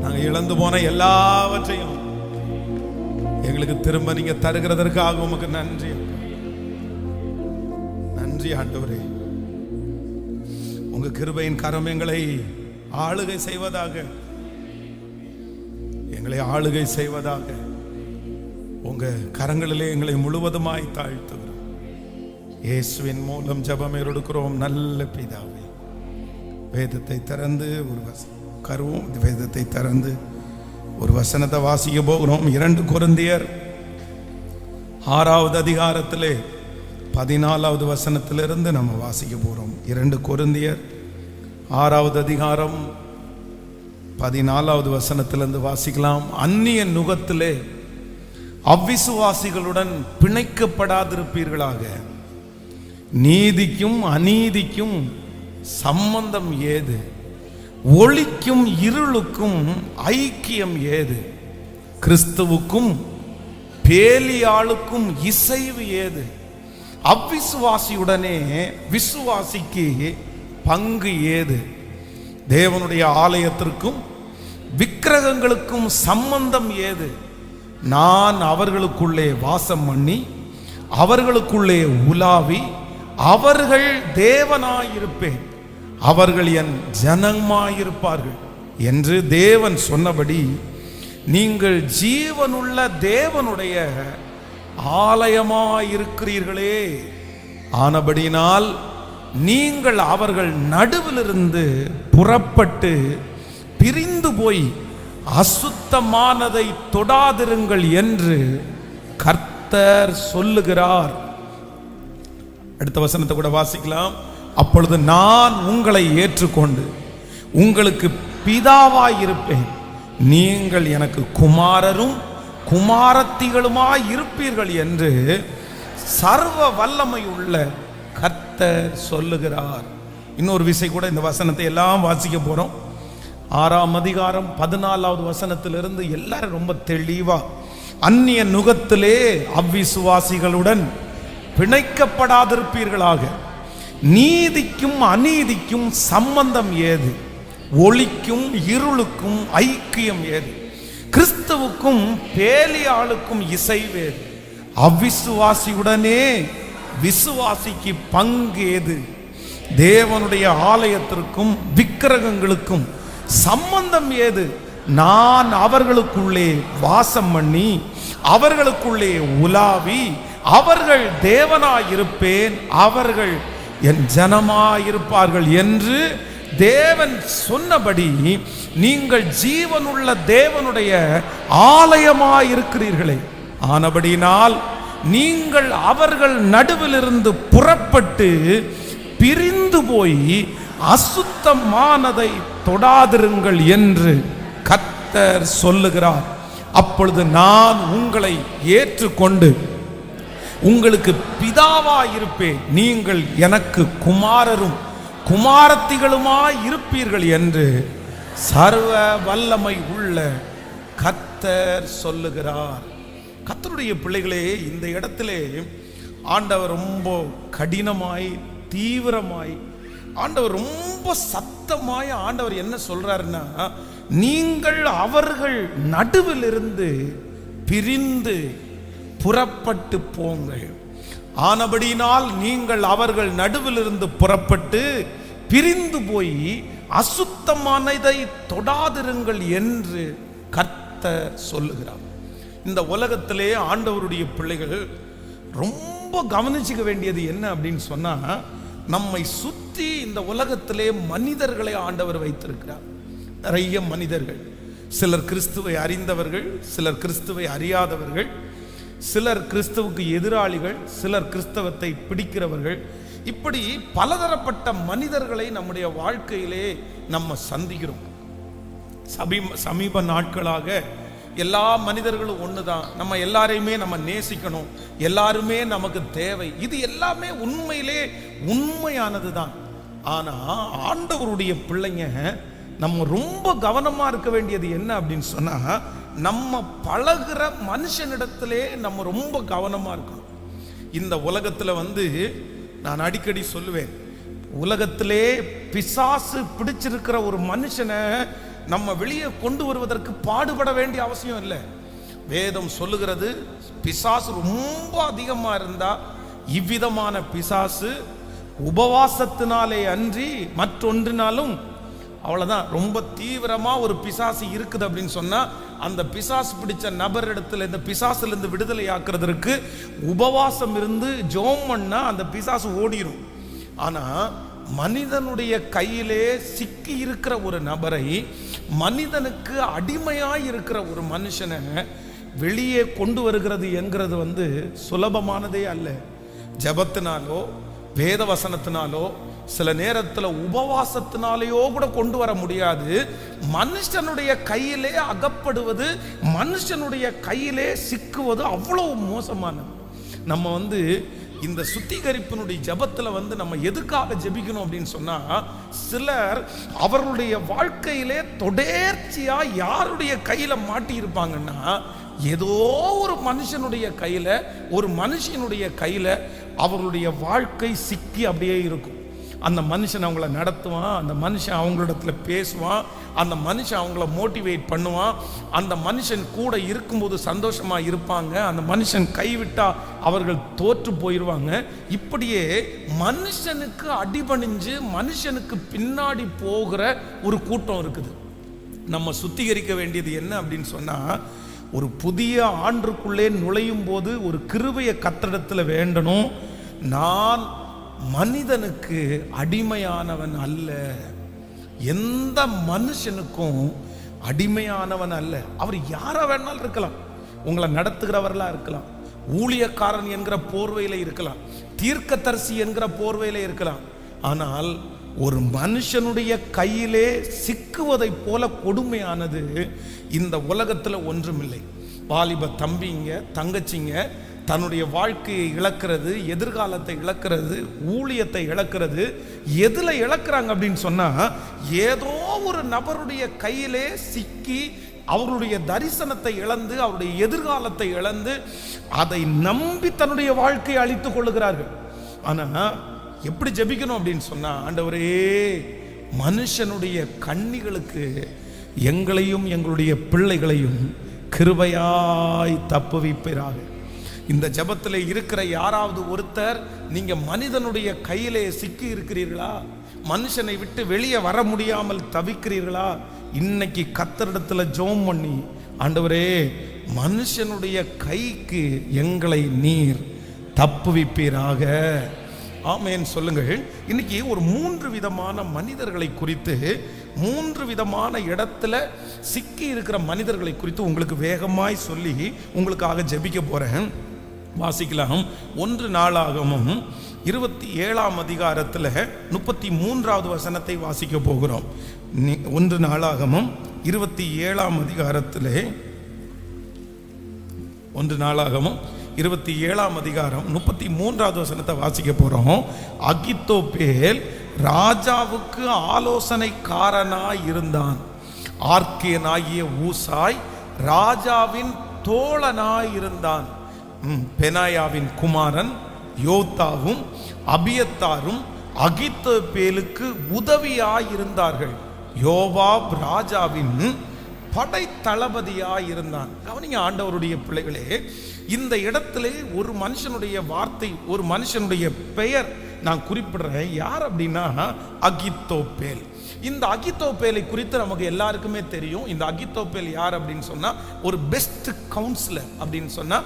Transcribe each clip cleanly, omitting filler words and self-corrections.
நாங்கள் இழந்து போன எல்லாவற்றையும் எங்களுக்கு திரும்ப நீங்க தருகிறதற்காக உமக்கு நன்றி. நன்றி ஆண்டவரே. உங்க கிருபையின் கரம் எங்களை ஆளுகை செய்வதாக, எங்களை ஆளுகை செய்வதாக. உங்க கரங்களிலே எங்களை முழுவதுமாய் தாழ்த்துகிறோம். இயேசுவின் மூலம் ஜெபம் எடுக்கிறோம் நல்ல பிதாவே. வேதத்தை திறந்து வேதத்தை திறந்து ஒரு வசனத்தை வாசிக்க போகிறோம். 2 கொரிந்தியர் 6வது அதிகாரத்திலே 14வது வசனத்திலிருந்து நம்ம வாசிக்க போகிறோம். 2 கொரிந்தியர் 6வது அதிகாரம் 14வது வசனத்திலிருந்து வாசிக்கலாம். அந்நிய நுகத்திலே அவ்விசுவாசிகளுடன் பிணைக்கப்படாதிருப்பீர்களாக. நீதிக்கும் அநீதிக்கும் சம்பந்தம் ஏது? ஒளிக்கும் இருளுக்கும் ஐக்கியம் ஏது? கிறிஸ்துவுக்கும் பேலியாளுக்கும் இசைவு ஏது? அவ்விசுவாசியுடனே விசுவாசிக்கு பங்கு ஏது? தேவனுடைய ஆலயத்திற்கும் விக்கிரகங்களுக்கும் சம்பந்தம் ஏது? நான் அவர்களுக்குள்ளே வாசம் பண்ணி அவர்களுக்குள்ளே உலாவி அவர்கள் தேவனாயிருப்பேன், அவர்கள் என் ஜனமாயிருப்பார்கள் என்று தேவன் சொன்னபடி நீங்கள் ஜீவனுள்ள தேவனுடைய ஆலயமாயிருக்கிறீர்களே. ஆனபடினால் நீங்கள் அவர்கள் நடுவிலிருந்து புறப்பட்டு பிரிந்து போய் அசுத்தமானதை தொடாதிருங்கள் என்று கர்த்தர் சொல்லுகிறார். அடுத்த வசனத்தை கூட வாசிக்கலாம். அப்பொழுது நான் உங்களை ஏற்றுக்கொண்டு உங்களுக்கு பிதாவாய் இருப்பேன், நீங்கள் எனக்கு குமாரரும் குமாரத்திகளுமாய் இருப்பீர்கள் என்று சர்வ வல்லமை உள்ள கர்த்தர் சொல்லுகிறார். இன்னொரு விசை கூட இந்த வசனத்தை எல்லாம் வாசிக்க போறோம். 6ஆம் அதிகாரம் 14வது வசனத்திலிருந்து எல்லாரும் ரொம்ப தெளிவா, அந்நிய நுகத்திலே அவ்விசுவாசிகளுடன் பிணைக்கப்படாதிருப்பீர்களாக. நீதிக்கும் அநீதிக்கும் சம்பந்தம் ஏது? ஒளிக்கும் இருளுக்கும் ஐக்கியம் ஏது? கிறிஸ்துவுக்கும் பேலியாளுக்கும் இசைவேது? அவ்விசுவாசியுடனே விசுவாசிக்கு பங்கு ஏது? தேவனுடைய ஆலயத்திற்கும் விக்கிரகங்களுக்கும் சம்பந்தம் ஏது? நான் அவர்களுக்குள்ளே வாசம் பண்ணி அவர்களுக்குள்ளே உலாவி அவர்கள் தேவனாயிருப்பேன், அவர்கள் என் ஜனமாயிருப்பார்கள் என்று தேவன் சொன்னபடி நீங்கள் ஜீவனுள்ள தேவனுடைய ஆலயமாயிருக்கிறீர்களே. ஆனபடினால் நீங்கள் அவர்கள் நடுவிலிருந்து புறப்பட்டு பிரிந்து போய் அசுத்தமானதை தொடாதிருங்கள் என்று கர்த்தர் சொல்லுகிறார். அப்பொழுது நான் உங்களை ஏற்றுக்கொண்டு உங்களுக்கு பிதாவாயிருப்பேன், நீங்கள் எனக்கு குமாரரும் குமாரத்திகளுமாய் இருப்பீர்கள் என்று சர்வ வல்லமை உள்ள கர்த்தர் சொல்லுகிறார். கர்த்தருடைய பிள்ளைகளே, இந்த இடத்திலே ஆண்டவர் ரொம்ப கடினமாய் தீவிரமாய் ஆண்டவர் ரொம்ப சத்தமாய் ஆண்டவர் என்ன சொல்றாருன்னா, நீங்கள் அவர்கள் நடுவில் இருந்து பிரிந்து புறப்பட்டு போங்கள். ஆனபடினால் நீங்கள் அவர்கள் நடுவிலிருந்து புறப்பட்டு பிரிந்து போய் அசுத்தமானதை தொடாதிருங்கள் என்று கர்த்தர் சொல்லுகிறார். இந்த உலகத்திலே ஆண்டவருடைய பிள்ளைகள் ரொம்ப கவனிச்சுக்க வேண்டியது என்ன அப்படின்னு சொன்னா, நம்மை சுற்றி இந்த உலகத்திலே மனிதர்களை ஆண்டவர் வைத்திருக்கிறார். நிறைய மனிதர்கள், சிலர் கிறிஸ்துவை அறிந்தவர்கள், சிலர் கிறிஸ்துவை அறியாதவர்கள், சிலர் கிறிஸ்துவுக்கு எதிராளிகள், சிலர் கிறிஸ்தவத்தை பிடிக்கிறவர்கள். இப்படி பலதரப்பட்ட மனிதர்களை நம்முடைய வாழ்க்கையிலே நம்ம சந்திக்கிறோம். சமீப நாட்களாக எல்லா மனிதர்களும் ஒண்ணுதான், நம்ம எல்லாரையுமே நம்ம நேசிக்கணும், எல்லாருமே நமக்கு தேவை, இது எல்லாமே உண்மையிலே உண்மையானது தான். ஆனா ஆண்டவருடைய பிள்ளைங்க நம்ம ரொம்ப கவனமா இருக்க வேண்டியது என்ன அப்படின்னு சொன்னா, நம்ம பழகுற மனுஷனிடத்திலே நம்ம ரொம்ப கவனமா இருக்கணும். இந்த உலகத்துல நான் அடிக்கடி சொல்லுவேன், உலகத்திலே பிசாசு பிடிச்சிருக்கிற ஒரு மனுஷனை நம்ம வெளியே கொண்டு வருவதற்கு பாடுபட வேண்டிய அவசியம் இல்லை. வேதம் சொல்லுகிறது, பிசாசு ரொம்ப அதிகமா இருந்தா இவ்விதமான பிசாசு உபவாசத்தினாலே அன்றி மற்றொன்றினாலும், அவ்வளவுதான். ரொம்ப தீவிரமா ஒரு பிசாசு இருக்குது அப்படின்னு சொன்னா அந்த பிசாசு பிடிச்ச நபர் இடத்துல இந்த பிசாசுல இருந்து விடுதலை ஆக்குறதற்கு உபவாசம் இருந்து ஜெபம் பண்ணா அந்த பிசாசு ஓடிரும். ஆனா மனிதனுடைய கையிலே சிக்கி இருக்கிற ஒரு நபரை, மனிதனுக்கு அடிமையாய் இருக்கிற ஒரு மனுஷனை வெளியே கொண்டு வருகிறது என்கிறது சுலபமானதே அல்ல. ஜெபத்தினாலோ வேத வசனத்தினாலோ சில நேரத்தில் உபவாசத்தினாலேயோ கூட கொண்டு வர முடியாது. மனுஷனுடைய கையிலே அகப்படுவது, மனுஷனுடைய கையிலே சிக்குவது அவ்வளவு மோசமானது. நம்ம இந்த சுத்திகரிப்பினுடைய ஜபத்தில் நம்ம எதுக்காக ஜெபிக்கணும் அப்படின்னு சொன்னா, சிலர் அவர்களுடைய வாழ்க்கையிலே தொடர்ச்சியா யாருடைய கையில மாட்டி இருப்பாங்கன்னா, ஏதோ ஒரு மனுஷனுடைய கையில, ஒரு மனுஷனுடைய கையில அவர்களுடைய வாழ்க்கை சிக்கி அப்படியே இருக்கும். அந்த மனுஷன் அவங்கள நடத்துவான், அந்த மனுஷன் அவங்களிடத்துல பேசுவான், அந்த மனுஷன் அவங்கள மோட்டிவேட் பண்ணுவான், அந்த மனுஷன் கூட இருக்கும்போது சந்தோஷமா இருப்பாங்க, அந்த மனுஷன் கைவிட்டா அவர்கள் தோற்று போயிடுவாங்க. இப்படியே மனுஷனுக்கு அடிபணிஞ்சு மனுஷனுக்கு பின்னாடி போகிற ஒரு கூட்டம் இருக்குது. நம்ம சுத்திகரிக்க வேண்டியது என்ன அப்படின்னு சொன்னா, ஒரு புதிய ஆண்டுக்குள்ளே நுழையும் போது ஒரு கிருபையை கர்த்தரிடத்துல வேண்டணும். நான் மனிதனுக்கு அடிமையானவன் அல்ல, எந்த மனுஷனுக்கும் அடிமையானவன் அல்ல. அவர் யாரா வேணாலும் இருக்கலாம், உங்களை நடத்துகிறவர்களா இருக்கலாம், ஊழியக்காரன் என்கிற போர்வையில இருக்கலாம், தீர்க்கதரிசி என்கிற போர்வையில இருக்கலாம். ஆனால் ஒரு மனுஷனுடைய கையிலே சிக்குவதை போல கொடுமையானது இந்த உலகத்துல ஒன்றுமில்லை. வாலிப தம்பிங்க தங்கச்சிங்க தன்னுடைய வாழ்க்கையை இழக்கிறது, எதிர்காலத்தை இழக்கிறது, ஊழியத்தை இழக்கிறது. எதுல இழக்கிறாங்க அப்படின்னு சொன்னா, ஏதோ ஒரு நபருடைய கையிலே சிக்கி அவருடைய தரிசனத்தை இழந்து, அவருடைய எதிர்காலத்தை இழந்து, அதை நம்பி தன்னுடைய வாழ்க்கையை அழித்துக் கொள்ளுகிறார்கள். ஆனா எப்படி ஜெபிக்கணும் அப்படின்னு சொன்னா, ஆண்டவரே மனுஷனுடைய கண்ணிகளுக்கு எங்களையும் எங்களுடைய பிள்ளைகளையும் கிருபையாய் தப்புவிப்பீராக. இந்த ஜெபத்தில் இருக்கிற யாராவது ஒருத்தர் நீங்க மனிதனுடைய கையிலே சிக்கி இருக்கிறீர்களா, மனுஷனை விட்டு வெளியே வர முடியாமல் தவிக்கிறீர்களா, இன்னைக்கு கர்த்தரிடத்துல ஜெபம் பண்ணி, ஆண்டவரே மனுஷனுடைய கைக்கு எங்களை நீர் தப்புவிப்பீராக, ஆமென் சொல்லுங்கள். இன்னைக்கு ஒரு 3 விதமான மனிதர்களை குறித்து, 3 விதமான இடத்துல சிக்கி இருக்கிற மனிதர்களை குறித்து உங்களுக்கு வேகமாய் சொல்லி உங்களுக்காக ஜெபிக்க போறேன். வாசிக்கலாம். 1 நாளாகமம் 27ஆம் அதிகாரத்தில் 33வது வசனத்தை வாசிக்க போகிறோம். 1 நாளாகமம் 27ஆம் அதிகாரத்தில், 1 நாளாகமம் 27ஆம் அதிகாரம் 33வது வசனத்தை வாசிக்க போறோம். அகித்தோப்பேல் ராஜாவுக்கு ஆலோசனைக்காரனாய் இருந்தான். ஆர்க்கியனாகிய ஊசாய் ராஜாவின் தோழனாய் இருந்தான். பெனாயாவின் குமாரன் யோத்தாவும் அபியத்தாரும் அகித்தோப்பேலுக்கு உதவியாயிருந்தார்கள். யோவாப் ராஜாவின் படை தளபதியாய் இருந்தான். கவனிங்க ஆண்டவருடைய பிள்ளைகளே, இந்த இடத்திலே ஒரு மனுஷனுடைய வார்த்தை, ஒரு மனுஷனுடைய பெயர் நான் குறிப்பிடுறேன். யார் அப்படின்னா அகித்தோப்பேல். இந்த அகித்தோப்பேலை குறித்து நமக்கு எல்லாருக்குமே தெரியும். இந்த அகித்தோப்பேல் யார் அப்படின்னு சொன்னா, ஒரு பெஸ்ட் கவுன்சிலர் அப்படின்னு சொன்னா,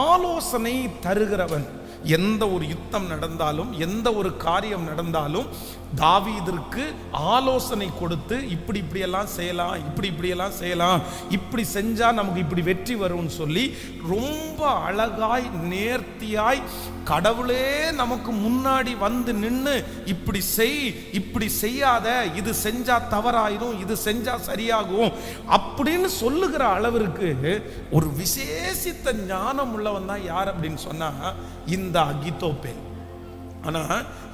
ஆலோசனை தருகிறவன். எந்த ஒரு யுத்தம் நடந்தாலும், எந்த ஒரு காரியம் நடந்தாலும் தாவீதிற்கு ஆலோசனை கொடுத்து, இப்படி இப்படியெல்லாம் செய்யலாம், இப்படி இப்படியெல்லாம் செய்யலாம், இப்படி செஞ்சா நமக்கு இப்படி வெற்றி வரும்னு சொல்லி ரொம்ப அழகாய் நேர்த்தியாய் கடவுளே நமக்கு முன்னாடி வந்து நின்று, இப்படி செய், இப்படி செய்யாத, இது செஞ்சா தவறாயிரும், இது செஞ்சா சரியாகும் அப்படின்னு சொல்லுகிற அளவிற்கு ஒரு விசேஷித்த ஞானம் உள்ளவன் தான் யார் அப்படின்னு சொன்னா இந்த அகித்தோப்பேல். ஆனா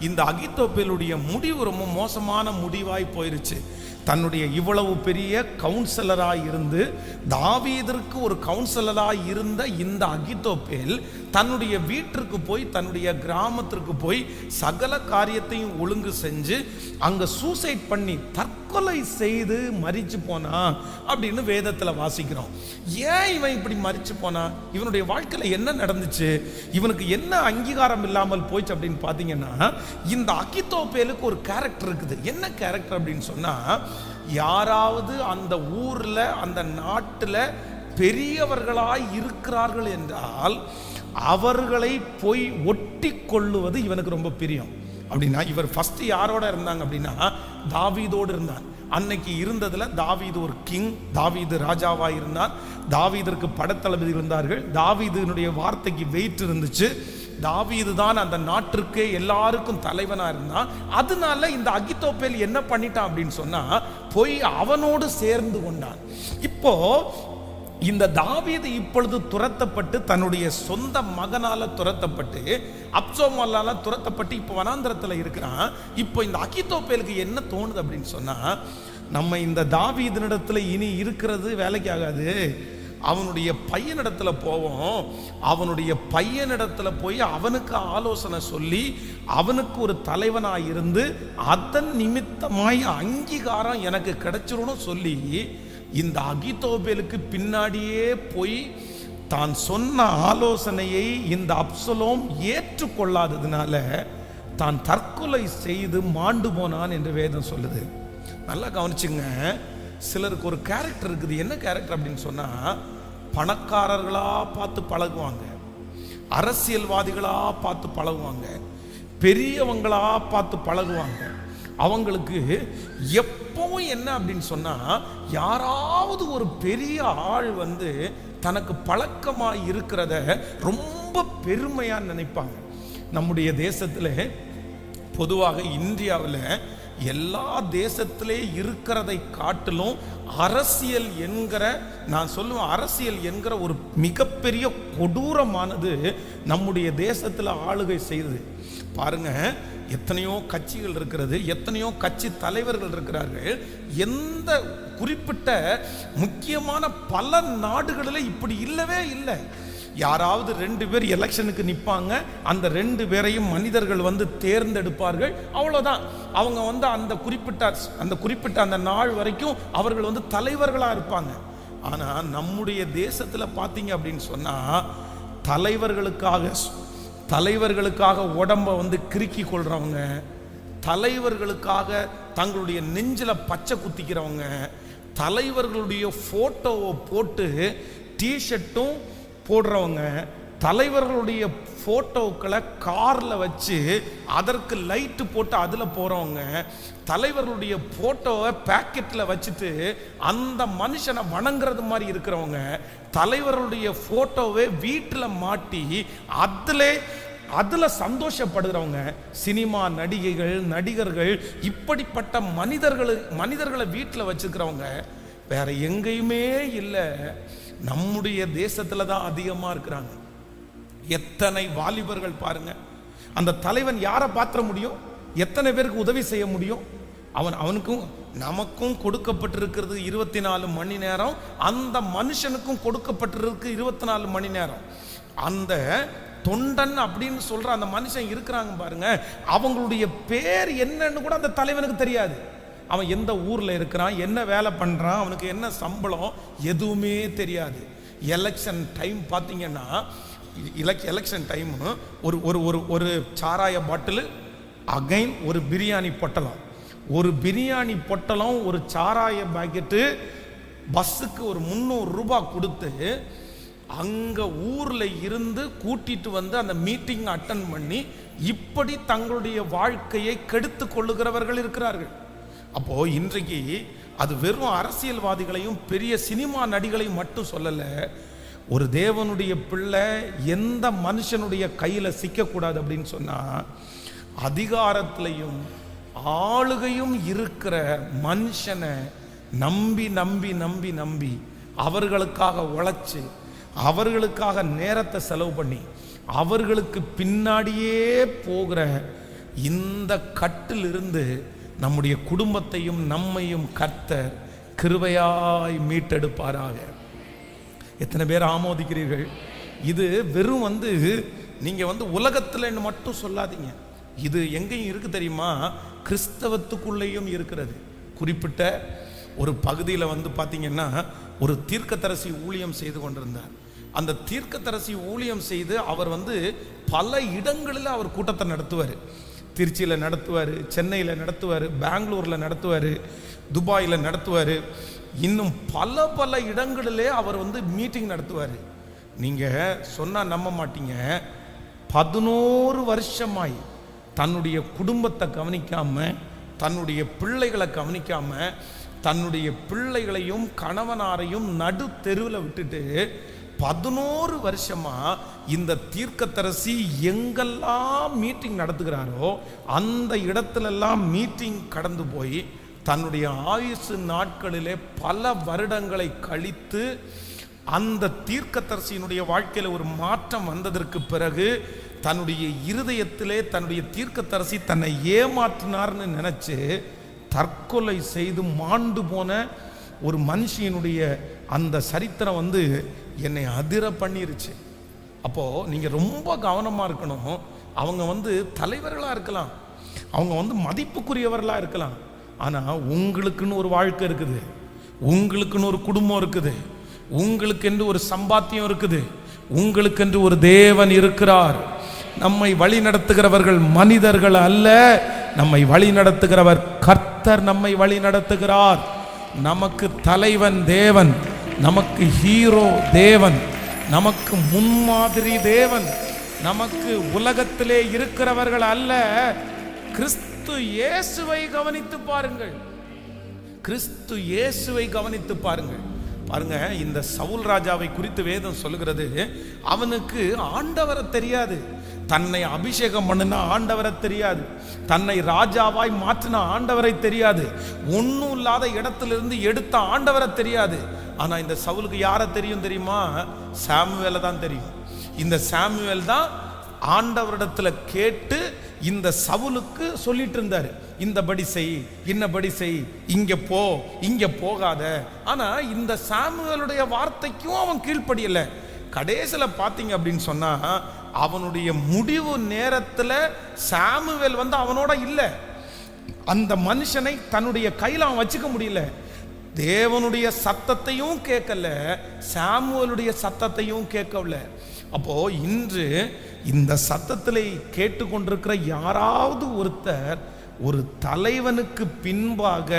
இந்த அகித்தோப்பேலுடைய முடிவு ரொம்ப மோசமான முடிவாய் போயிருச்சு. தன்னுடைய இவ்வளவு பெரிய கவுன்சிலராய் இருந்து, தாவீதிற்கு ஒரு கவுன்சிலராய் இருந்த இந்த அகித்தோப்பேல் தன்னுடைய வீட்டிற்கு போய் தன்னுடைய கிராமத்திற்கு போய் சகல காரியத்தையும் ஒழுங்கு செஞ்சு அங்க சூசைட் பண்ணி தற்கொலை செய்து மரிச்சு போனா அப்படின்னு வேதத்துல வாசிக்கிறோம். ஏன் இவன் இப்படி மரிச்சு போனா? இவனுடைய வாழ்க்கையில என்ன நடந்துச்சு? இவனுக்கு என்ன அங்கீகாரம் இல்லாமல் போயிடுச்சு அப்படின்னு பாத்தீங்கன்னா, இந்த அகித்தோப்பேலுக்கு ஒரு கேரக்டர் இருக்குது. என்ன கேரக்டர் அப்படின்னு சொன்னா, யாராவது அந்த ஊர்ல அந்த நாட்டுல பெரியவர்களாய் இருக்கிறார்கள் என்றால் அவர்களை போய் ஒட்டி கொள்ளுவது இவனுக்கு ரொம்ப பிரியம். அப்படின்னா இவர் ஃபர்ஸ்ட் யாரோட இருந்தாங்க அப்படின்னா தாவீதோடு இருந்தான். அன்னைக்கு இருந்ததுல தாவீது ஒரு கிங், தாவீது ராஜாவா இருந்தான். தாவீதற்கு படைத்தளபதி இருந்தார்கள். தாவீதுனுடைய வார்த்தைக்கு வெயிட் இருந்துச்சு. தாவீது தான் அந்த நாட்டிற்கே எல்லாருக்கும் தலைவனா இருந்தான். அதனால இந்த அகித்தோப்பேல் என்ன பண்ணிட்டான் அப்படின்னு சொன்னா, போய் அவனோடு சேர்ந்து கொண்டான். இப்போ இந்த தாவீது இப்பொழுது துரத்தப்பட்டு, தன்னுடைய சொந்த மகனால துரத்தப்பட்டு, அப்சலோமால துரத்தப்பட்டு இப்போ வனாந்திரத்தில் இருக்கிறான். இப்போ இந்த அகித்தோப்பேலுக்கு என்ன தோணுது அப்படின்னு சொன்னா, நம்ம இந்த தாவீதினிடத்துல இனி இருக்கிறது வேலைக்கு ஆகாது, அவனுடைய பையனிடத்துல போவோம். அவனுடைய பையனிடத்துல போய் அவனுக்கு ஆலோசனை சொல்லி அவனுக்கு ஒரு தலைவனாய் இருந்து அதன் நிமித்தமாய் அங்கீகாரம் எனக்கு கிடைச்சிரும்னு சொல்லி இந்த அகித்தோப்பேலுக்கு பின்னாடியே போய் தான் சொன்ன ஆலோசனையை இந்த அப்சலோம் ஏற்றுக்கொள்ளாததுனால தான் தற்கொலை செய்து மாண்டு போனான் என்று வேதம் சொல்லுது. நல்லா கவனிச்சுங்க. சிலருக்கு ஒரு கேரக்டர் இருக்குது. என்ன கேரக்டர் அப்படின்னு சொன்னா, பணக்காரர்களா பார்த்து பழகுவாங்க, அரசியல்வாதிகளா பார்த்து பழகுவாங்க, பெரியவங்களா பார்த்து பழகுவாங்க. அவங்களுக்கு எப்பவும் என்ன அப்படின்னு சொன்னா, யாராவது ஒரு பெரிய ஆள் வந்து தனக்கு பழக்கமா இருக்கிறத ரொம்ப பெருமையா நினைப்பாங்க. நம்முடைய தேசத்துல பொதுவாக இந்தியாவில் எல்லா தேசத்திலே இருக்கிறதை காட்டிலும் அரசியல் என்கிற, நான் சொல்லுவேன், அரசியல் என்கிற ஒரு மிகப்பெரிய கொடூரமானது நம்முடைய தேசத்தில் ஆளுகை செய்யுது. பாருங்க, எத்தனையோ கட்சிகள் இருக்கிறது, எத்தனையோ கட்சி தலைவர்கள் இருக்கிறார்கள். எந்த குறிப்பிட்ட முக்கியமான பல நாடுகளில் இப்படி இல்லவே இல்லை. யாராவது 2 பேர் எலெக்ஷனுக்கு நிற்பாங்க, அந்த 2 பேரையும் மனிதர்கள் வந்து தேர்ந்தெடுப்பார்கள், அவ்வளோதான். அவங்க வந்து அந்த குறிப்பிட்ட அந்த நாள் வரைக்கும் அவர்கள் வந்து தலைவர்களாக இருப்பாங்க. ஆனால் நம்முடைய தேசத்தில் பார்த்தீங்க அப்படின்னு சொன்னால், தலைவர்களுக்காக உடம்பை வந்து கிறுக்கி கொள்றவங்க, தலைவர்களுக்காக தங்களுடைய நெஞ்சில் பச்சை குத்திக்கிறவங்க, தலைவர்களுடைய ஃபோட்டோவை போட்டு டிஷர்ட்டும் போடுறவங்க, தலைவர்களுடைய ஃபோட்டோக்களை காரில் வச்சு அதற்கு லைட்டு போட்டு அதில் போகிறவங்க, தலைவர்களுடைய ஃபோட்டோவை பேக்கெட்டில் வச்சுட்டு அந்த மனுஷனை வணங்குறது மாதிரி இருக்கிறவங்க, தலைவர்களுடைய ஃபோட்டோவை வீட்டில் மாட்டி அதில் சந்தோஷப்படுகிறவங்க, சினிமா நடிகைகள், நடிகர்கள், இப்படிப்பட்ட மனிதர்களை வீட்டில் வச்சுக்கிறவங்க வேற எங்கேயுமே இல்லை. நம்முடைய தேசத்துல தான் அதிகமா இருக்கிறாங்க. எத்தனை வாலிபர்கள் பாருங்க, அந்த தலைவன் யாரை பாத்திர முடியும், எத்தனை பேருக்கு உதவி செய்ய முடியும்? அவனுக்கும் நமக்கும் கொடுக்கப்பட்டிருக்கிறது 24 மணி நேரம், அந்த மனுஷனுக்கும் கொடுக்கப்பட்டிருக்கு 24 மணி நேரம். அந்த தொண்டன் அப்படின்னு சொல்ற அந்த மனுஷன் இருக்கிறாங்க பாருங்க, அவங்களுடைய பேர் என்னன்னு கூட அந்த தலைவனுக்கு தெரியாது. அவன் எந்த ஊரில் இருக்கிறான், என்ன வேலை பண்ணுறான், அவனுக்கு என்ன சம்பளம், எதுவுமே தெரியாது. எலெக்ஷன் டைம் பார்த்தீங்கன்னா, எலெக்ஷன் டைம் ஒரு சாராய பாட்டில், அகைன் ஒரு பிரியாணி பொட்டலம், ஒரு சாராய பாக்கெட்டு, பஸ்ஸுக்கு ஒரு 300 ரூபாய் கொடுத்து அங்கே ஊரில் இருந்து கூட்டிட்டு வந்து அந்த மீட்டிங் அட்டன் பண்ணி இப்படி தங்களுடைய வாழ்க்கையை கெடுத்து கொள்ளுகிறவர்கள் இருக்கிறார்கள். அப்போ இன்றைக்கு அது வெறும் அரசியல்வாதிகளையும் பெரிய சினிமா நடிகளையும் மட்டும் சொல்லல. ஒரு தேவனுடைய பிள்ளை எந்த மனுஷனுடைய கையில சிக்கக்கூடாது அப்படின்னு சொன்னா, அதிகாரத்திலையும் ஆளுகையும் இருக்கிற மனுஷனை நம்பி நம்பி நம்பி நம்பி அவர்களுக்காக உழைச்சு, அவர்களுக்காக நேரத்தை செலவு பண்ணி, அவர்களுக்கு பின்னாடியே போகிற இந்த கட்டிலிருந்து நம்முடைய குடும்பத்தையும் நம்மையும் கர்த்தர் கிருபையாய் மீட்டெடுப்பாராக. எத்தனை பேர் ஆமோதிக்கிறீர்கள்? இது வெறும் நீங்க உலகத்துல மட்டும் சொல்லாதீங்க. இது எங்கேயும் இருக்கு தெரியுமா? கிறிஸ்தவத்துக்குள்ளேயும் இருக்கிறது. குறிப்பிட்ட ஒரு பகுதியில் பார்த்தீங்கன்னா ஒரு தீர்க்கதரிசி ஊழியம் செய்து கொண்டிருந்தார். அந்த தீர்க்கதரிசி ஊழியம் செய்து அவர் பல இடங்களில் அவர் கூட்டத்தை நடத்துவார். திருச்சியில் நடத்துவார், சென்னையில் நடத்துவார், பெங்களூரில் நடத்துவார், துபாயில் நடத்துவார், இன்னும் பல பல இடங்களிலே அவர் மீட்டிங் நடத்துவார். நீங்கள் சொன்னால் நம்ப மாட்டீங்க, 11 வருஷமாய் தன்னுடைய குடும்பத்தை கவனிக்காம, தன்னுடைய பிள்ளைகளை கவனிக்காம, தன்னுடைய பிள்ளைகளையும் கணவனாரையும் நடு தெருவில் விட்டுட்டு 11 வருஷமா இந்த தீர்க்கதரிசி எங்கெல்லாம் மீட்டிங் நடத்துகிறாரோ அந்த இடத்துலெல்லாம் மீட்டிங் கடந்து போய் தன்னுடைய ஆயுசு நாட்களிலே பல வருடங்களை கழித்து அந்த தீர்க்கதரிசியினுடைய வாழ்க்கையில் ஒரு மாற்றம் வந்ததற்கு பிறகு தன்னுடைய இருதயத்திலே தன்னுடைய தீர்க்கதரிசி தன்னை ஏமாற்றினார்னு நினைச்சு தற்கொலை செய்து மாண்டு போன ஒரு மனுஷியனுடைய அந்த சரித்திரம் என்னை அதிர பண்ணிருச்சு. அப்போ நீங்க ரொம்ப கவனமா இருக்கணும். அவங்க தலைவர்களா இருக்கலாம், அவங்க மதிப்புக்குரியவர்களா இருக்கலாம், ஆனா உங்களுக்குன்னு ஒரு வாழ்க்கை இருக்குது, உங்களுக்குன்னு ஒரு குடும்பம் இருக்குது, உங்களுக்கென்று ஒரு சம்பாத்தியம் இருக்குது, உங்களுக்கென்று ஒரு தேவன் இருக்கிறார். நம்மை வழி நடத்துகிறவர்கள் மனிதர்கள் அல்ல, நம்மை வழி நடத்துகிறவர் கர்த்தர் நம்மை வழி நடத்துகிறார். நமக்கு தலைவன் தேவன், நமக்கு ஹீரோ தேவன், நமக்கு முன்மாதிரி தேவன், நமக்கு உலகத்திலே இருக்கிறவர்கள் அல்ல. கிறிஸ்து இயேசுவை கவனித்து பாருங்கள், கிறிஸ்து இயேசுவை கவனித்து பாருங்கள். பாருங்க, இந்த சவுல் ராஜாவை குறித்து வேதம் சொல்லுகிறது, அவனுக்கு ஆண்டவரை தெரியாது, தன்னை அபிஷேகம் பண்ணின ஆண்டவரை தெரியாது, தன்னை ராஜாவாய் மாற்றின ஆண்டவரை தெரியாது, ஒன்றும் இல்லாத இடத்திலிருந்து எடுத்த ஆண்டவரை தெரியாது. ஆனா இந்த சவுலுக்கு யாரை தெரியும் தெரியுமா? சாமுவேலை தான் தெரியும். இந்த சாமுவேல் தான் ஆண்டவரிடத்துல கேட்டு இந்த சவுலுக்கு சொல்லிட்டு இருந்தாரு, இந்தபடி செய், இன்னபடி செய், இங்க போ, இங்க போகாத. ஆனா இந்த சாமுவேலுடைய வார்த்தைக்கும் அவன் கீழ்ப்படியல. கடைசியில பாத்தீங்க அப்படின்னு சொன்னா அவனுடைய முடிவு நேரத்துல சாமுவேல் அவனோட இல்ல, அந்த மனுஷனை தன்னுடைய கையில அவன் வச்சுக்க முடியல. தேவனுடைய சத்தத்தையும் கேட்கல, சாமுவேலுடைய சத்தத்தையும் கேட்கல. அப்போ இன்று இந்த சத்தத்திலே கேட்டுக்கொண்டிருக்கிற யாராவது ஒருத்தர் ஒரு தலைவனுக்கு பின்பாக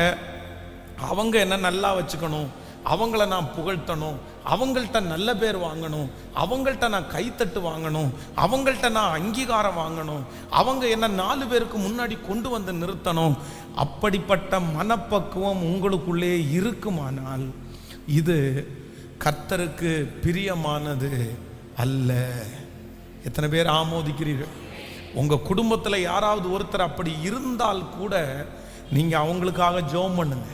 அவங்க என்ன நல்லா வச்சுக்கணும், அவங்கள நான் புகழ்த்தணும், அவங்கள்ட்ட நல்ல பேர் வாங்கணும், அவங்கள்ட்ட நான் கைத்தட்டு வாங்கணும், அவங்கள்ட்ட நான் அங்கீகாரம் வாங்கணும், அவங்க என்ன 4 பேருக்கு முன்னாடி கொண்டு வந்து நிறுத்தணும், அப்படிப்பட்ட மனப்பக்குவம் உங்களுக்குள்ளே இருக்குமானால் இது கர்த்தருக்கு பிரியமானது அல்ல. எத்தனை பேர் ஆமோதிக்கிறீர்கள்? உங்க குடும்பத்தில் யாராவது ஒருத்தர் அப்படி இருந்தால் கூட நீங்க அவங்களுக்காக ஜெபம் பண்ணுங்க.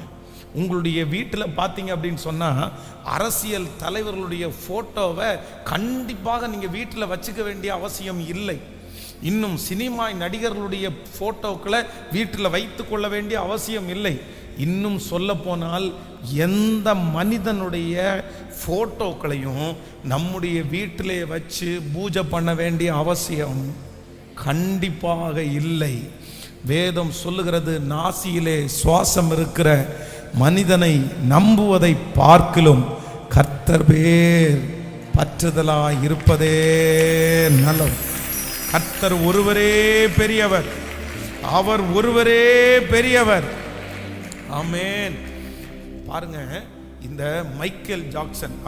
உங்களுடைய வீட்டில் பார்த்தீங்க அப்படின்னு சொன்னால் அரசியல் தலைவர்களுடைய ஃபோட்டோவை கண்டிப்பாக நீங்கள் வீட்டில் வச்சுக்க வேண்டிய அவசியம் இல்லை. இன்னும் சினிமா நடிகர்களுடைய ஃபோட்டோக்களை வீட்டில் வைத்து கொள்ள வேண்டிய அவசியம் இல்லை. இன்னும் சொல்ல போனால் எந்த மனிதனுடைய ஃபோட்டோக்களையும் நம்முடைய வீட்டிலே வச்சு பூஜை பண்ண வேண்டிய அவசியம் கண்டிப்பாக இல்லை. வேதம் சொல்லுகிறது, நாசியிலே சுவாசம் இருக்கிற மனிதனை நம்புவதை பார்க்கிலும் கர்த்தர் பேர் பற்றுதலாய் இருப்பதே நல்லது. கர்த்தர் ஒருவரே பெரியவர், அவர் ஒருவரே பெரியவர். ஆமென். பாருங்க, இந்த மைக்கேல் ஜாக்சன்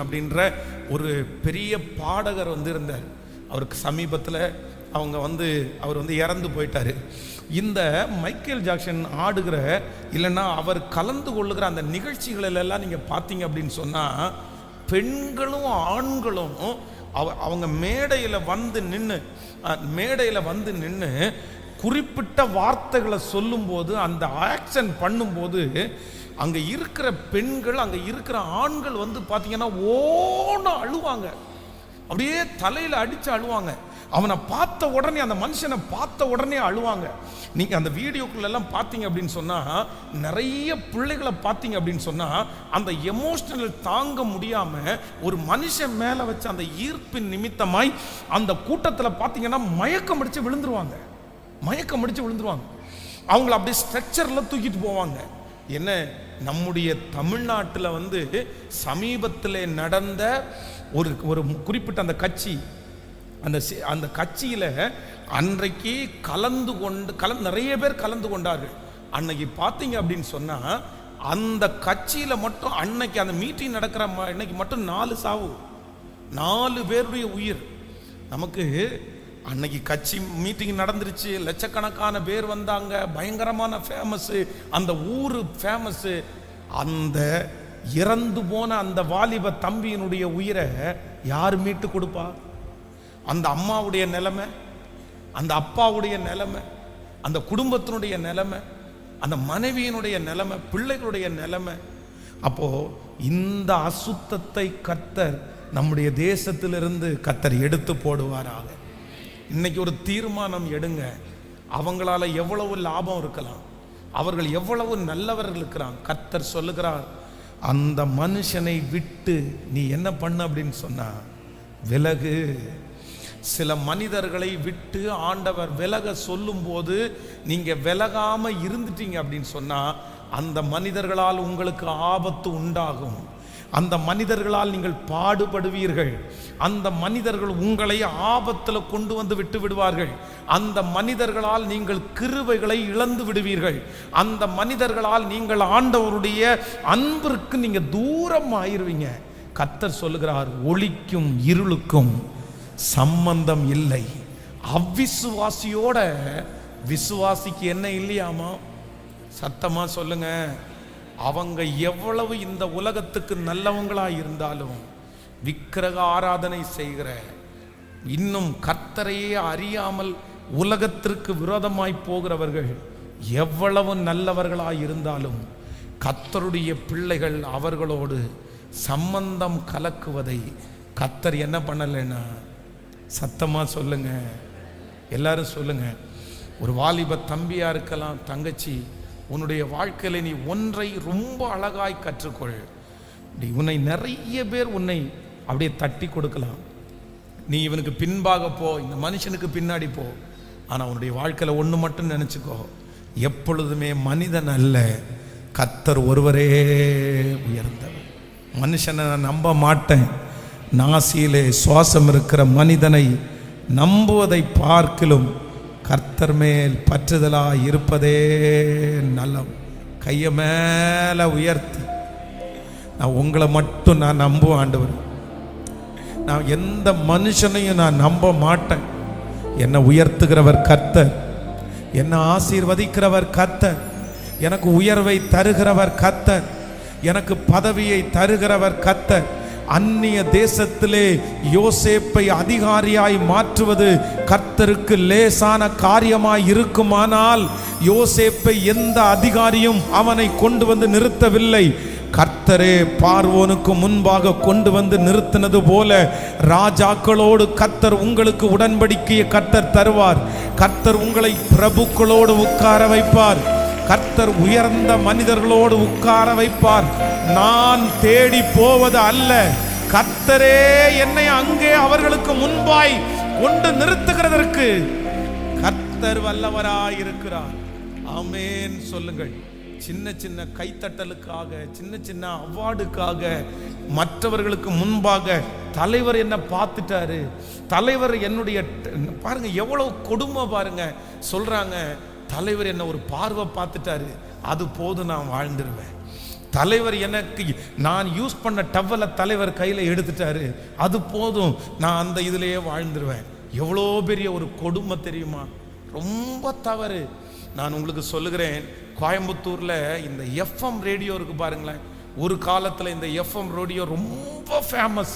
அப்படின்ற ஒரு பெரிய பாடகர் இருந்தார். அவருக்கு சமீபத்தில் அவர் இறந்து போயிட்டாரு. இந்த மைக்கேல் ஜாக்சன் ஆடுகிற இல்லைன்னா அவர் கலந்து கொள்ளுகிற அந்த நிகழ்ச்சிகளெல்லாம் நீங்கள் பார்த்தீங்க அப்படின்னு சொன்னால் பெண்களும் ஆண்களும் அவங்க மேடையில் வந்து நின்று குறிப்பிட்ட வார்த்தைகளை சொல்லும்போது, அந்த ஆக்ஷன் பண்ணும்போது அங்கே இருக்கிற பெண்கள், அங்கே இருக்கிற ஆண்கள் பார்த்தீங்கன்னா ஓன அழுவாங்க, அப்படியே தலையில் அடித்து அழுவாங்க. அவனை பார்த்த உடனே, அந்த மனுஷனை பார்த்த உடனே அழுவாங்க. நீங்க அந்த வீடியோக்குள்ள எல்லாம் பார்த்தீங்க அப்படின்னு சொன்னா, நிறைய பிள்ளைகளை பார்த்தீங்க அப்படின்னு சொன்னா, அந்த எமோஷனல் தாங்க முடியாம ஒரு மனுஷன் மேல வச்ச அந்த ஈர்ப்பின் நிமித்தமாய் அந்த கூட்டத்தில் பார்த்தீங்கன்னா மயக்கம் அடிச்சு விழுந்துருவாங்க. அவங்கள அப்படியே ஸ்ட்ரக்சர்ல தூக்கிட்டு போவாங்க. என்ன, நம்முடைய தமிழ்நாட்டில் சமீபத்தில் நடந்த ஒரு குறிப்பிட்ட அந்த கட்சி, அந்த கட்சியில் அன்றைக்கு நிறைய பேர் கலந்து கொண்டார்கள். அன்னைக்கு பார்த்தீங்க அப்படின்னு சொன்னா, அந்த கட்சியில் மட்டும் அன்னைக்கு அந்த மீட்டிங் நடக்கிற அன்னைக்கு மட்டும் 4 சாவு, 4 பேருடைய உயிர். நமக்கு அன்னைக்கு கட்சி மீட்டிங் நடந்துருச்சு, லட்சக்கணக்கான பேர் வந்தாங்க, பயங்கரமான ஃபேமஸ், அந்த ஊரு ஃபேமஸ். அந்த இறந்து போன அந்த வாலிப தம்பியினுடைய உயிரை யார் மீட்டு கொடுப்பா? அந்த அம்மாவுடைய நிலைமை, அந்த அப்பாவுடைய நிலைமை, அந்த குடும்பத்தினுடைய நிலைமை, அந்த மனைவியினுடைய நிலைமை, பிள்ளைகளுடைய நிலைமை. அப்போ இந்த அசுத்தத்தை கர்த்தர் நம்முடைய தேசத்திலிருந்து கர்த்தர் எடுத்து போடுவாராக. இன்னைக்கு ஒரு தீர்மானம் எடுங்க. அவங்களால எவ்வளவு லாபம் இருக்கலாம், அவர்கள் எவ்வளவு நல்லவர்கள் இருக்கிறாங்க. கர்த்தர் சொல்லுகிறார், அந்த மனுஷனை விட்டு நீ என்ன பண்ண அப்படின்னு சொன்னா விலகு. சில மனிதர்களை விட்டு ஆண்டவர் விலக சொல்லும் போது நீங்க விலகாம இருந்துட்டீங்க அப்படின்னு சொன்னா, அந்த மனிதர்களால் உங்களுக்கு ஆபத்து உண்டாகும். அந்த மனிதர்களால் நீங்கள் பாடுபடுவீர்கள். அந்த மனிதர்கள் உங்களை ஆபத்தில் கொண்டு வந்து விட்டு விடுவார்கள். அந்த மனிதர்களால் நீங்கள் கிருபைகளை இழந்து விடுவீர்கள். அந்த மனிதர்களால் நீங்கள் ஆண்டவருடைய அன்பிற்கு நீங்க தூரம் ஆயிருவீங்க. கர்த்தர் சொல்லுகிறார், ஒளிக்கும் இருளுக்கும் சம்பந்தம் இல்லை. அவ்விசுவாசியோட விசுவாசிக்கு என்ன இல்லையாமா? சத்தமா சொல்லுங்க. அவங்க எவ்வளவு இந்த உலகத்துக்கு நல்லவங்களா இருந்தாலும், விக்கிரக ஆராதனை செய்கிற, இன்னும் கர்த்தரையே அறியாமல் உலகத்திற்கு விரோதமாய் போகிறவர்கள் எவ்வளவு நல்லவர்களாய் இருந்தாலும், கர்த்தருடைய பிள்ளைகள் அவர்களோடு சம்பந்தம் கலக்குவதை கர்த்தர் என்ன பண்ணலைன்னா, சத்தமா சொல்லுங்க, எல்லாரும் சொல்லுங்க. ஒரு வாலிப தம்பியா இருக்கலாம், தங்கச்சி, உன்னுடைய வாழ்க்கையில் நீ ஒன்றை ரொம்ப அழகாய் கற்றுக்கொள். உன்னை நிறைய பேர் உன்னை அப்படியே தட்டி கொடுக்கலாம். நீ இவனுக்கு பின்பாக போ, இந்த மனுஷனுக்கு பின்னாடி போ. ஆனால் உன்னுடைய வாழ்க்கையில் ஒன்று மட்டும் நினச்சிக்கோ, எப்பொழுதுமே மனிதன் அல்ல, கர்த்தர் ஒருவரே உயர்ந்தவர். மனுஷனை நான் நம்ப மாட்டேன். நாசியிலே சுவாசம் இருக்கிற மனிதனை நம்புவதை பார்க்கிலும் கர்த்தர் மேல் பற்றுதலா இருப்பதே நலம். கையை மேல உயர்த்தி, நான் உங்களை மட்டும் நான் நம்புவேன் ஆண்டவர். நான் எந்த மனுஷனையும் நான் நம்ப மாட்டேன். என்னை உயர்த்துகிறவர் கர்த்தர், என்னை ஆசீர்வதிக்கிறவர் கர்த்தர், எனக்கு உயர்வை தருகிறவர் கர்த்தர், எனக்கு பதவியை தருகிறவர் கர்த்தர். அந்நிய தேசத்திலே யோசேப்பை அதிகாரியாய் மாற்றுவது கர்த்தருக்கு லேசான காரியமாய் இருக்குமானால், யோசேப்பை எந்த அதிகாரியும் அவனை கொண்டு வந்து நிறுத்தவில்லை. கர்த்தரே பார்வோனுக்கு முன்பாக கொண்டு வந்து நிறுத்தினது போல ராஜாக்களோடு கர்த்தர் உங்களுக்கு உடன்படிக்கையை கர்த்தர் தருவார். கர்த்தர் உங்களை பிரபுக்களோடு உட்கார வைப்பார். கர்த்தர் உயர்ந்த மனிதர்களோடு உட்கார வைப்பார். நான் தேடி போவது அல்ல, கர்த்தரே என்னை அங்கே அவர்களுக்கு முன்பாய் கொண்டு நிறுத்துகிறதற்கு கர்த்தர் வல்லவராய் இருக்கிறார். ஆமென் சொல்லுங்கள். சின்ன சின்ன கைத்தட்டலுக்காக, சின்ன சின்ன அவார்டுக்காக, மற்றவர்களுக்கு முன்பாக தலைவர் என்ன பார்த்துட்டாரு, தலைவர் என்னுடைய, பாருங்க எவ்வளவு கொடுமை பாருங்க. சொல்றாங்க, தலைவர் என்ன ஒரு பார்வை பார்த்துட்டாரு, அது போதும் நான் வாழ்ந்துருவேன். தலைவர் எனக்கு, நான் யூஸ் பண்ண டவலை தலைவர் கையில் எடுத்துட்டாரு, அது போதும் நான் அந்த இதுலேயே வாழ்ந்துருவேன். எவ்வளோ பெரிய ஒரு கொடுமை தெரியுமா? ரொம்ப தவறு. நான் உங்களுக்கு சொல்லுகிறேன், கோயம்புத்தூரில் இந்த எஃப்எம் ரேடியோ இருக்கு பாருங்களேன். ஒரு காலத்தில் இந்த எஃப்எம் ரேடியோ ரொம்ப ஃபேமஸ்,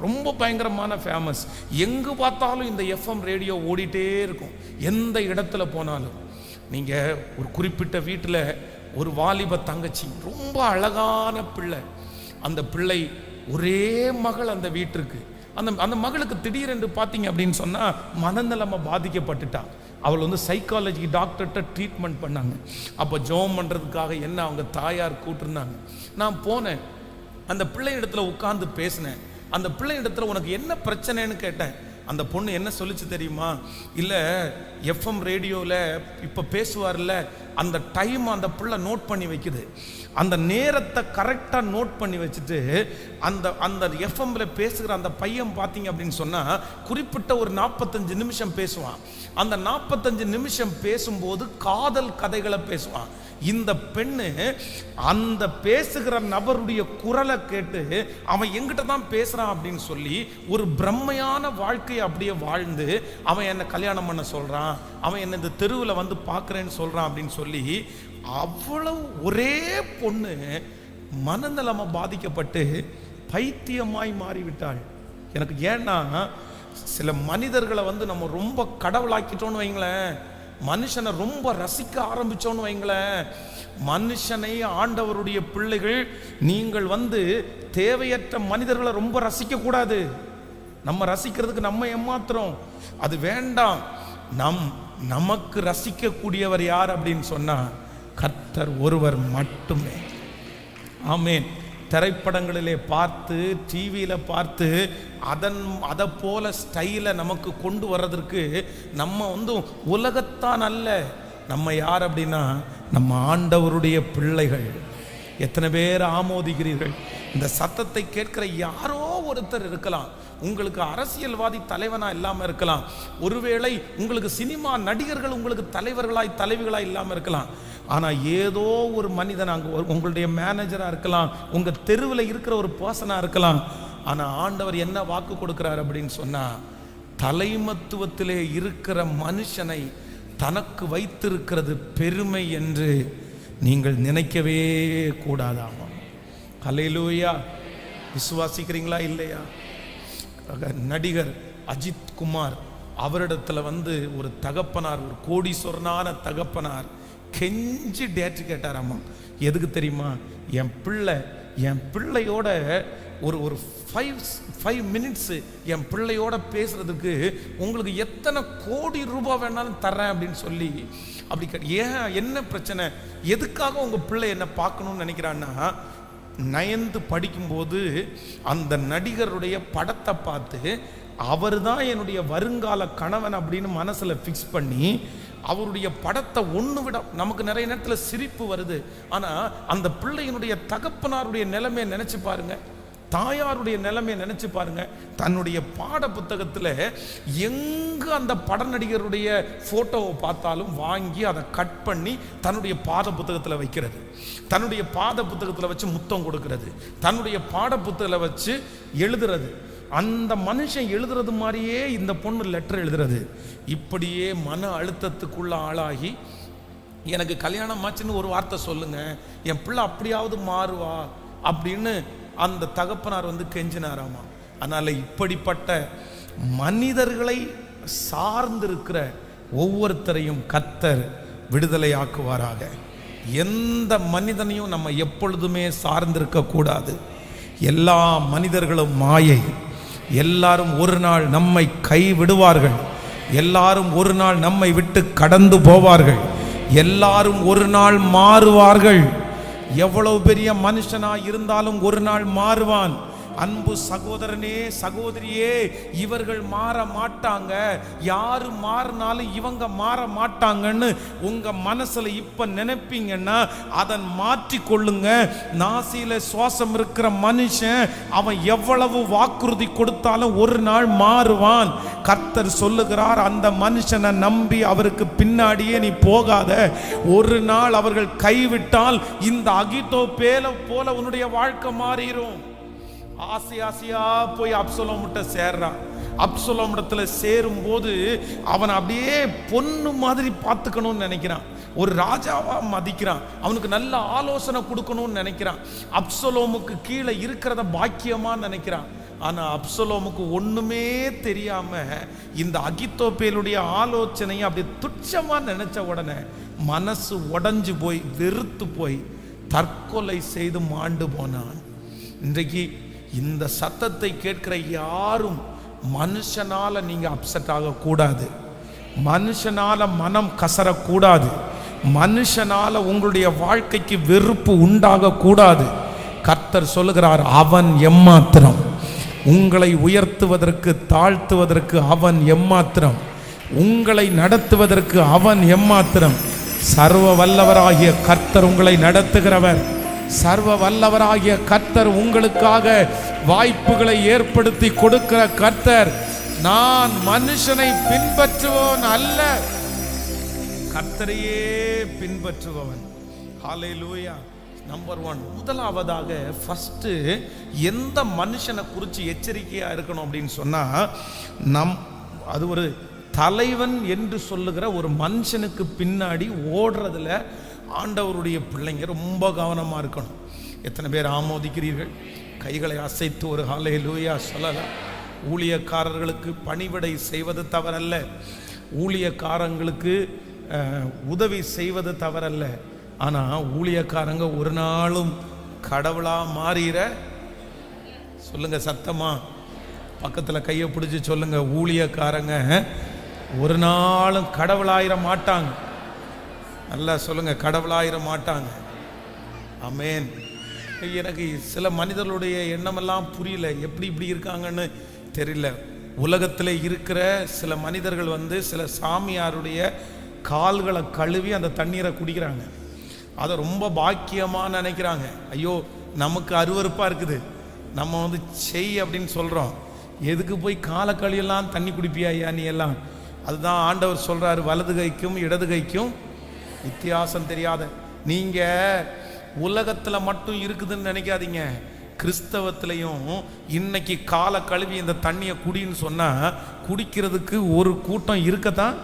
ரொம்ப பயங்கரமான ஃபேமஸ். எங்கே பார்த்தாலும் இந்த எஃப்எம் ரேடியோ ஓடிட்டே இருக்கும். எந்த இடத்துல போனாலும் நீங்கள் ஒரு குறிப்பிட்ட வீட்டில் ஒரு வாலிப தங்கச்சி, ரொம்ப அழகான பிள்ளை, அந்த பிள்ளை ஒரே மகள் அந்த வீட்டிற்கு. அந்த அந்த மகளுக்கு திடீரென்று பார்த்தீங்க அப்படின்னு சொன்னால் மனநலமாக பாதிக்கப்பட்டுட்டா. அவள் வந்து சைக்காலஜி டாக்டர்கிட்ட ட்ரீட்மெண்ட் பண்ணாங்க. அப்போ ஜெபம் பண்ணுறதுக்காக என்ன அவங்க தாயார் கூட்டிருந்தாங்க. நான் போனேன், அந்த பிள்ளை இடத்துல உட்கார்ந்து பேசினேன். அந்த பிள்ளை இடத்துல உனக்கு என்ன பிரச்சனைன்னு கேட்டேன். அந்த பொண்ணு என்ன சொல்லிச்சு தெரியுமா? இல்லை, எஃப்எம் ரேடியோவில் இப்போ பேசுவார்ல, அந்த டைம் அந்த பிள்ளை நோட் பண்ணி வைக்குது. அந்த நேரத்தை கரெக்டாக நோட் பண்ணி வச்சுட்டு அந்த அந்த எஃப்எம்ல பேசுகிற அந்த பையன் பார்த்தீங்க அப்படின்னு சொன்னால் குறிப்பிட்ட ஒரு 45 நிமிஷம் பேசுவான். அந்த 45 நிமிஷம் பேசும்போது காதல் கதைகளை பேசுவான். இந்த பெண்ணு அந்த பேசுகிற நபருடைய குரலை கேட்டு அவன் எங்கிட்ட தான் பேசுறான் அப்படின்னு சொல்லி ஒரு பிரம்மையான வாழ்க்கையை அப்படியே வாழ்ந்து அவன் என்ன கல்யாணம் பண்ண சொல்றான், அவன் என்ன இந்த தெருவில் வந்து பார்க்குறேன்னு சொல்றான் அப்படின்னு சொல்லி அவ்வளவு ஒரே பொண்ணு மனநலமா பாதிக்கப்பட்டு பைத்தியமாய் மாறிவிட்டாள். எனக்கு ஏன்னா சில மனிதர்களை வந்து நம்ம ரொம்ப கடவுளாக்கிட்டோன்னு வைங்களேன், மனுஷனை ரொம்ப ரசிக்க ஆரம்பிச்சோன்னு வைங்களேன், மனுஷனை ஆண்டவருடைய பிள்ளைகள் நீங்கள் வந்து தேவையற்ற மனிதர்களை ரொம்ப ரசிக்க கூடாது. நம்ம ரசிக்கிறதுக்கு நம்ம ஏமாத்துறோம், அது வேண்டாம். நமக்கு ரசிக்க கூடியவர் யார் அப்படின்னு சொன்னா கர்த்தர் ஒருவர் மட்டுமே. ஆமென். திரைப்படங்களிலே பார்த்து டிவியில் பார்த்து அதை போல ஸ்டைலை நமக்கு கொண்டு வர்றதற்கு நம்ம வந்து உலகத்தான் அல்ல. நம்ம யார் அப்படின்னா நம்ம ஆண்டவருடைய பிள்ளைகள். எத்தனை பேர் ஆமோதிக்கிறீர்கள்? இந்த சத்தத்தை கேட்கிற யாரோ ஒருத்தர் இருக்கலாம். உங்களுக்கு அரசியல்வாதி தலைவனா இல்லாமல் இருக்கலாம், ஒருவேளை உங்களுக்கு சினிமா நடிகர்கள் உங்களுக்கு தலைவர்களாய் தலைவிகளாய் இல்லாமல் இருக்கலாம். ஆனால் ஏதோ ஒரு மனிதன் அங்கே உங்களுடைய மேனேஜராக இருக்கலாம், உங்கள் தெருவில் இருக்கிற ஒரு பர்சனாக இருக்கலாம். ஆனால் ஆண்டவர் என்ன வாக்கு கொடுக்குறார் அப்படின்னு சொன்னால், தலைமத்துவத்திலே இருக்கிற மனுஷனை தனக்கு வைத்திருக்கிறது பெருமை என்று நீங்கள் நினைக்கவே கூடாதாமா. ஹல்லேலூயா. விசுவாசிக்கிறீங்களா இல்லையா? நடிகர் அஜித் குமார் அவரிடத்துல வந்து ஒரு தகப்பனார், ஒரு கோடீஸ்வரனான தகப்பனார் கெஞ்சி டேட்டு கேட்டாராம்மா. எதுக்கு தெரியுமா? என் பிள்ளையோட ஒரு 5 மினிட்ஸ் என் பிள்ளையோட பேசுறதுக்கு உங்களுக்கு எத்தனை கோடி ரூபாய் வேணாலும் தரேன் அப்படின்னு சொல்லி அப்படி ஏன் என்ன பிரச்சனை? எதுக்காக உங்க பிள்ளை என்ன பார்க்கணும்னு நினைக்கிறான்னா, 9th படிக்கும்போது அந்த நடிகருடைய படத்தை பார்த்து அவர் தான் என்னுடைய வருங்கால கணவன் அப்படின்னு மனசில் ஃபிக்ஸ் பண்ணி அவருடைய படத்தை ஒன்று விட நமக்கு நிறைய நேரத்தில் சிரிப்பு வருது. ஆனால் அந்த பிள்ளையினுடைய தகப்பனாருடைய நிலைமையை நினச்சி பாருங்க, தாயாருடைய நிலைமையை நினச்சி பாருங்க. தன்னுடைய பாட புத்தகத்தில் எங்கே அந்த பட நடிகருடைய ஃபோட்டோவை பார்த்தாலும் வாங்கி அதை கட் பண்ணி தன்னுடைய பாட புத்தகத்தில் வைக்கிறது, தன்னுடைய பாட புத்தகத்தில் வச்சு முத்தம் கொடுக்கிறது, தன்னுடைய பாட புத்தகத்தில் வச்சு எழுதுறது. அந்த மனுஷன் எழுதுறது மாதிரியே இந்த பொண்ணு லெட்டர் எழுதுறது. இப்படியே மன அழுத்தத்துக்குள்ள ஆளாகி எனக்கு கல்யாணம் ஆச்சுன்னு ஒரு வார்த்தை சொல்லுங்க, என் பிள்ளை அப்படியாவது மாறுவா அப்படின்னு அந்த தகப்பனார் வந்து கெஞ்சினாராமா. அதனால இப்படிப்பட்ட மனிதர்களை சார்ந்திருக்கிற ஒவ்வொருத்தரையும் கர்த்தர் விடுதலை ஆக்குவாராக. எந்த மனிதனையும் நம்ம எப்பொழுதுமே சார்ந்திருக்க கூடாது. எல்லா மனிதர்களும் மாயை. எல்லாரும் ஒரு நாள் நம்மை கைவிடுவார்கள், எல்லாரும் ஒரு நாள் நம்மை விட்டு கடந்து போவார்கள், எல்லாரும் ஒரு நாள் மாறுவார்கள். எவ்வளவு பெரிய மனுஷனா இருந்தாலும் ஒரு நாள் மாறுவான். அன்பு சகோதரனே சகோதரியே, இவர்கள் மாற மாட்டாங்க, யாரு மாறினாலும் இவங்க மாற மாட்டாங்கன்னு உங்க மனசுல இப்ப நினைப்பீங்கன்னா அதை மாற்றி கொள்ளுங்க. நாசியில சுவாசம் இருக்கிற மனுஷன் அவன் எவ்வளவு வாக்குறுதி கொடுத்தாலும் ஒரு நாள் மாறுவான். கர்த்தர் சொல்லுகிறார், அந்த மனுஷனை நம்பி அவருக்கு பின்னாடியே நீ போகாத. ஒரு நாள் அவர்கள் கைவிட்டால் இந்த அகித்தோப்பேலை போல உன்னுடைய வாழ்க்கை மாறிடும். ஆசையா போய் அப்சலோம்கிட்ட சேர்றான். அப்சலோமிடத்துல சேரும் போது அவன் அப்படியே பொண்ணு மாதிரி பார்த்துக்கணும்னு நினைக்கிறான், ஒரு ராஜாவா மதிக்கிறான், அவனுக்கு நல்ல ஆலோசனை கொடுக்கணும்னு நினைக்கிறான், அப்சலோமுக்கு கீழே இருக்கிறத பாக்கியமா நினைக்கிறான். ஆனா அப்சலோமுக்கு ஒண்ணுமே தெரியாம இந்த அகித்தோப்பேலுடைய ஆலோசனையை அப்படி துச்சமா நினைச்ச உடனே மனசு உடைஞ்சு போய் வெறுத்து போய் தற்கொலை செய்து மாண்டு போனான். இன்றைக்கு இந்த சத்தத்தை கேட்கிற யாரும் மனுஷனால நீங்க அப்செட் ஆகக்கூடாது, மனுஷனால மனம் கசரக்கூடாது, மனுஷனால உங்களுடைய வாழ்க்கைக்கு வெறுப்பு உண்டாக கூடாது. கர்த்தர் சொல்லுகிறார், அவன் எம்மாத்திரம். உங்களை உயர்த்துவதற்கு தாழ்த்துவதற்கு அவன் எம்மாத்திரம், உங்களை நடத்துவதற்கு அவன் எம்மாத்திரம். சர்வ வல்லவராகிய கர்த்தர் உங்களை நடத்துகிறவர். சர்வ வல்லவராகிய கர்த்தர் உங்களுக்காக வாய்ப்புகளை ஏற்படுத்தி கொடுக்கிற கர்த்தர். நான் மனுஷனை பின்பற்றுபவன் அல்ல, கர்த்தரையே பின்பற்றுபவன். ஹல்லேலூயா. நம்பர் 1, முதலாவதாக ஃபர்ஸ்ட் எந்த மனுஷனை குறித்து எச்சரிக்கையா இருக்கணும் அப்படின்னு சொன்னா, அது ஒரு தலைவன் என்று சொல்லுகிற ஒரு மனுஷனுக்கு பின்னாடி ஓடுறதுல ஆண்டவருடைய பிள்ளைங்க ரொம்ப கவனமா இருக்கணும். எத்தனை பேர் ஆமோதிக்கிறீர்கள்? கைகளை அசைத்து ஒரு ஹல்லேலூயா சொல்லலாம். ஊழியக்காரர்களுக்கு பணிவிடை செய்வது தவறல்ல, ஊழியக்காரங்களுக்கு உதவி செய்வது தவறல்ல. ஆனா ஊழியக்காரங்க ஒரு நாளும் கடவுளா மாறிற சொல்லுங்க சத்தமா, பக்கத்துல கையை பிடிச்சி சொல்லுங்க, ஊழியக்காரங்க ஒரு நாளும் கடவுளாயிர மாட்டாங்க. நல்லா சொல்லுங்க, கடவுளாயிர மாட்டாங்க. ஆமென். எனக்கு சில மனிதர்களுடைய எண்ணமெல்லாம் புரியல, எப்படி இப்படி இருக்காங்கன்னு தெரியல. உலகத்தில் இருக்கிற சில மனிதர்கள் சில சாமியாருடைய கால்களை கழுவி அந்த தண்ணீரை குடிக்கிறாங்க. அதை ரொம்ப பாக்கியமாக நினைக்கிறாங்க. ஐயோ நமக்கு அருவருப்பாக இருக்குது, நம்ம செய் அப்படின்னு சொல்கிறோம். எதுக்கு போய் காலை கழுவியெல்லாம் தண்ணி குடிப்பியா ஐயா நீ எல்லாம்? அதுதான் ஆண்டவர் சொல்கிறாரு, வலது கைக்கும் இடது கைக்கும் வித்தியாசம் தெரியாத. நீங்கள் உலகத்தில் மட்டும் இருக்குதுன்னு நினைக்காதீங்க, கிறிஸ்தவத்திலையும் இன்னைக்கு காலை கழுவி இந்த தண்ணியை குடின்னு சொன்னால் குடிக்கிறதுக்கு ஒரு கூட்டம் இருக்கத்தான்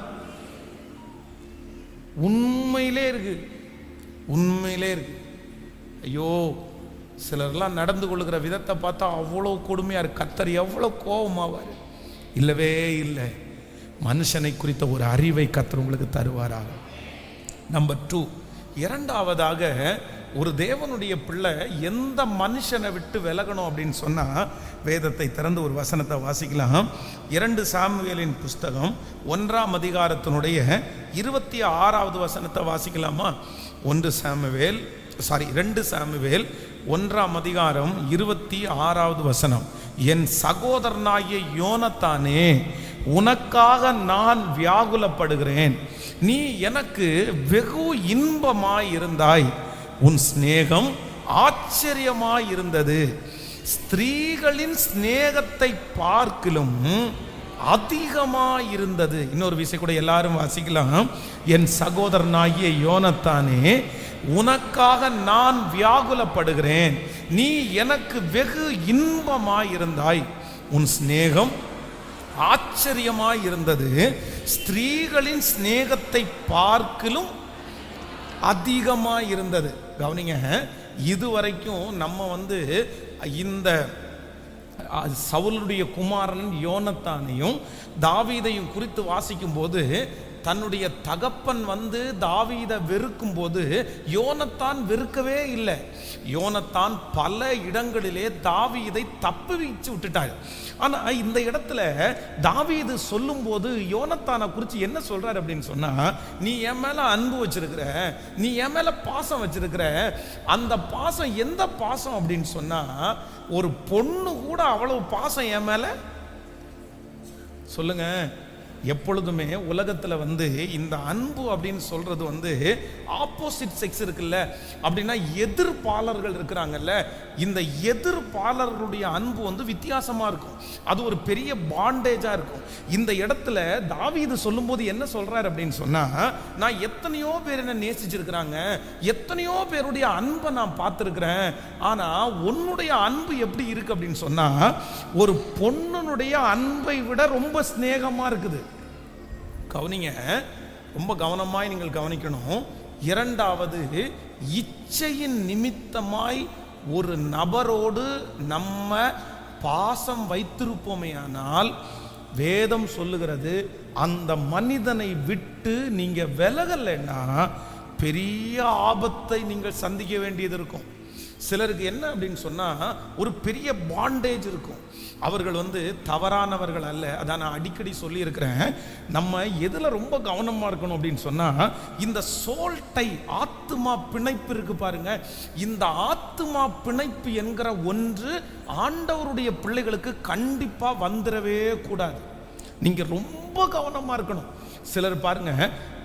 உண்மையிலே இருக்கு, உண்மையிலே இருக்கு. ஐயோ சிலர்லாம் நடந்து கொள்ளுகிற விதத்தை பார்த்தா அவ்வளோ கொடுமையா இருக்கு. கர்த்தர் எவ்வளோ கோபமாவார்? இல்லவே இல்லை. மனுஷனை குறித்த ஒரு அறிவை கர்த்தர் உங்களுக்கு தருவாராக. நம்பர் 2, இரண்டாவதாக ஒரு தேவனுடைய பிள்ளை எந்த மனுஷனை விட்டு விலகணும் அப்படின்னு சொன்னா, வேதத்தை திறந்து ஒரு வசனத்தை வாசிக்கலாம். 2 சாமுவேலின் புஸ்தகம் 1ஆம் அதிகாரத்தினுடைய 26வது வசனத்தை வாசிக்கலாமா? 2 சாமுவேல் 1ஆம் அதிகாரம் 26வது வசனம். என் சகோதரனாகிய யோனத்தானே, உனக்காக நான் வியாகுலப்படுகிறேன். நீ எனக்கு வெகு இன்பமாய் இருந்தாய், உன் சிநேகம் ஆச்சரியமாய் இருந்தது. ஸ்திரீகளின் சிநேகத்தை பார்க்கிலும் அதிகமாய் இருந்தது. இன்னொரு விஷயம் கூட எல்லாரும் வாசிக்கலாம். என் சகோதரனாகிய யோனத்தானே, உனக்காக நான் வியாகுலப்படுகிறேன். நீ எனக்கு வெகு இன்பமாய் இருந்தாய், உன் சிநேகம் ஆச்சரியமாய் இருந்தது. ஸ்திரீகளின் சிநேகத்தை பார்க்கிலும் அதிகமாய் இருந்தது. கவனிங்க, இதுவரைக்கும் நம்ம இந்த சவுலுடைய குமாரன் யோனத்தானையும் தாவீதையும் குறித்து வாசிக்கும் போது, தன்னுடைய தகப்பன் தாவீதை வெறுக்கும் போது யோனத்தான் வெறுக்கவே இல்லை. யோனத்தான் பல இடங்களிலே தாவீதை தப்புவிச்சு விட்டுட்டார். ஆனா இந்த இடத்துல தாவீது சொல்லும் போது யோனத்தானை குறித்து என்ன சொல்றாரு அப்படின்னு சொன்னா, நீ என் மேல அன்பு வச்சிருக்கிற, நீ என் மேல பாசம் வச்சிருக்கிற, அந்த பாசம் எந்த பாசம் அப்படின்னு சொன்னா, ஒரு பொண்ணு கூட அவ்வளவு பாசம் என் மேல சொல்லுங்க. எப்பொழுதுமே உலகத்துல இந்த அன்பு அப்படின்னு சொல்றது ஆப்போசிட் செக்ஸ் இருக்குல்ல, அப்படின்னா எதிர்ப்பாளர்கள் இருக்கிறாங்கல்ல, இந்த எதிர்ப்பாளர்களுடைய அன்பு வித்தியாசமா இருக்கும். அது ஒரு பெரிய பாண்டேஜா இருக்கும். இந்த இடத்துல தாவீது சொல்லும் போது என்ன சொல்றாரு அப்படின்னு சொன்னா, நான் எத்தனையோ பேர் என்ன நேசிச்சிருக்கிறாங்க, எத்தனையோ பேருடைய அன்பை நான் பார்த்திருக்கிறேன். ஆனா உன்னுடைய அன்பு எப்படி இருக்கு அப்படின்னு சொன்னா, ஒரு பொண்ணுடைய அன்பை விட ரொம்ப சிநேகமா இருக்குது. கவனிங்க, ரொம்ப கவனமாய் நீங்கள் கவனிக்கணும். இரண்டாவது, இச்சையின் நிமித்தமாய் ஒரு நபரோடு நம்ம பாசம் வைத்திருப்போமேயானால், வேதம் சொல்லுகிறது அந்த மனிதனை விட்டு நீங்க விலகலைன்னா பெரிய ஆபத்தை நீங்கள் சந்திக்க வேண்டியது இருக்கும். சிலருக்கு என்ன அப்படின்னு சொன்னா ஒரு பெரிய பாண்டேஜ் இருக்கும். அவர்கள் தவறானவர்கள் அல்ல. அதான் நான் அடிக்கடி சொல்லி இருக்கிறேன். நம்ம எதுல ரொம்ப கவனமா இருக்கணும் அப்படின்னு சொன்னா, இந்த சோல்டை ஆத்துமா பிணைப்பு இருக்கு பாருங்க. இந்த ஆத்துமா பிணைப்பு என்கிற ஒன்று ஆண்டவருடைய பிள்ளைகளுக்கு கண்டிப்பா வந்துடவே கூடாது. நீங்க ரொம்ப கவனமா இருக்கணும். சிலர் பாருங்க,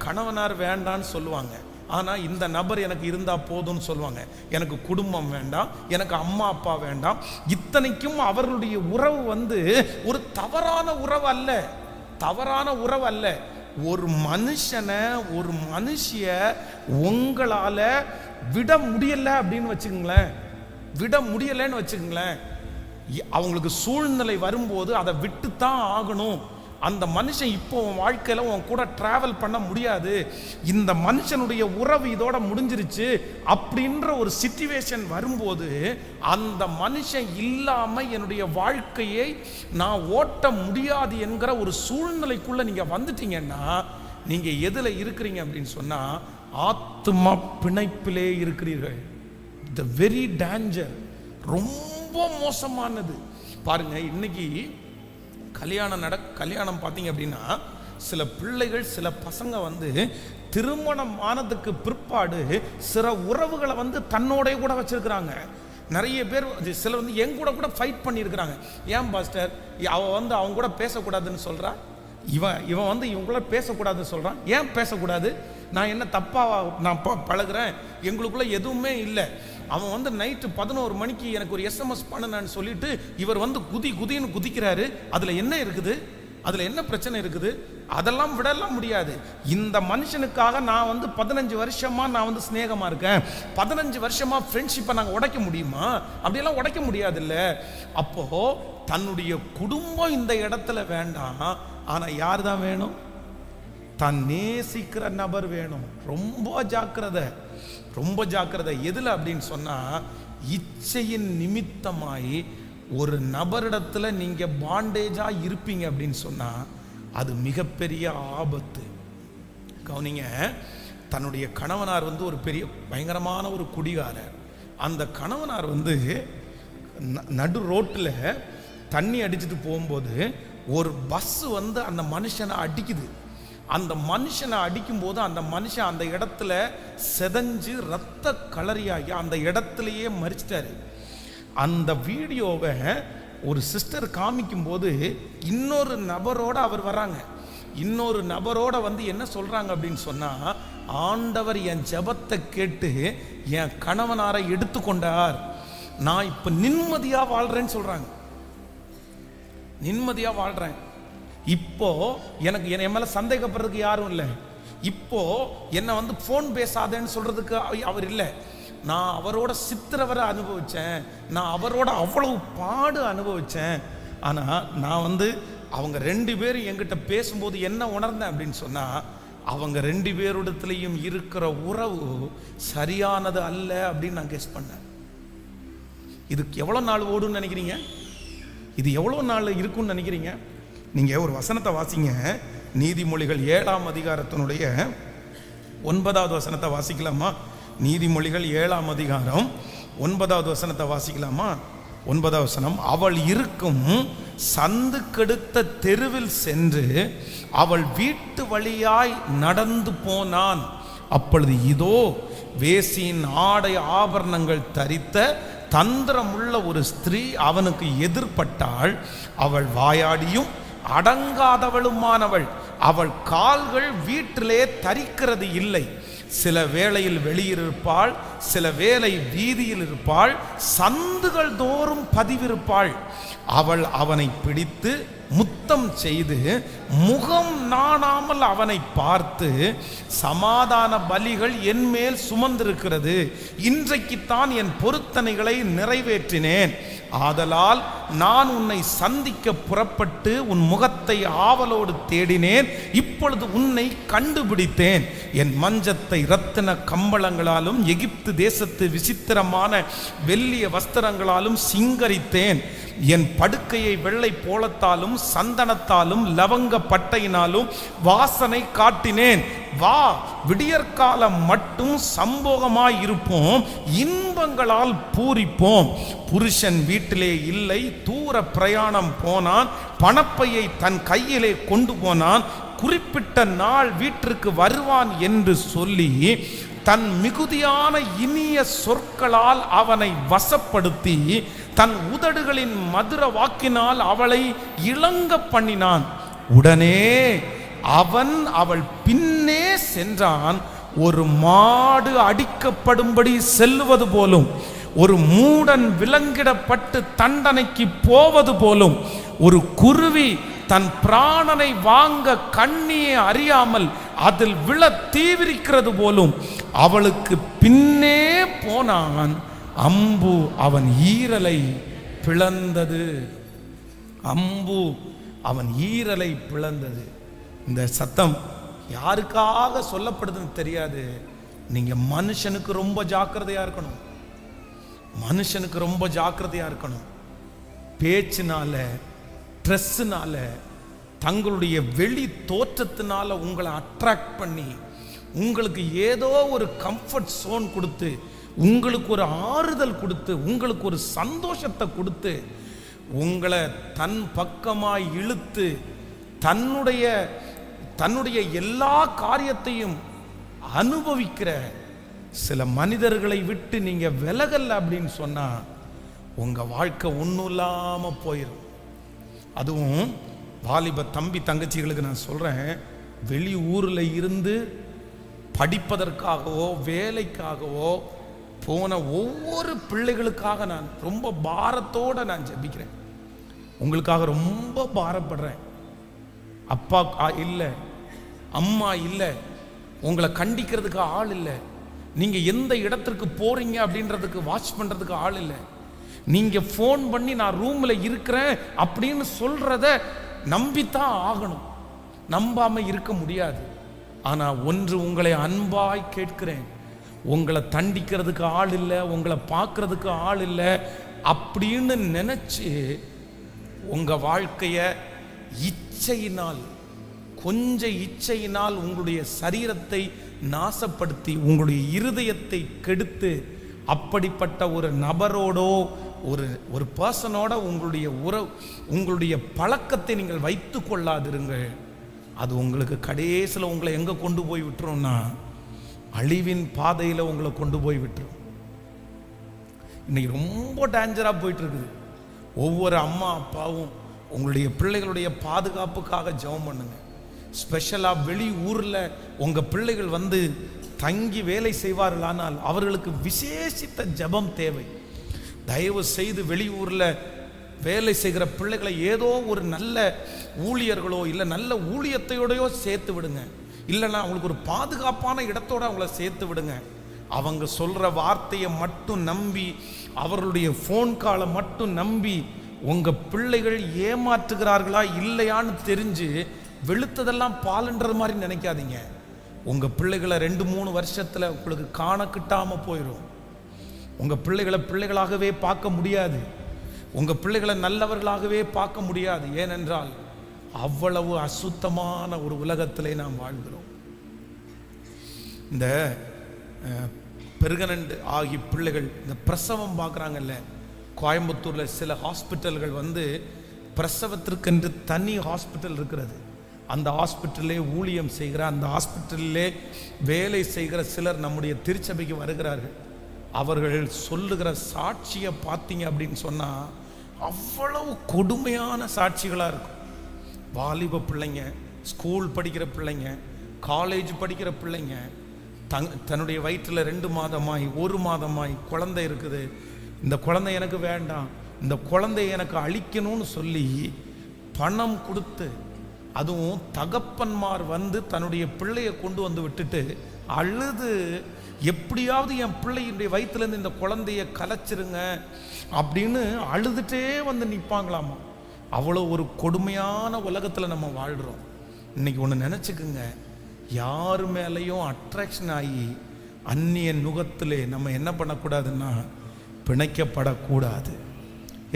கணவனார் வேண்டான்னு சொல்லுவாங்க, ஆனா இந்த நபர் எனக்கு இருந்தா போதும்னு சொல்லுவாங்க. எனக்கு குடும்பம் வேண்டாம், எனக்கு அம்மா அப்பா வேண்டாம். இத்தனைக்கும் அவர்களுடைய உறவு ஒரு தவறான உறவு அல்ல, தவறான உறவு அல்ல. ஒரு மனுஷனை ஒரு மனுஷிய உங்களால விட முடியல அப்படின்னு வச்சுக்கோங்களேன், விட முடியலன்னு வச்சுக்கோங்களேன். அவங்களுக்கு சூழ்நிலை வரும்போது அதை விட்டுத்தான் ஆகணும். அந்த மனுஷன் இப்போ உன் வாழ்க்கையில உன் கூட டிராவல் பண்ண முடியாது, இந்த மனுஷனுடைய உறவு இதோட முடிஞ்சிருச்சு அப்படின்ற ஒரு சிச்சுவேஷன் வரும்போது, அந்த மனுஷன் இல்லாம என்னுடைய வாழ்க்கையை நான் ஓட்ட முடியாது என்கிற ஒரு சூழ்நிலைக்குள்ள நீங்க வந்துட்டீங்கன்னா, நீங்க எதுல இருக்கிறீங்க அப்படின்னு சொன்னா ஆத்துமா பிணைப்பிலே இருக்கிறீர்கள். தி வெரி டேஞ்சர், ரொம்ப மோசமானது. பாருங்க, இன்னைக்கு கல்யாணம் பார்த்தீங்க அப்படின்னா, சில பிள்ளைகள் சில பசங்க திருமணம் ஆனதுக்கு பிற்பாடு சில உறவுகளை தன்னோட கூட வச்சிருக்கிறாங்க. நிறைய பேர் சிலர் என் கூட ஃபைட் பண்ணியிருக்கிறாங்க. ஏன் பாஸ்டர் அவங்க கூட பேசக்கூடாதுன்னு சொல்றா, இவன் இவங்க கூட பேசக்கூடாதுன்னு சொல்றான். ஏன் பேசக்கூடாது? நான் என்ன தப்பா நான் பழகுறேன்? எங்களுக்குள்ள எதுவுமே இல்லை. அவன் நைட்டு 11 மணிக்கு எனக்கு ஒரு SMS பண்ணனான்னு சொல்லிட்டு இவர் குதின்னு குதிக்கிறாரு. அதுல என்ன இருக்குது? அதுல என்ன பிரச்சனை இருக்குது? அதெல்லாம் விடலாம் முடியாது. இந்த மனுஷனுக்காக நான் 15 வருஷமா நான் ஸ்நேகமா இருக்கேன், 15 வருஷமா ஃப்ரெண்ட்ஷிப்பை நாங்கள் உடைக்க முடியுமா? அப்படியெல்லாம் உடைக்க முடியாது இல்ல. அப்போ தன்னுடைய குடும்பம் இந்த இடத்துல வேண்டாம், ஆனா யார் தான் வேணும்? தான் நேசிக்கிற நபர் வேணும். ரொம்ப ஜாக்கிரதை, ரொம்ப ஜாக்கிரதை. எதுல அப்படின்னு சொன்னா, இச்சையின் நிமித்தமாய் ஒரு நபரிடத்துல நீங்க பாண்டேஜா இருப்பீங்க அப்படின்னு சொன்னா அது மிகப்பெரிய ஆபத்து. கவனிங்க, தன்னுடைய கணவனார் ஒரு பெரிய பயங்கரமான ஒரு குடிகாரர். அந்த கணவனார் நடு ரோட்டில் தண்ணி அடிச்சுட்டு போகும்போது ஒரு பஸ் அந்த மனுஷனை அடிக்குது. அந்த மனுஷனை அடிக்கும் போது அந்த மனுஷன் அந்த இடத்துல செதஞ்சு ரத்த கலரியாகி அந்த இடத்துலயே மரிச்சிட்டாரு. அந்த வீடியோவை ஒரு சிஸ்டர் காமிக்கும் போது இன்னொரு நபரோட அவர் வராங்க. இன்னொரு நபரோட என்ன சொல்றாங்க அப்படின்னு சொன்னா, ஆண்டவர் என் ஜெபத்தை கேட்டு என் கணவனாரை எடுத்துக்கொண்டார், நான் இப்ப நிம்மதியா வாழ்றேன்னு சொல்றாங்க. நிம்மதியா வாழ்றேன். இப்போ எனக்கு என் மேல சந்தேகப்படுறதுக்கு யாரும் இல்லை. இப்போ என்ன போன் பேசாதேன்னு சொல்றதுக்கு அவர் இல்லை. நான் அவரோட சித்திரவரை அனுபவிச்சேன், நான் அவரோட அவ்வளவு பாடு அனுபவிச்சேன். ஆனா நான் அவங்க 2 பேரும் என்கிட்ட பேசும்போது என்ன உணர்ந்தேன் அப்படின்னு சொன்னா, அவங்க 2 பேரிடத்துலையும் இருக்கிற உறவு சரியானது அல்ல அப்படின்னு நான் கெஸ் பண்ணேன். இதுக்கு எவ்வளவு நாள் ஓடுன்னு நினைக்கிறீங்க? இது எவ்வளவு நாள் இருக்கும்னு நினைக்கிறீங்க? நீங்க ஒரு வசனத்தை வாசிங்க. நீதிமொழிகள் 7ஆம் அதிகாரத்தினுடைய 9வது வசனத்தை வாசிக்கலாமா? நீதிமொழிகள் 7ஆம் அதிகாரம் 9வது வசனத்தை வாசிக்கலாமா? 9வது வசனம், அவள் இருக்கும் சந்து கெடுத்த தெருவில் சென்று அவள் வீட்டு வழியாய் நடந்து போனான். அப்பொழுது இதோ வேசியின் ஆடை ஆபரணங்கள் தரித்த தந்திரமுள்ள ஒரு ஸ்திரீ அவனுக்கு எதிர்பட்டாள். அவள் வாயாடியும் அடங்காதவளுமானவள். அவள் கால்கள் வீட்டிலே தரிக்கிறது இல்லை. சில வேளையில் வெளியிருப்பாள், சில வேளை வீதியில் இருப்பாள், சந்துகள் தோறும் பதிவிருப்பாள். அவள் அவனை பிடித்து முத்தம் செய்து முகம் நாணாமல் அவனை பார்த்து, சமாதான பலிகள் என் மேல் சுமந்திருக்கிறது, இன்றைக்குத்தான் என் பொருத்தனைகளை நிறைவேற்றினேன், ஆதலால் நான் உன்னை சந்திக்க புறப்பட்டு உன் முகத்தை ஆவலோடு தேடினேன், இப்பொழுது உன்னை கண்டுபிடித்தேன். என் மஞ்சத்தை இரத்தின கம்பளங்களாலும் எகிப்து தேசத்து விசித்திரமான வெள்ளிய வஸ்திரங்களாலும் சிங்கரித்தேன். என் படுக்கையை வெள்ளை போலத்தாலும் சந்தனத்தாலும் லவங்க பட்டையினாலும் வாசனை காட்டினேன். வா, விடியற்காலம் மட்டும் சம்போகமாய் இருப்போம், இன்பங்களால் பூரிப்போம். புருஷன் வீட்டிலே இல்லை, தூர பிரயாணம் போனான், பணப்பையை தன் கையிலே கொண்டு போனான், குறிப்பிட்ட நாள் வீட்டிற்கு வருவான் என்று சொல்லி தன் மிகுதியான இனிய சொற்களால் அவனை வசப்படுத்தி தன் உதடுகளின் மதுர வாக்கினால் அவளை இளங்க பண்ணினான். உடனே அவன் அவள் பின்னே சென்றான். ஒரு மாடு அடிக்கப்படும்படி செல்லுவது போலும், ஒரு மூடன் விலங்கிடப்பட்டு தண்டனைக்கு போவது போலும், ஒரு குருவி தன் பிராணனை வாங்க கண்ணியை அறியாமல் அதில் விழ தீவிரிக்கிறது போலும் அவளுக்கு பின்னே போனான். அம்பு அவன் ஈரலை பிளந்தது. அம்பு அவன் ஈரலை பிளந்தது. இந்த சத்தம் யாருக்காக சொல்லப்படுதுன்னு தெரியாது. நீங்க மனுஷனுக்கு ரொம்ப ஜாக்கிரதையா இருக்கணும். மனுஷனுக்கு ரொம்ப ஜாக்கிரதையா இருக்கணும். பேச்சினால, ட்ரெஸ்ஸுனால, தங்களுடைய வெளி தோற்றத்தினால உங்களை அட்ராக்ட் பண்ணி உங்களுக்கு ஏதோ ஒரு கம்ஃபர்ட் சோன் கொடுத்து, உங்களுக்கு ஒரு ஆறுதல் கொடுத்து, உங்களுக்கு ஒரு சந்தோஷத்தை கொடுத்து உங்களை தன் பக்கமாய் இழுத்து தன்னுடைய எல்லா காரியத்தையும் அனுபவிக்கிற சில மனிதர்களை விட்டு நீங்க விலகல அப்படின்னு சொன்னா உங்க வாழ்க்கை ஒன்றும் இல்லாம போயிடும். அதுவும் வாலிப தம்பி தங்கச்சிகளுக்கு நான் சொல்றேன், வெளி ஊர்ல இருந்து படிப்பதற்காகவோ வேலைக்காகவோ போன ஒவ்வொரு பிள்ளைகளுக்காக நான் ரொம்ப பாரத்தோட நான் ஜெபிக்கிறேன். உங்களுக்காக ரொம்ப பாரப்படுறேன். அப்பா இல்லை, அம்மா இல்லை, உங்களை கண்டிக்கிறதுக்கு ஆள் இல்லை, நீங்க எந்த இடத்திற்கு போறீங்க அப்படின்றதுக்கு வாட்ச் பண்றதுக்கு ஆள் இல்லை, நீங்க ஃபோன் பண்ணி நான் ரூம்ல இருக்கிறேன் அப்படின்னு சொல்றத நம்பித்தான் ஆகணும். நம்பாம இருக்க முடியாது. ஆனா ஒன்று உங்களை அன்பாய் கேட்கிறேன், உங்களை தண்டிக்கிறதுக்கு ஆள் இல்லை, உங்களை பார்க்கறதுக்கு ஆள் இல்லை அப்படின்னு நினைச்சு உங்க வாழ்க்கைய இச்சையினால், கொஞ்ச இச்சையினால் உங்களுடைய சரீரத்தை நாசப்படுத்தி உங்களுடைய இருதயத்தை கெடுத்து அப்படிப்பட்ட ஒரு நபரோடோ ஒரு பர்சனோட உங்களுடைய பழக்கத்தை நீங்கள் வைத்து கொள்ளாதிருங்கள். அது உங்களுக்கு கடைசியில் உங்களை எங்க கொண்டு போய் விட்டுரும்னா அழிவின் பாதையில உங்களை கொண்டு போய் விட்டுரும். இன்னைக்கு ரொம்ப டேஞ்சரா போயிட்டு இருக்குது. ஒவ்வொரு அம்மா அப்பாவும் உங்களுடைய பிள்ளைகளுடைய பாதுகாப்புக்காக ஜெபம் பண்ணுங்க. ஸ்பெஷலா வெளி ஊர்ல உங்க பிள்ளைகள் வந்து தங்கி வேலை செய்வார்களானால் அவர்களுக்கு விசேஷித்த ஜெபம் தேவை. தயவு செய்து வெளியூர்ல வேலை செய்கிற பிள்ளைகளை ஏதோ ஒரு நல்ல ஊழியர்களோ இல்லை நல்ல ஊழியத்தையோடையோ சேர்த்து விடுங்க. இல்லைன்னா அவங்களுக்கு ஒரு பாதுகாப்பான இடத்தோட அவங்கள சேர்த்து விடுங்க. அவங்க சொல்ற வார்த்தையை மட்டும் நம்பி, அவர்களுடைய ஃபோன் காலை மட்டும் நம்பி உங்க பிள்ளைகள் ஏமாற்றுகிறார்களா இல்லையான்னு தெரிஞ்சு வெளுத்ததெல்லாம் பாலுன்றது மாதிரி நினைக்காதீங்க. உங்க பிள்ளைகளை 2-3 வருஷத்துல உங்களுக்கு காண கிட்டாம போயிடும். உங்க பிள்ளைகளை பிள்ளைகளாகவே பார்க்க முடியாது. உங்க பிள்ளைகளை நல்லவர்களாகவே பார்க்க முடியாது. ஏனென்றால் அவ்வளவு அசுத்தமான ஒரு உலகத்திலே நாம் வாழ்கிறோம். இந்த பெர்கனன்ட் ஆகிய பிள்ளைகள் இந்த பிரசவம் பார்க்குறாங்கல்ல, கோயம்புத்தூர்ல சில ஹாஸ்பிட்டல்கள் வந்து பிரசவத்திற்கென்று தனி ஹாஸ்பிட்டல் இருக்கிறது. அந்த ஹாஸ்பிட்டல்லே ஊழியம் செய்கிற, அந்த ஹாஸ்பிட்டல்லே வேலை செய்கிற சிலர் நம்முடைய திருச்சபைக்கு வருகிறார்கள். அவர்கள் சொல்லுகிற சாட்சியை பார்த்தீங்க அப்படின்னு சொன்னா அவ்வளவு கொடுமையான சாட்சிகளாக இருக்கும். வாலிப பிள்ளைங்க, ஸ்கூல் படிக்கிற பிள்ளைங்க, காலேஜ் படிக்கிற பிள்ளைங்க, தன்னுடைய வயிற்றில் 2 மாதமாய் 1 மாதமாய் குழந்தை இருக்குது. இந்த குழந்தை எனக்கு வேண்டாம், இந்த குழந்தைய எனக்கு அழிக்கணும்னு சொல்லி பணம் கொடுத்து, அதுவும் தகப்பன்மார் வந்து தன்னுடைய பிள்ளையை கொண்டு வந்து விட்டுட்டு அழுது எப்படியாவது என் பிள்ளையுடைய வயிற்றுலேருந்து இந்த குழந்தைய கலைச்சிருங்க அப்படின்னு அழுதுட்டே வந்து நிற்பாங்களாமா. அவ்வளோ ஒரு கொடுமையான உலகத்தில் நம்ம வாழ்கிறோம். இன்னைக்கு ஒன்று நினச்சிக்குங்க, யார் மேலேயும் அட்ராக்ஷன் ஆகி அந்நிய நுகத்திலே நம்ம என்ன பண்ணக்கூடாதுன்னா பிணைக்கப்படக்கூடாது.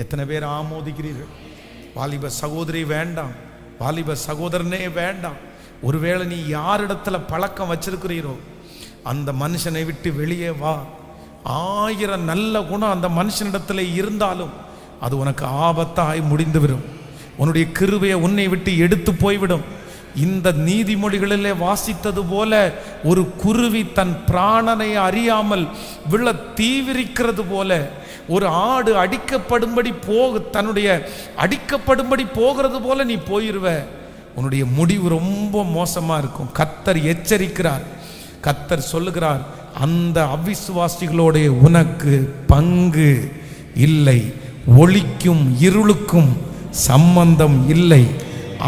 எத்தனை பேர் ஆமோதிக்கிறீர்கள்? வாலிப சகோதரி வேண்டாம், வாலிப சகோதரனே வேண்டாம். ஒருவேளை நீ யாரிடத்துல பழக்கம் வச்சிருக்கிறீரோ அந்த மனுஷனை விட்டு வெளியே வா. 1000 நல்ல குணம் அந்த மனுஷனிடத்துல இருந்தாலும் அது உனக்கு ஆபத்தாய் முடிந்துவிடும். உன்னுடைய கிருபையை உன்னை விட்டு எடுத்து போய்விடும். இந்த நீதிமொழிகளிலே வாசித்தது போல ஒரு குருவி தன் பிராணனை அறியாமல் விழ தீவிரிக்கிறது போல ஒரு ஆடு அடிக்கப்படும்படி தன்னுடைய அடிக்கப்படும்படி போகிறது போல நீ போயிருவ. உன்னுடைய முடிவு ரொம்ப மோசமா இருக்கும். கர்த்தர் எச்சரிக்கிறார். கர்த்தர் சொல்லுகிறார், அந்த அவிசுவாசிகளோட உனக்கு பங்கு இல்லை. ஒளிக்கும் இருளுக்கும் சம்பந்தம் இல்லை.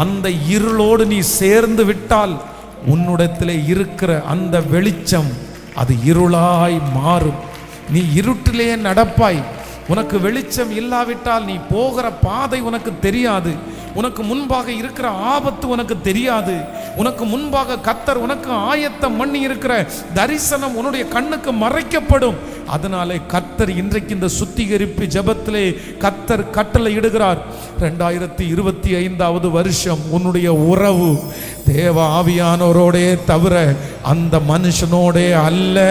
அந்த இருளோடு நீ சேர்ந்து விட்டால் உன்னிடத்திலே இருக்கிற அந்த வெளிச்சம் அது இருளாய் மாறும். நீ இருட்டிலேயே நடப்பாய். உனக்கு வெளிச்சம் இல்லாவிட்டால் நீ போகிற பாதை உனக்கு தெரியாது. உனக்கு முன்பாக இருக்கிற ஆபத்து உனக்கு தெரியாது. உனக்கு முன்பாக கர்த்தர் உனக்கு ஆயத்தம் பண்ணி இருக்கிற தரிசனம் உன்னுடைய கண்ணுக்கு மறைக்கப்படும். அதனாலே கர்த்தர் இன்றைக்கு இந்த சுத்திகரிப்பு ஜெபத்திலே கர்த்தர் கட்டளை இடுகிறார். 2025 வருஷம் உன்னுடைய உறவு தேவ ஆவியானவரோடே தவிர அந்த மனுஷனோடே அல்ல,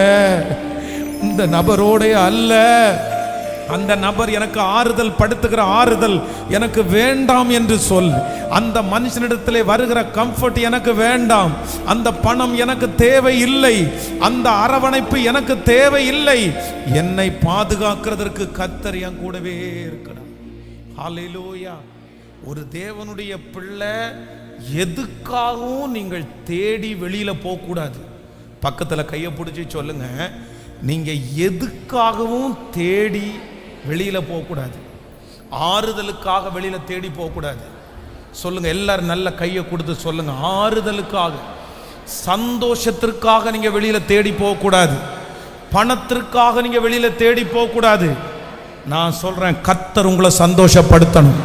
இந்த நபரோடே அல்ல. அந்த நபர் எனக்கு ஆறுதல் படுத்துகிற ஆறுதல் எனக்கு வேண்டாம் என்று சொல். அந்த மனுஷனிடத்திலே வருகிற கம்ஃபர்ட் எனக்கு வேண்டாம். அந்த பணம் எனக்கு தேவை இல்லை. அந்த அரவணைப்பு எனக்கு தேவை இல்லை. என்னை பாதுகாக்கிறதற்கு கர்த்தர் என் கூடவே இருக்கிறார். ஹல்லேலூயா. ஒரு தேவனுடைய பிள்ளை எதுக்காகவும் நீங்கள் தேடி வெளியில போக கூடாது. பக்கத்துல கையை பிடிச்சி சொல்லுங்க, நீங்க எதுக்காகவும் தேடி வெளியில போக கூடாது. ஆறுதலுக்காக வெளியில தேடி போக கூடாது. சொல்லுங்க, எல்லாரும் நல்ல கையை கொடுத்து சொல்லுங்க, ஆறுதலுக்காக சந்தோஷத்திற்காக நீங்க வெளியில தேடி போக கூடாது. பணத்திற்காக நீங்க வெளியில தேடி போக கூடாது. நான் சொல்றேன், கர்த்தர் உங்களை சந்தோஷப்படுத்தணும்.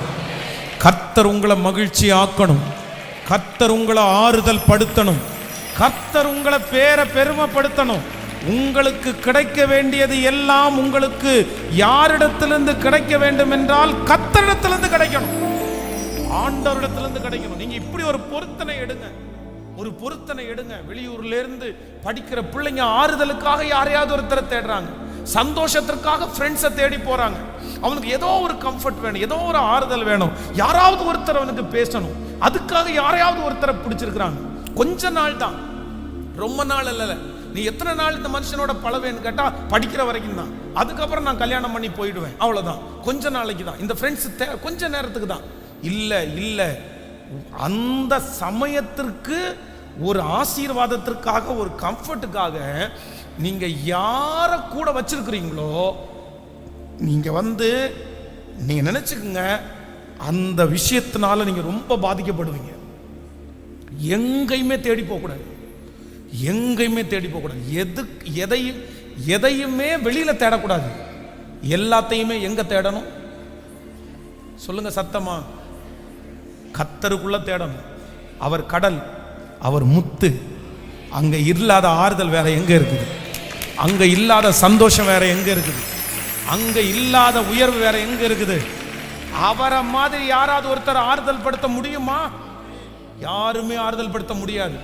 கர்த்தர் உங்களை மகிழ்ச்சி ஆக்கணும். கர்த்தர் உங்களை ஆறுதல் படுத்தணும். கர்த்தர் உங்களை பெருமைப்படுத்தணும். உங்களுக்கு கிடைக்க வேண்டியது எல்லாம் உங்களுக்கு யாரிடத்திலிருந்து கிடைக்க வேண்டும் என்றால் கர்த்தரிடத்திலிருந்து கிடைக்கணும், ஆண்டவரிடத்திலிருந்து கிடைக்கணும். நீங்க இப்படி ஒரு பொருத்தனை எடுங்க, ஒரு பொருத்தனை எடுங்க. வெளியூர்ல இருந்து படிக்கிற பிள்ளைங்க ஆறுதலுக்காக யாரையாவது ஒருத்தரை தேடுறாங்க, சந்தோஷத்திற்காக ஃப்ரெண்ட்ஸை தேடி போறாங்க. அவனுக்கு ஏதோ ஒரு கம்ஃபர்ட் வேணும், ஏதோ ஒரு ஆறுதல் வேணும், யாராவது ஒருத்தர் அவனுக்கு பேசணும். அதுக்காக யாரையாவது ஒருத்தரை பிடிச்சிருக்கிறாங்க. கொஞ்ச நாள் தான், ரொம்ப நாள் இல்ல. நீ எத்தனை நாள் இந்த மனுஷனோட பழவேன்னு கேட்டா படிக்கிற வரைக்கும் தான். அதுக்கப்புறம் நான் கல்யாணம் பண்ணி போயிடுவேன், அவ்வளவுதான். கொஞ்ச நாளைக்கு தான் இந்த ஃப்ரெண்ட்ஸ், கொஞ்ச நேரத்துக்கு தான். இல்ல, அந்த சமயத்திற்கு ஒரு ஆசீர்வாதத்திற்காக, ஒரு கம்ஃபர்ட்டுக்காக நீங்க யார கூட வச்சிருக்கிறீங்களோ நீங்க நீங்க நினைச்சுக்குங்க, அந்த விஷயத்தினால நீங்க ரொம்ப பாதிக்கப்படுவீங்க. எங்கேயுமே தேடி போக கூடாது, எங்கேயுமே தேடி போக கூடாது. எதையுமே வெளியில தேடக்கூடாது. எல்லாத்தையுமே எங்க தேடணும் சொல்லுங்க சத்தமா? கர்த்தருக்குள்ள தேடணும். அவர் கடல், அவர் முத்து. அங்க இல்லாத ஆறுதல் வேற எங்க இருக்குது? அங்க இல்லாத சந்தோஷம் வேற எங்க இருக்குது? அங்க இல்லாத உயர்வு வேற எங்க இருக்குது? அவரை மாதிரி யாராவது ஒருத்தர் ஆறுதல் படுத்த முடியுமா? யாருமே ஆறுதல் படுத்த முடியாது.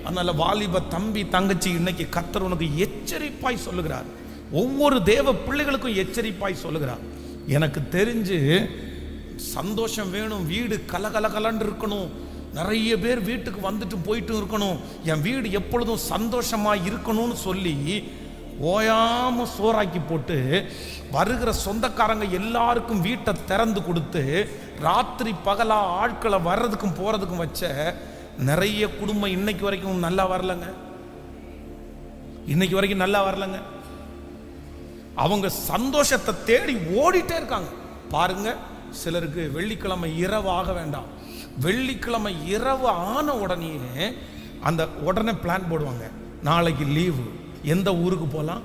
அதனால வாலிப தம்பி தங்கச்சி, இன்னைக்கு கர்த்தர் உனக்கு எச்சரிப்பாய் சொல்லுகிறார். ஒவ்வொரு தேவ பிள்ளைகளுக்கும் எச்சரிப்பாய் சொல்லுகிறார். எனக்கு தெரிஞ்சு சந்தோஷம் வேணும், வீடு கலகலகலன்னு இருக்கணும், நிறைய பேர் வீட்டுக்கு வந்துட்டு போயிட்டு இருக்கணும், என் வீடு எப்பொழுதும் சந்தோஷமா இருக்கணும்னு சொல்லி ஓயாம சோறாக்கி போட்டு வருகிற சொந்தக்காரங்க எல்லாருக்கும் வீட்டை திறந்து கொடுத்து ராத்திரி பகலா ஆட்களை வர்றதுக்கும் போறதுக்கும் வச்ச நிறைய குடும்பம் இன்னைக்கு வரைக்கும் நல்லா வரலங்க. இன்னைக்கு வரைக்கும் நல்லா வரலங்க. அவங்க சந்தோஷத்தை தேடி ஓடிட்டே இருக்காங்க. பாருங்க, சிலருக்கு வெள்ளிக்கிழமை இரவு ஆக வேண்டாம், வெள்ளிக்கிழமை இரவு ஆன உடனே உடனே பிளான் போடுவாங்க. நாளைக்கு லீவு, எந்த ஊருக்கு போகலாம்,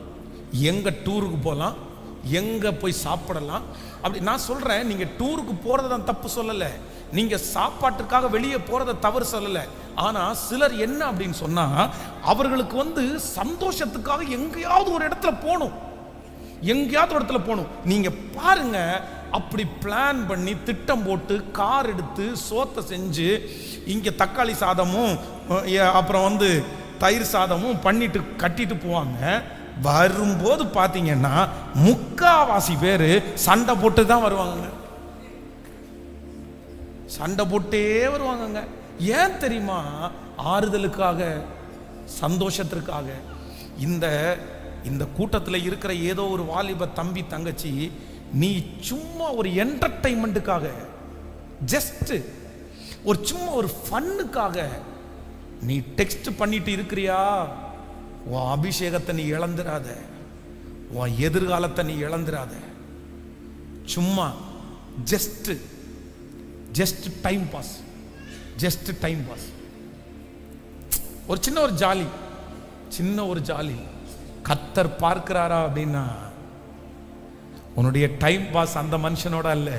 எங்கே டூருக்கு போகலாம், எங்கே போய் சாப்பிடலாம். அப்படி நான் சொல்கிறேன், நீங்கள் டூருக்கு போகிறத தான் தப்பு சொல்லலை, நீங்கள் சாப்பாட்டுக்காக வெளியே போகிறத தவறு சொல்லலை. ஆனால் சிலர் என்ன அப்படின்னு சொன்னால், அவர்களுக்கு சந்தோஷத்துக்காக எங்கேயாவது ஒரு இடத்துல போகணும், எங்கேயாவது ஒரு இடத்துல போகணும். நீங்கள் பாருங்க, அப்படி பிளான் பண்ணி திட்டம் போட்டு கார் எடுத்து சோத்தை செஞ்சு இங்கே தக்காளி சாதமும் அப்புறம் தயிர் சாதமும் பண்ணிட்டு கட்டிட்டு போவாங்க. வரும்போது பார்த்தீங்கன்னா முக்காவாசி பேர் சண்டை போட்டு தான் வருவாங்க, சண்டை போட்டே வருவாங்க. ஏன் தெரியுமா? ஆறுதலுக்காக, சந்தோஷத்திற்காக. இந்த கூட்டத்தில் இருக்கிற ஏதோ ஒரு வாலிப தம்பி தங்கச்சி, நீ சும்மா ஒரு என்டர்டைன்மெண்ட்டுக்காக, ஜஸ்ட் ஒரு சும்மா ஒரு ஃபன்னுக்காக நீ டெக்ஸ்ட் பண்ணிட்டு இருக்கிறியா? உன் அபிஷேகத்தை நீ இழந்துராத, உன் எதிர்காலத்தை நீ இழந்துராத. சும்மா just time pass, just time pass. ஒரு சின்ன ஒரு ஜாலி கர்த்தர் பார்க்கிறாரா அப்படின்னா, உன்னுடைய டைம் பாஸ் அந்த மனுஷனோட அல்ல.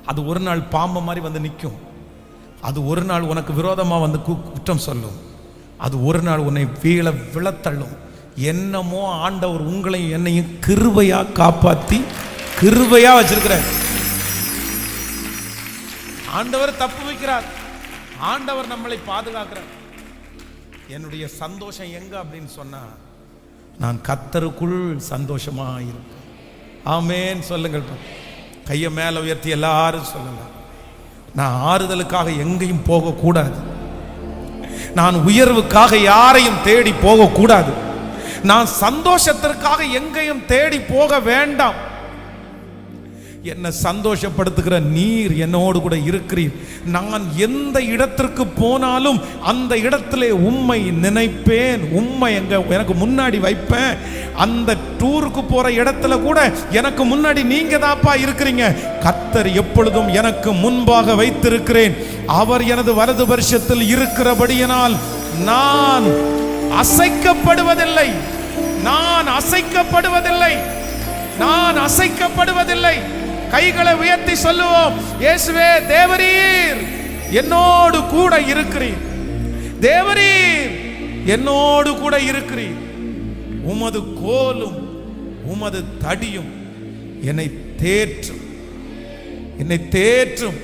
அது ஒரு நாள் பாம்பு மாதிரி நிற்கும், அது ஒரு நாள் உனக்கு விரோதமாக குற்றம் சொல்லும், அது ஒரு நாள் உன்னை விழத்தள்ளும். என்னமோ ஆண்டவர் உங்களையும் என்னையும் கிருபையா காப்பாற்றி கிருபையா வச்சிருக்கிறார். ஆண்டவர் தப்பு வைக்கிறார், ஆண்டவர் நம்மளை பாதுகாக்கிறார். என்னுடைய சந்தோஷம் எங்க அப்படின்னு சொன்னா, நான் கர்த்தருக்குள் சந்தோஷமா இருப்பேன். ஆமென் சொல்லுங்கள். கையை மேல உயர்த்தி எல்லாரும் சொல்லுங்க. நான் ஆறுதலுக்காக எங்கேயும் போகக்கூடாது, நான் உயர்வுக்காக யாரையும் தேடி போகக்கூடாது, நான் சந்தோஷத்திற்காக எங்கேயும் தேடி போக வேண்டாம். என்னை சந்தோஷப்படுத்துகிற நீர் என்னோடு கூட இருக்கிறீர். நான் எந்த இடத்திற்கு போனாலும் அந்த இடத்திலே உம்மை நினைப்பேன், உம்மை எனக்கு முன்னாடி வைப்பேன். அந்த டூருக்கு போற இடத்துல கூட எனக்கு முன்னாடி நீங்க தான்ப்பா இருக்கிறீங்க. கர்த்தர் எப்பொழுதும் எனக்கு முன்பாக வைத்திருக்கிறேன். அவர் எனது வலது வருஷத்தில் இருக்கிறபடியினால் நான் அசைக்கப்படுவதில்லை, நான் அசைக்கப்படுவதில்லை, நான் அசைக்கப்படுவதில்லை. கைகளை உயர்த்தி சொல்லுவோம், இயேசுவே தேவரீர் என்னோடு கூட இருக்கிறீர், தேவரீர் என்னோடு கூட இருக்கிறீர். உமது கோலும் உமது தடியும் என்னை தேற்றும், என்னை தேற்றும்.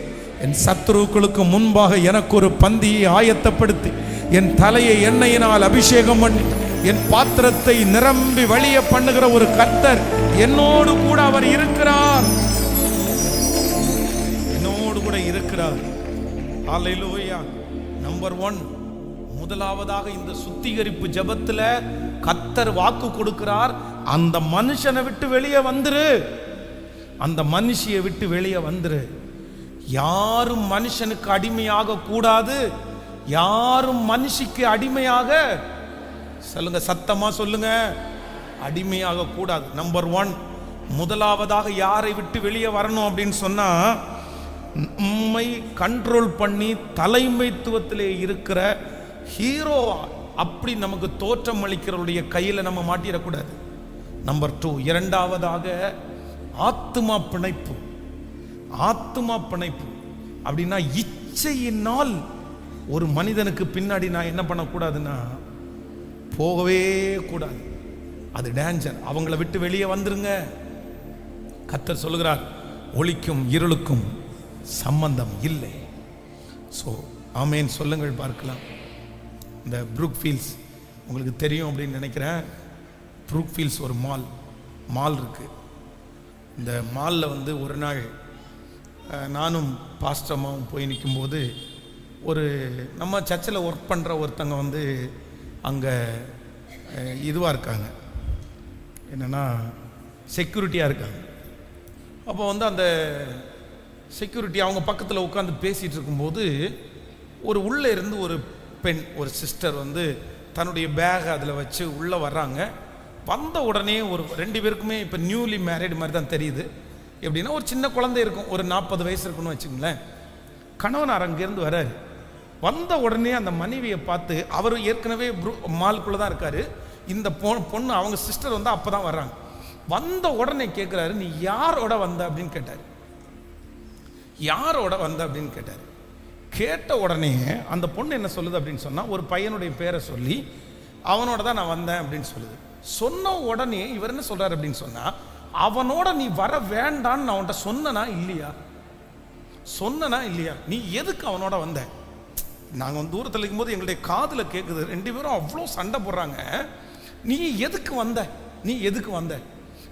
என் சத்துருக்களுக்கு முன்பாக எனக்கு ஒரு பந்தியை ஆயத்தப்படுத்தி, என் தலையை எண்ணெயினால் அபிஷேகம் பண்ணி, என் பாத்திரத்தை நிரம்பி வழிய பண்ணுகிற ஒரு கர்த்தர் என்னோடு கூட அவர் இருக்கிறார், என்னோடு கூட இருக்கிறார். ஹல்லேலூயா. நம்பர் 1, முதலாவதாக இந்த சுத்திகரிப்பு ஜெபத்துல கர்த்தர் வாக்கு கொடுக்கிறார், அந்த மனுஷனை விட்டு வெளியே வந்துரு, அந்த மனுஷியை விட்டு வெளியே வந்துரு. யாரும் மனுஷனுக்கு அடிமையாக கூடாது, யாரும் மனுஷிக்கு அடிமையாக, சொல்லுங்க சத்தமா சொல்லுங்க, அடிமையாக கூடாது. நம்பர் 1, முதலாவதாக யாரை விட்டு வெளியே வரணும் அப்படின்னு சொன்னா, நம்மை கண்ட்ரோல் பண்ணி தலைமைத்துவத்திலே இருக்கிற ஹீரோ அப்படி நமக்கு தோற்றம் அளிக்கிறவருடைய கையில நம்ம மாட்டிடக்கூடாது. நம்பர் 2, இரண்டாவதாக ஆத்துமா பிணைப்பு. ஆத்துமா பிணைப்பு அப்படின்னா, இச்சையினால் ஒரு மனிதனுக்கு பின்னாடி நான் என்ன பண்ணக்கூடாதுன்னா போகவே கூடாது, அது டேஞ்சர். அவங்கள விட்டு வெளியே வந்துருங்க. கர்த்தர் சொல்லுகிறார், ஒளிக்கும் இருளுக்கும் சம்பந்தம் இல்லை. ஸோ ஆமேன் சொல்லுங்கள் பார்க்கலாம். இந்த ப்ரூக்ஃபீல்ட்ஸ் உங்களுக்கு தெரியும் அப்படின்னு நினைக்கிறேன். ப்ரூக்ஃபீல்ட்ஸ் ஒரு மால் இருக்குது. இந்த மாலில் ஒரு நாள் நானும் பாஸ்டமாவும் போய் நிற்கும்போது, ஒரு நம்ம சர்ச்சில் ஒர்க் பண்ணுற ஒருத்தங்க அங்கே இதுவாக இருக்காங்க, என்னென்னா செக்யூரிட்டியாக இருக்காங்க. அப்போ அந்த செக்யூரிட்டி அவங்க பக்கத்தில் உட்காந்து பேசிகிட்டு இருக்கும்போது, உள்ளே இருந்து ஒரு பெண், ஒரு சிஸ்டர் தன்னுடைய பேகை அதில் வச்சு உள்ளே வர்றாங்க. வந்த உடனே ஒரு 2 பேருக்குமே இப்போ நியூலி மேரிடு மாதிரி தான் தெரியுது. எப்படின்னா, ஒரு சின்ன குழந்தை இருக்கும், ஒரு 40 வயசு இருக்குன்னு வச்சுங்களேன். கணவனார் அங்கேருந்து வர்றாரு. வந்த உடனே அந்த மனைவியை பார்த்து, அவர் ஏற்கனவே மாலுக்குள்ளே தான் இருக்காரு. இந்த பொண்ணு அவங்க சிஸ்டர் வந்து அப்போ தான் வர்றாங்க. வந்த உடனே கேட்குறாரு, நீ யாரோட வந்த அப்படின்னு கேட்டார். யாரோட வந்த அப்படின்னு கேட்டார். கேட்ட உடனே அந்த பொண்ணு என்ன சொல்லுது அப்படின்னு சொன்னால், ஒரு பையனுடைய பேரை சொல்லி அவனோட தான் நான் வந்தேன் அப்படின்னு சொல்லுது. சொன்ன உடனே இவர் என்ன சொல்கிறார் அப்படின்னு சொன்னால், அவனோட நீ வர வேண்டான்னு நான் அவன்கிட்ட சொன்னனா இல்லையா? சொன்னனா இல்லையா? நீ எதுக்கு அவனோட வந்த? நாங்கள் வந்து தூரத்தில் இருக்கும்போது எங்களுடைய காதில் கேட்குது, 2 பேரும் அவ்வளோ சண்டை போடுறாங்க. நீ எதுக்கு வந்த? நீ எதுக்கு வந்த?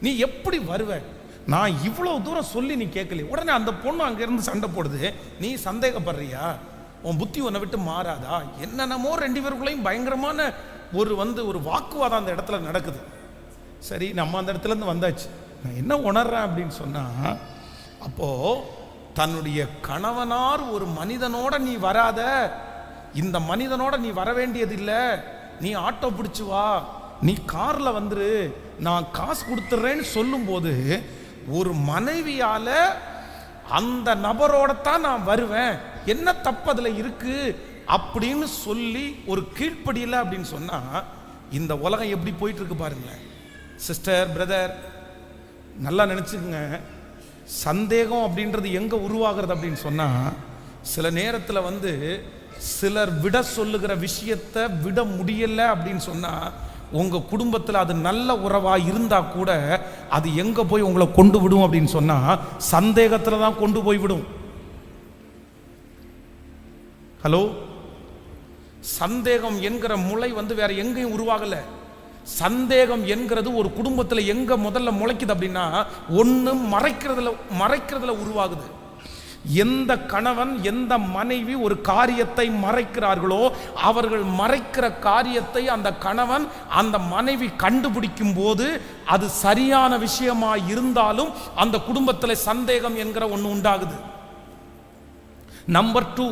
நீ எப்படி வருவ? நான் இவ்வளோ தூரம் சொல்லி நீ கேட்கல. உடனே அந்த பொண்ணு அங்கேருந்து சண்டை போடுது, நீ சந்தேகப்படுறியா? உன் புத்தி உன்னை விட்டு மாறாதா? என்னென்னமோ 2 பேருக்குள்ளேயும் பயங்கரமான ஒரு வாக்குவாதம் அந்த இடத்துல நடக்குது. சரி, நம்ம அந்த இடத்துலேருந்து வந்தாச்சு. நான் என்ன உணர்றேன் அப்படின்னு சொன்னால், அப்போது தன்னுடைய கணவனார் ஒரு மனிதனோட நீ வராத, இந்த மனிதனோட நீ வர வேண்டியதில்லை, நீ ஆட்டோ பிடிச்சு வா, நீ காரில் வந்துரு, நான் காசு கொடுத்துட்றேன்னு சொல்லும்போது, ஒரு மனைவியால் அந்த நபரோட தான் நான் வருவேன், என்ன தப்பு அதில் இருக்கு அப்படின்னு சொல்லி ஒரு கீழ்ப்படியலை அப்படின்னு சொன்னால், இந்த உலகம் எப்படி போயிட்டு இருக்கு பாருங்களேன். சிஸ்டர், பிரதர், நல்லா நினச்சிக்கங்க. சந்தேகம் அப்படின்றது எங்கே உருவாகிறது அப்படின்னு சொன்னால், சில நேரத்தில் வந்து சிலர் விட சொல்லுகிற விஷயத்தை விட முடியலை அப்படின்னு சொன்னால், உங்கள் குடும்பத்தில் அது நல்ல உறவாக இருந்தால் கூட அது எங்கே போய் உங்களை கொண்டு விடும் அப்படின்னு சொன்னால், சந்தேகத்தில் தான் கொண்டு போய் விடும். ஹலோ, சந்தேகம் என்கிற முளை வந்து வேற எங்கேயும் உருவாகலை. சந்தேகம் என்கிறது ஒரு குடும்பத்தில் எங்க முதல்ல முளைக்குது அப்படின்னா, ஒன்று மறைக்கிறதுல உருவாகுது. எந்த கணவன் எந்த மனைவி ஒரு காரியத்தை மறைக்கிறார்களோ, அவர்கள் மறைக்கிற காரியத்தை அந்த கணவன் அந்த மனைவி கண்டுபிடிக்கும் போது அது சரியான விஷயமா இருந்தாலும் அந்த குடும்பத்தில் சந்தேகம் என்கிற ஒன்று உண்டாகுது. நம்பர் 2,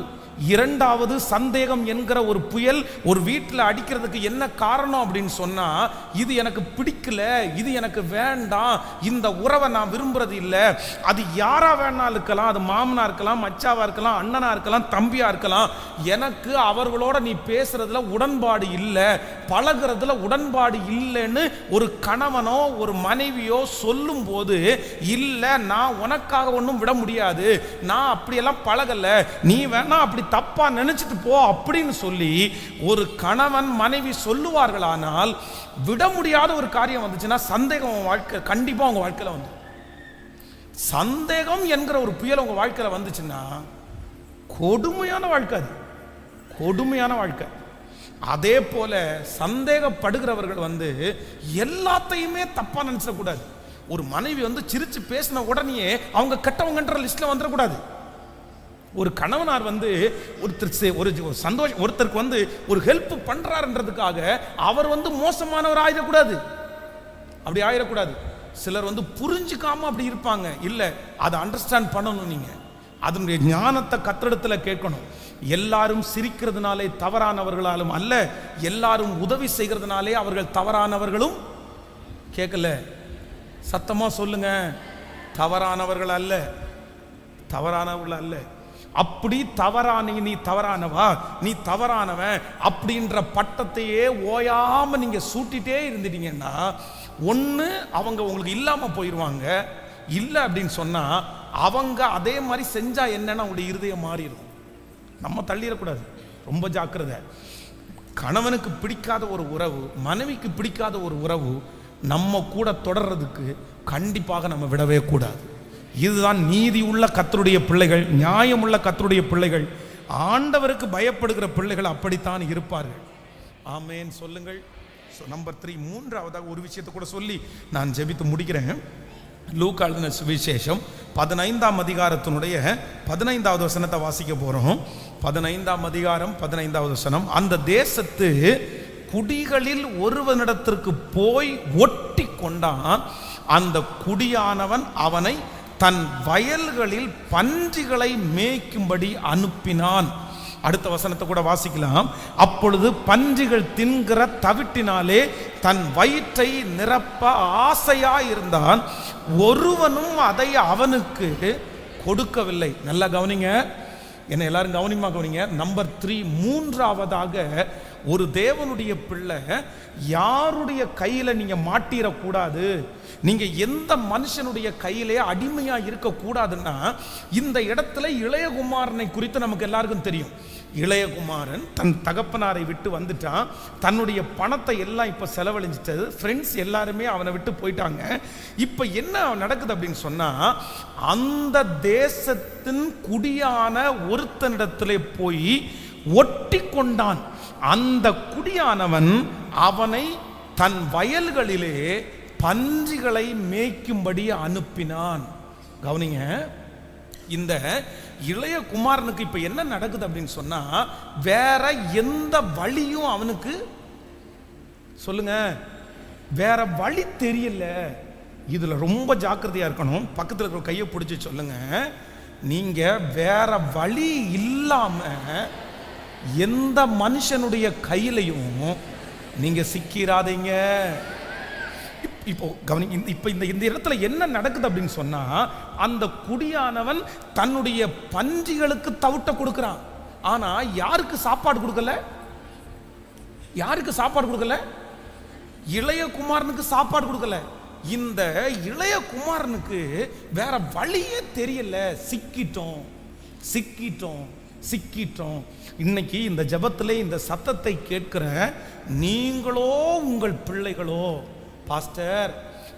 இரண்டாவது, சந்தேகம் என்கிற ஒரு புயல் ஒரு வீட்டில் அடிக்கிறதுக்கு என்ன காரணம் அப்படின்னு சொன்னா, இது எனக்கு பிடிக்கல, இது எனக்கு வேண்டாம், இந்த உறவை நான் விரும்புறது இல்லை. அது யாரா வேணாலும் இருக்கலாம், அது மாமனா இருக்கலாம், மச்சாவா இருக்கலாம், அண்ணனா இருக்கலாம், தம்பியா இருக்கலாம். எனக்கு அவர்களோட நீ பேசுறதுல உடன்பாடு இல்லை, பழகிறதுல உடன்பாடு இல்லைன்னு ஒரு கணவனோ ஒரு மனைவியோ சொல்லும் போது, இல்லை நான் உனக்காக ஒன்றும் விட முடியாது, நான் அப்படியெல்லாம் பழகல, நீ வேணா அப்படி தப்பா நினைச்சிட்டு போ அப்படின்னு சொல்லி ஒரு கணவன் மனைவி சொல்லுவார்களானால், விட முடியாத ஒரு காரியம் வந்துச்சுன்னா சந்தேகம் வாழ்க்கை கண்டிப்பா உங்க வாழ்க்கையில வந்து, சந்தேகம் என்கிற ஒரு புயல் உங்க வாழ்க்கையில வந்துச்சுன்னா கொடுமையான வாழ்க்கை, அது கொடுமையான வாழ்க்கை. அதே போல சந்தேகப்படுகிறவர்கள் வந்து எல்லாத்தையுமே தப்பா நினைச்சிடக்கூடாது. ஒரு மனைவி வந்து சிரிச்சு பேசின உடனே அவங்க கெட்டவங்கன்ற லிஸ்ட்ல வந்துடக்கூடாது. ஒரு கணவனார் வந்து ஒருத்தருக்கு வந்து ஒரு ஹெல்ப் பண்றாருன்றதுக்காக அவர் வந்து மோசமானவர் ஆயிடக்கூடாது. அப்படி ஆயிடக்கூடாது. சிலர் வந்து புரிஞ்சுக்காம அப்படி இருப்பாங்க. இல்லை, அதை அண்டர்ஸ்டாண்ட் பண்ணணும். நீங்க அதனுடைய ஞானத்தை கத்திடத்துல கேட்கணும். எல்லாரும் சிரிக்கிறதுனாலே தவறானவர்களாலும் அல்ல, எல்லாரும் உதவி செய்கிறதுனாலே அவர்கள் தவறானவர்களும். கேட்கல, சத்தமா சொல்லுங்க, தவறானவர்கள் அல்ல, தவறானவர்கள் அல்ல. அப்படி நீ தவறானவா, நீ தவறானவன் அப்படின்ற பட்டத்தையே ஓயாம நீங்க சூட்டிட்டே இருந்துட்டீங்கன்னா, ஒன்று அவங்க உங்களுக்கு இல்லாம போயிடுவாங்க, இல்லை அப்படின்னு சொன்னா அவங்க அதே மாதிரி செஞ்சா என்னன்னா அவங்களுடைய இருதயம் மாறிடும். நம்ம தள்ளிடக்கூடாது, ரொம்ப ஜாக்கிரதை. கணவனுக்கு பிடிக்காத ஒரு உறவு, மனைவிக்கு பிடிக்காத ஒரு உறவு நம்ம கூட தொடர்றதுக்கு கண்டிப்பாக நம்ம விடவே கூடாது. இதுதான் நீதி உள்ள கர்த்தருடைய பிள்ளைகள், நியாயமுள்ள கர்த்தருடைய பிள்ளைகள், ஆண்டவருக்கு பயப்படுகிற பிள்ளைகள் அப்படித்தான் இருப்பார்கள். ஆமேன் சொல்லுங்கள். நம்பர் 3, மூன்றாவதாக ஒரு விஷயத்தை கூட சொல்லி நான் ஜெபித்து முடிக்கிறேன். லூக்கா எழுதின சுவிசேஷம் 15ஆம் அதிகாரத்தினுடைய 15வது வசனத்தை வாசிக்க போறோம். 15ஆம் அதிகாரம் 15வது வசனம். அந்த தேசத்து குடிகளில் ஒருவனிடத்திற்கு போய் ஒட்டி கொண்டான். அந்த குடியானவன் அவனை தன் வயல்களில் பன்றிகளை மேய்க்கும்படி அனுப்பினான். அடுத்த வசனத்தை கூட வாசிக்கலாம். அப்பொழுது பன்றிகள் தின்கிற தவிட்டினாலே தன் வயிற்றை நிரப்ப ஆசையாயிருந்தான், ஒருவனும் அதை அவனுக்கு கொடுக்கவில்லை. நல்லா கவனிங்க, என்ன எல்லாரும் கவனிமா கவனிங்க. நம்பர் 3, மூன்றாவதாக ஒரு தேவனுடைய பிள்ளை யாருடைய கையில நீங்க மாட்டிடக்கூடாது, நீங்க எந்த மனுஷனுடைய கையிலே அடிமையா இருக்க கூடாதுன்னா, இந்த இடத்துல இளையகுமாரனை குறித்து நமக்கு எல்லாருக்கும் தெரியும். இளையகுமாரன் தன் தகப்பனாரை விட்டு வந்துட்டான். தன்னுடைய பணத்தை எல்லாம் இப்ப செலவழிஞ்சிட்டது. ஃப்ரெண்ட்ஸ் எல்லாருமே அவனை விட்டு போயிட்டாங்க. இப்ப என்ன நடக்குது அப்படின்னு சொன்னா, அந்த தேசத்தின் குடியான ஒருத்தனிடத்திலே போய் ஒட்டி கொண்டான். அந்த குடியானவன் அவனை தன் வயல்களிலே பன்றிகளை மேய்க்கும்படி அனுப்பினான். கவனிங்க, இந்த இளைய குமாரனுக்கு இப்ப என்ன நடக்குது அப்படின்னு சொன்னா, வேற எந்த வழியும் அவனுக்கு, சொல்லுங்க, வேற வழி தெரியல. இதுல ரொம்ப ஜாக்கிரதையா இருக்கணும். பக்கத்துல இருக்கிற கையை பிடிச்சி சொல்லுங்க, நீங்க வேற வழி இல்லாம எந்த மனுஷனுடைய கையிலையும் நீங்க சிக்கிறாதீங்க. இப்போ கவனி, இப்ப இந்த இடத்துல என்ன நடக்குது அப்படின்னு சொன்னா, அந்த குடியானவன் தன்னுடைய பன்றிகளுக்கு தவிட்ட கொடுக்கிறான். ஆனா யாருக்கு சாப்பாடு கொடுக்கல? யாருக்கு சாப்பாடு கொடுக்கல? இளைய குமாரனுக்கு சாப்பாடு கொடுக்கல. இந்த இளைய குமாரனுக்கு வேற வழியே தெரியல. சிக்கிட்டோம் சிக்கிட்டோம் சிக்கிட்டோம். இன்னைக்கு இந்த ஜெபத்திலே இந்த சத்தத்தை கேட்கிற நீங்களோ உங்கள் பிள்ளைகளோ, பாஸ்டர்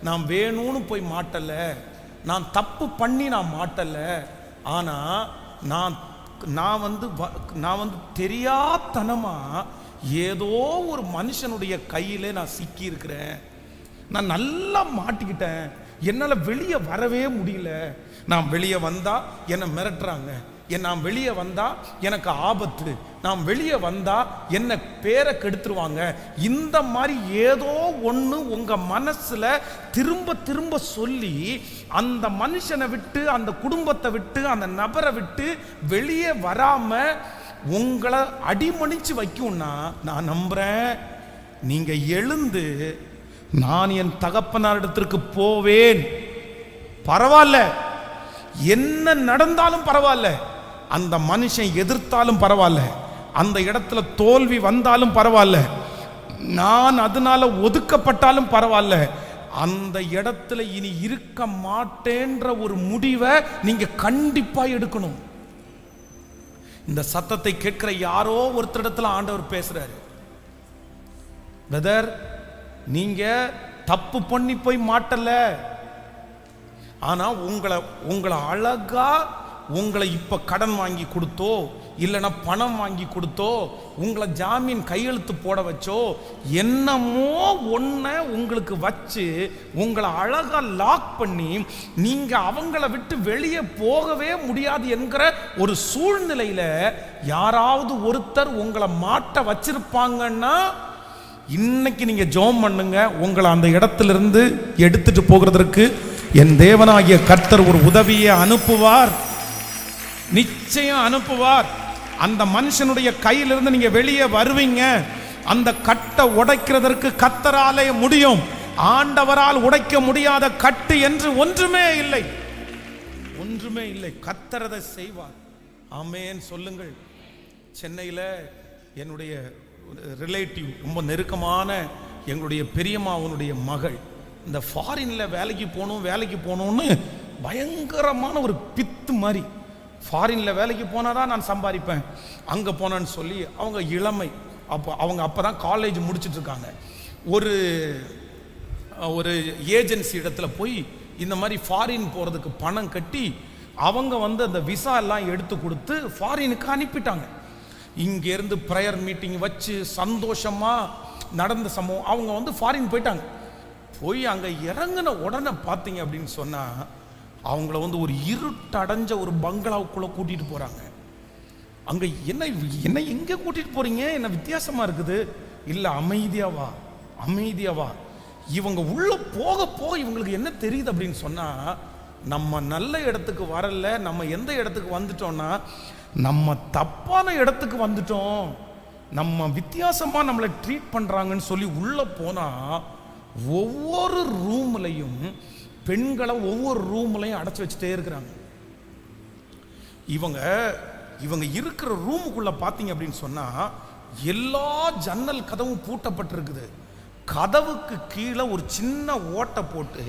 நான் வேணும்னு போய் மாட்டல, நான் தப்பு பண்ணி நான் மாட்டல, ஆனா நான் வந்து தெரியாதனமா ஏதோ ஒரு மனுஷனுடைய கையிலே நான் சிக்கி இருக்கிறேன். நான் நல்லா மாட்டிக்கிட்டேன். என்னால வெளியே வரவே முடியல. நான் வெளியே வந்தா என்னை மிரட்டுறாங்க, நான் வெளியே வந்தா எனக்கு ஆபத்து, நான் வெளியே வந்தா என்ன பேரை கெடுத்துருவாங்க. இந்த மாதிரி ஏதோ ஒன்று உங்க மனசுல திரும்ப திரும்ப சொல்லி அந்த மனுஷனை விட்டு, அந்த குடும்பத்தை விட்டு, அந்த நபரை விட்டு வெளியே வராம உங்களை அடிமணிச்சு வைக்கும்னா, நான் நம்புறேன் நீங்க எழுந்து நான் என் தகப்பனாரிடத்திற்கு போவேன், பரவாயில்ல, என்ன நடந்தாலும் பரவாயில்ல, அந்த மனுஷன் எதிர்த்தாலும் பரவாயில்ல, அந்த இடத்துல தோல்வி வந்தாலும் பரவாயில்ல, நான் அதனால ஒதுக்கப்பட்டாலும் பரவாயில்ல, அந்த இடத்துல இனி இருக்க மாட்டேன்ற ஒரு முடிவை நீங்க கண்டிப்பா எடுக்கணும். இந்த சத்தத்தை கேட்கிற யாரோ ஒருத்தரிடத்துல ஆண்டவர் பேசுறாரு, பிரதர் நீங்க தப்பு பண்ணி போய் மாட்டல, ஆனா உங்களை அழகா உங்களை இப்ப கடன் வாங்கி கொடுத்தோ, இல்லைன்னா பணம் வாங்கி கொடுத்தோ, உங்களை ஜாமீன் கையெழுத்து போட வச்சோ, என்னமோ ஒன்ன உங்களுக்கு வச்சு உங்களை அழகா லாக் பண்ணி நீங்க அவங்கள விட்டு வெளியே போகவே முடியாது என்கிற ஒரு சூழ்நிலையில யாராவது ஒருத்தர் உங்களை மாட்ட வச்சிருப்பாங்கன்னா, இன்னைக்கு நீங்க ஜெபம் பண்ணுங்க. உங்களை அந்த இடத்திலிருந்து எடுத்துட்டு போகிறதற்கு என் தேவனாகிய கர்த்தர் ஒரு உதவியை அனுப்புவார், நிச்சயம் அனுப்புவார். அந்த மனுஷனுடைய கையிலிருந்து நீங்க வெளியே வருவீங்க. அந்த கட்டை உடைக்கிறதற்கு கர்த்தராலே முடியும். ஆண்டவரால் உடைக்க முடியாத கட்டு என்று ஒன்றுமே இல்லை, ஒன்றுமே இல்லை. கர்த்தர் அதை செய்வார். ஆமென் சொல்லுங்கள். சென்னையில் என்னுடைய ரிலேட்டிவ், ரொம்ப நெருக்கமான எங்களுடைய பெரியம்மாவனுடைய மகள், இந்த ஃபாரின்ல வேலைக்கு போகணும்னு பயங்கரமான ஒரு பித்து மாதிரி, ஃபாரின்ல வேலைக்கு போனாதான் நான் சம்பாதிப்பேன், அங்கே போனேன்னு சொல்லி அவங்க இளமை, அவங்க அப்பதான் காலேஜ் முடிச்சுட்டு இருக்காங்க. ஒரு ஏஜென்சி இடத்துல போய் இந்த மாதிரி ஃபாரின் போகிறதுக்கு பணம் கட்டி அவங்க அந்த விசா எல்லாம் எடுத்து கொடுத்து ஃபாரினுக்கு அனுப்பிட்டாங்க. இங்கேருந்து ப்ரேயர் மீட்டிங் வச்சு சந்தோஷமா நடந்த சம்பவம். அவங்க ஃபாரின் போயிட்டாங்க. போய் அங்கே இறங்கின உடனே பார்த்தீங்க அப்படின்னு சொன்னால், அவங்கள ஒரு இருட்டடைஞ்ச ஒரு பங்களாவுக்குள்ளே கூட்டிகிட்டு போகிறாங்க. அங்கே என்ன எங்கே கூட்டிகிட்டு போகிறீங்க, என்ன வித்தியாசமாக இருக்குது, இல்லை அமைதியாவா அமைதியாவா. இவங்க உள்ளே போக போக இவங்களுக்கு என்ன தெரியுது அப்படின்னு சொன்னால், நம்ம நல்ல இடத்துக்கு வரல, நம்ம எந்த இடத்துக்கு வந்துட்டோம்னா நம்ம தப்பான இடத்துக்கு வந்துட்டோம், நம்ம வித்தியாசமா நம்மளை ட்ரீட் பண்றாங்கன்னு சொல்லி உள்ள போனா, ஒவ்வொரு ரூம்லையும் பெண்களை ஒவ்வொரு ரூம்லையும் அடைச்சு வச்சுட்டே இருக்கிறாங்க. இவங்க இவங்க இருக்கிற ரூமுக்குள்ள பார்த்தீங்க அப்படின்னு சொன்னா எல்லா ஜன்னல் கதவும் பூட்டப்பட்டிருக்குது. கதவுக்கு கீழே ஒரு சின்ன ஓட்டை போட்டு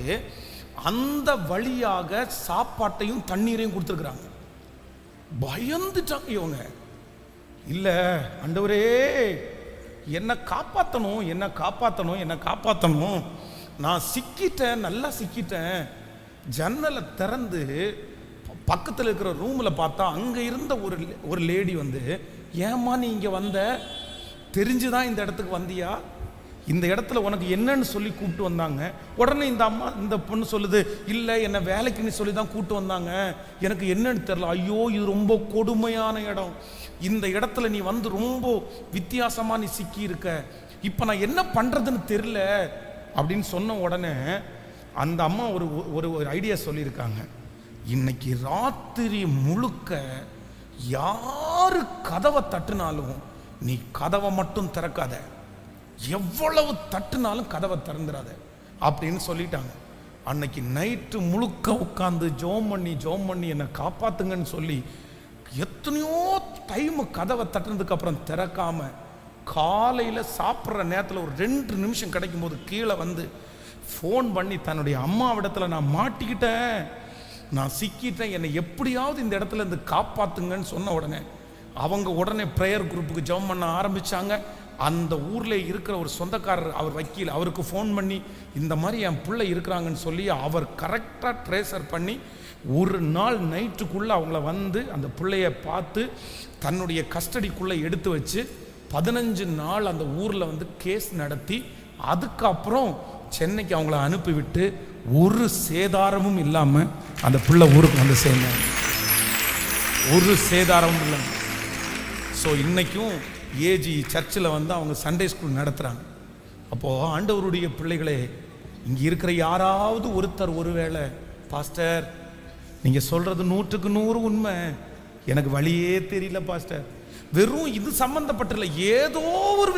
அந்த வழியாக சாப்பாட்டையும் தண்ணீரையும் கொடுத்துருக்குறாங்க. பயந்துட்டாங்க இவங்க. இல்லை ஆண்டவரே என்னை காப்பாற்றணும், என்னை காப்பாற்றணும், என்னை காப்பாற்றணும், நான் சிக்கிட்டேன், நல்லா சிக்கிட்டேன். ஜன்னலை திறந்து பக்கத்தில் இருக்கிற ரூமில் பார்த்தா அங்கே இருந்த ஒரு லேடி வந்து, ஏம்மா நீ இங்கே வந்த, தெரிஞ்சுதான் இந்த இடத்துக்கு வந்தியா, இந்த இடத்துல உனக்கு என்னன்னு சொல்லி கூப்பிட்டு வந்தாங்க. உடனே இந்த பொண்ணு சொல்லுது, இல்லை என்னை வேலைக்குன்னு சொல்லி தான் கூப்பிட்டு வந்தாங்க, எனக்கு என்னன்னு தெரியல. ஐயோ இது ரொம்ப கொடுமையான இடம், இந்த இடத்துல நீ வந்து ரொம்ப வித்தியாசமாக நீ சிக்கி இருக்க, இப்போ நான் என்ன பண்ணுறதுன்னு தெரியல அப்படின்னு சொன்ன உடனே அந்த அம்மா ஒரு ஐடியா சொல்லியிருக்காங்க. இன்னைக்கு ராத்திரி முழுக்க யாரு கதவை தட்டுனாலும் நீ கதவை மட்டும் திறக்காத, எவ்வளவு தட்டுனாலும் கதவை திறந்துடாத அப்படின்னு சொல்லிட்டாங்க. அன்னைக்கு நைட்டு முழுக்க உட்காந்து ஜோம் பண்ணி என்னை காப்பாத்துங்கன்னு சொல்லி எத்தனையோ டைம் கதவை தட்டுனதுக்கு அப்புறம் திறக்காம, காலையில் சாப்பிட்ற நேரத்தில் ஒரு 2 நிமிஷம் கிடைக்கும் போது கீழே வந்து ஃபோன் பண்ணி தன்னுடைய அம்மாவிடத்தில் நான் மாட்டிக்கிட்டேன், நான் சிக்கிட்டேன், என்னை எப்படியாவது இந்த இடத்துல இருந்து காப்பாத்துங்கன்னு சொன்ன உடனே அவங்க உடனே ப்ரேயர் குரூப்புக்கு ஜெபம் பண்ண ஆரம்பிச்சாங்க. அந்த ஊரில் இருக்கிற ஒரு சொந்தக்காரர், அவர் வக்கீல், அவருக்கு ஃபோன் பண்ணி இந்த மாதிரி என் பிள்ளை இருக்கிறாங்கன்னு சொல்லி அவர் கரெக்டாக ட்ரேசர் பண்ணி ஒரு நாள் நைட்டுக்குள்ளே அவங்கள வந்து அந்த பிள்ளைய பார்த்து தன்னுடைய கஸ்டடிக்குள்ளே எடுத்து வச்சு 15 நாள் அந்த ஊரில் வந்து கேஸ் நடத்தி அதுக்கப்புறம் சென்னைக்கு அவங்கள அனுப்பிவிட்டு ஒரு சேதாரமும் இல்லாமல் அந்த பிள்ளை ஊருக்கு வந்து சேர்ந்தாங்க. ஒரு சேதாரமும் இல்லை. ஸோ இன்னைக்கும் ஏஜி சர்ச்சில் வந்து அவங்க சண்டே ஸ்கூல் நடத்துகிறாங்க. அப்போது ஆண்டவருடைய பிள்ளைகளே, இங்கே இருக்கிற யாராவது ஒருத்தர் ஒருவேளை, பாஸ்டர் நீங்கள் சொல்கிறது 100க்கு 100 உண்மை, எனக்கு வழியே தெரியல பாஸ்டர், வெறும் இது சம்பந்தப்பட்டில்லை, ஏதோ ஒரு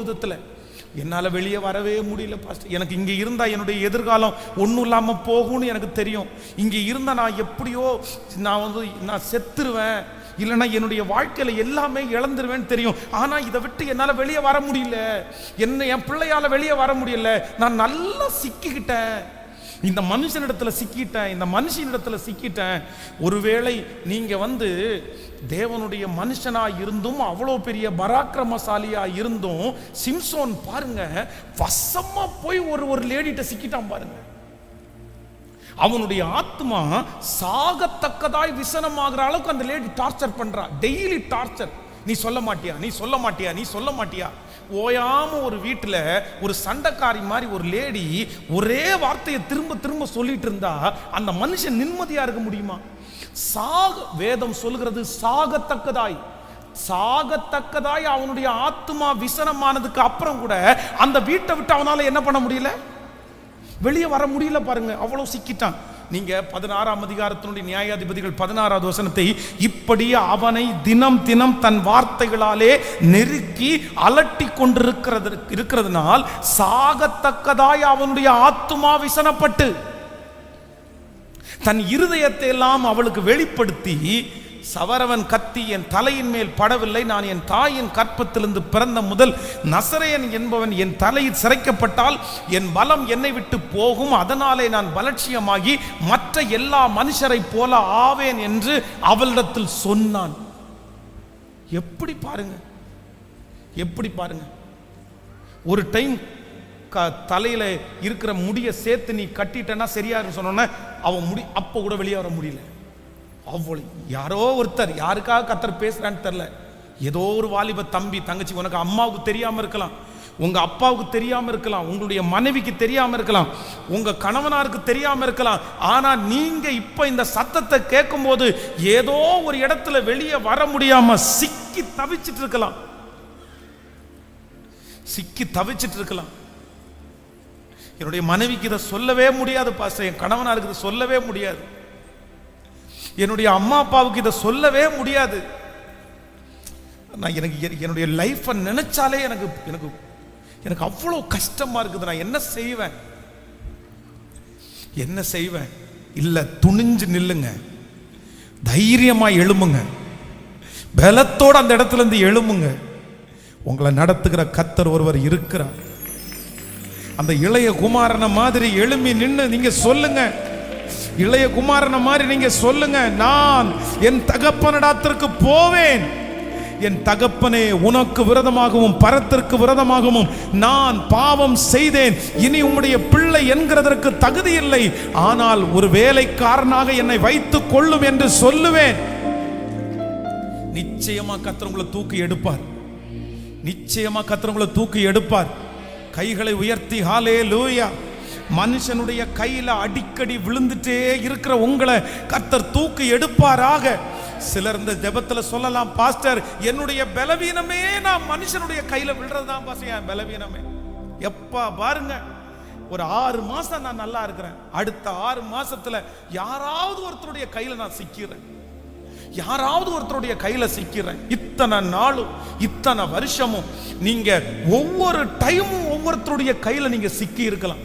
விதத்தில் என்னால் வெளியே வரவே முடியல பாஸ்டர், எனக்கு இங்கே இருந்தால் என்னுடைய எதிர்காலம் ஒன்றும் இல்லாமல் போகும்னு எனக்கு தெரியும், இங்கே இருந்தால் நான் எப்படியோ நான் செத்துருவேன், இல்லைன்னா என்னுடைய வாழ்க்கையில் எல்லாமே இழந்துருவேன்னு தெரியும், ஆனால் இதை விட்டு என்னால் வெளியே வர முடியல, என் பிள்ளையால் வெளியே வர முடியல, நான் நல்லா சிக்கிக்கிட்டேன், இந்த மனுஷனிடத்தில் சிக்கிட்டேன். ஒருவேளை நீங்க வந்து தேவனுடைய மனுஷனா இருந்தும் அவ்வளோ பெரிய பராக்கிரமசாலியா இருந்தும் சிம்சோன் பாருங்க வசமா போய் ஒரு லேடிட்ட சிக்கிட்டான் பாருங்க. அவனுடைய ஆத்மா சாகத்தக்கதாய் விசனமாகிற அளவுக்கு அந்த லேடி டார்ச்சர் பண்றா, டெய்லி டார்ச்சர். நீ சொல்ல மாட்டியா ஓயாம ஒரு வீட்டுல ஒரு சண்டைக்காரி மாதிரி ஒரு லேடி ஒரே வார்த்தையை திரும்ப சொல்லிட்டு இருந்தா அந்த மனுஷன் நிம்மதியா இருக்க முடியுமா? வேதம் சொல்லுகிறது சாகத்தக்கதாய் அவனுடைய ஆத்மா விசனமானதுக்கு அப்புறம் கூட அந்த வீட்டை விட்டு அவனால என்ன பண்ண முடியல, வெளியே வர முடியல பாருங்க, அவ்வளவு சிக்கிட்டான். நீங்க 16ஆம் அதிகாரத்தினுடைய நியாயாதிபதிகள் 16வது வசனத்தை, இப்படி அவனை தினம் தன் வார்த்தைகளாலே நெருக்கி அலட்டி கொண்டிருக்கிறதுனால் சாகத்தக்கதாய் அவனுடைய ஆத்துமா விசனப்பட்டு தன் இருதயத்தை எல்லாம் அவளுக்கு வெளிப்படுத்தி, சவரவன் கத்தி என் தலையின் மேல் படவில்லை, நான் என் தாயின் கற்பத்திலிருந்து பிறந்த முதல் நசரேயன் என்பவன் என் தலையில் சிரைக்கப்பட்டால் என் பலம் என்னை விட்டு போகும், அதனாலே நான் பலட்சியமாகி மற்ற எல்லா மனுஷரை போல ஆவேன் என்று அவளிடத்தில் சொன்னான். எப்படி பாருங்க, ஒரு டைம் தலையில இருக்கிற முடிய சேர்த்து நீ கட்டிட்டனா சரியா சொன்ன அவன் முடி அப்ப கூட வெளியே வர முடியல. அவ்வளவு யாரோ ஒருத்தர், யாருக்காக கர்த்தர் பேசுறான்னு தெரியல, ஏதோ ஒரு வாலிப தம்பி தங்கச்சி, உனக்கு அம்மாவுக்கு தெரியாம இருக்கலாம், உங்க அப்பாவுக்கு தெரியாம இருக்கலாம், உங்களுடைய மனைவிக்கு தெரியாம இருக்கலாம், உங்க கணவனாருக்கு தெரியாம இருக்கலாம், ஆனா நீங்க இப்ப இந்த சத்தத்தை கேட்கும் போது ஏதோ ஒரு இடத்துல வெளியே வர முடியாம சிக்கி தவிச்சிட்டு இருக்கலாம். என்னுடைய மனைவிக்கு இதை சொல்லவே முடியாது பாஸ்டர், என் கணவனாருக்கு இதை சொல்லவே முடியாது, என்னுடைய அம்மா அப்பாவுக்கு இதை சொல்லவே முடியாது, நான் என்னுடைய லைஃப்பை நினைச்சாலே எனக்கு அவ்வளோ கஷ்டமா இருக்குது, நான் என்ன செய்வேன்? இல்ல, துணிஞ்சு நில்லுங்க, தைரியமா எழும்புங்க, பலத்தோட அந்த இடத்துல இருந்து எழும்புங்க. உங்களை நடத்துகிற கர்த்தர் ஒருவர் இருக்கிறார். அந்த இளைய குமாரனை மாதிரி எழும்பி நின்று நீங்க சொல்லுங்க, இளைய குமாரனை மாதிரி நீங்க சொல்லுங்க, நான் என் தகப்பனிடத்திற்கு போவேன். என் தகப்பனே, உனக்கு விரோதமாகவும் பரத்திற்கு விரோதமாகவும் நான் பாவம் செய்தேன். இனி உம்முடைய பிள்ளை என்கிறதற்கு தகுதி இல்லை. ஆனால் ஒரு வேலைக்காரனாக என்னை வைத்துக் கொள்ளும் என்று சொல்லுவேன். நிச்சயமா கர்த்தர் உங்களை தூக்கி எடுப்பார். நிச்சயமா கர்த்தர் உங்களை தூக்கி எடுப்பார். கைகளை உயர்த்தி ஹல்லேலூயா. மனுஷனுடைய கையில அடிக்கடி விழுந்துட்டே இருக்கிற உங்களை கர்த்தர் தூக்கி எடுப்பாராக. சிலர் இந்த ஜெபத்துல சொல்லலாம், பாஸ்டர் என்னுடைய பலவீனமே நான் மனுஷனுடைய கையில விழுறதுதான் பாஸ்டர் என் பலவீனமே. எப்பா பாருங்க, ஒரு 6 மாசம் நான் நல்லா இருக்கிறேன், அடுத்த 6 மாசத்துல யாராவது ஒருத்தருடைய கையில நான் சிக்கிறேன், யாராவது ஒருத்தருடைய கையில சிக்கிறேன். இத்தனை நாளும் இத்தனை வருஷமும் நீங்க ஒவ்வொரு டைமும் ஒவ்வொருத்தருடைய கையில நீங்க சிக்கி இருக்கலாம்.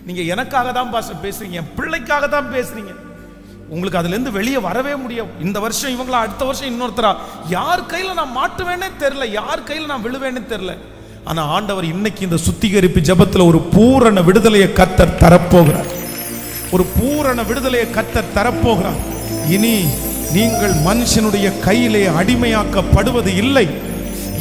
நீங்க எனக்காக தான் பாஸ்டர் பேசுறீங்க, என் பிள்ளைக்காக தான் பேசுறீங்க. உங்களுக்கு அதுல இருந்து வெளியே வரவே முடியும். இந்த வருஷம் இவங்களா, அடுத்த வருஷம் இன்னொருத்தரா, யார் கையில நான் மாட்டுவேனே தெரியல, யார் கையில நான் விழுவேனே தெரியல. ஆனா ஆண்டவர் இன்னைக்கு இந்த சுத்திகரிப்பு ஜெபத்துல ஒரு பூரண விடுதலையை கர்த்தர் தரப்போகிறார். ஒரு பூரண விடுதலையை கர்த்தர் தரப்போகிறார். இனி நீங்கள் மனுஷனுடைய கையிலே அடிமையாக்கப்படுவது இல்லை.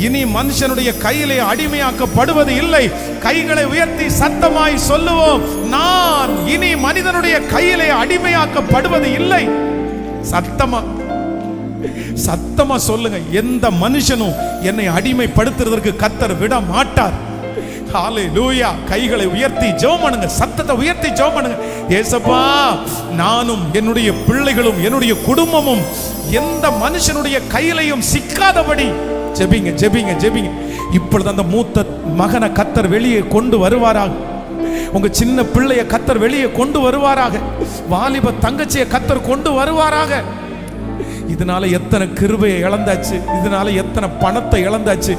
இனி மனுஷனுடைய கையிலே அடிமையாக்கப்படுவது இல்லை. கைகளை உயர்த்தி சத்தமாய் சொல்லுவோம், நான் இனி மனிதனுடைய கையிலே அடிமையாக்கப்படுவது இல்லை. சத்தமா சத்தமா சொல்லுங்க. எந்த மனுஷனும் என்னை அடிமைப்படுத்துறதற்கு கர்த்தர் விட மாட்டார். ஹல்லேலூயா. கைகளை உயர்த்தி ஜெபம் பண்ணுங்க, சத்தத்தை உயர்த்தி ஜெபம் பண்ணுங்க. ஏசப்பா, நானும் என்னுடைய பிள்ளைகளும் என்னுடைய குடும்பமும் எந்த மனுஷனுடைய கையிலையும் சிக்காதபடி ஜெபிங்க, ஜெபிங்க, ஜெபிங்க. இப்பொழுது அந்த மூத்த மகனை கர்த்தர் வெளியே கொண்டு வருவாராக. உங்க சின்ன பிள்ளைய கர்த்தர் வெளியே கொண்டு வருவாராக. வாலிப தங்கச்சியை கர்த்தர் கொண்டு வருவாராக. இதனால எத்தனை கிருபையை இழந்தாச்சு, இதனால எத்தனை பணத்தை இழந்தாச்சு,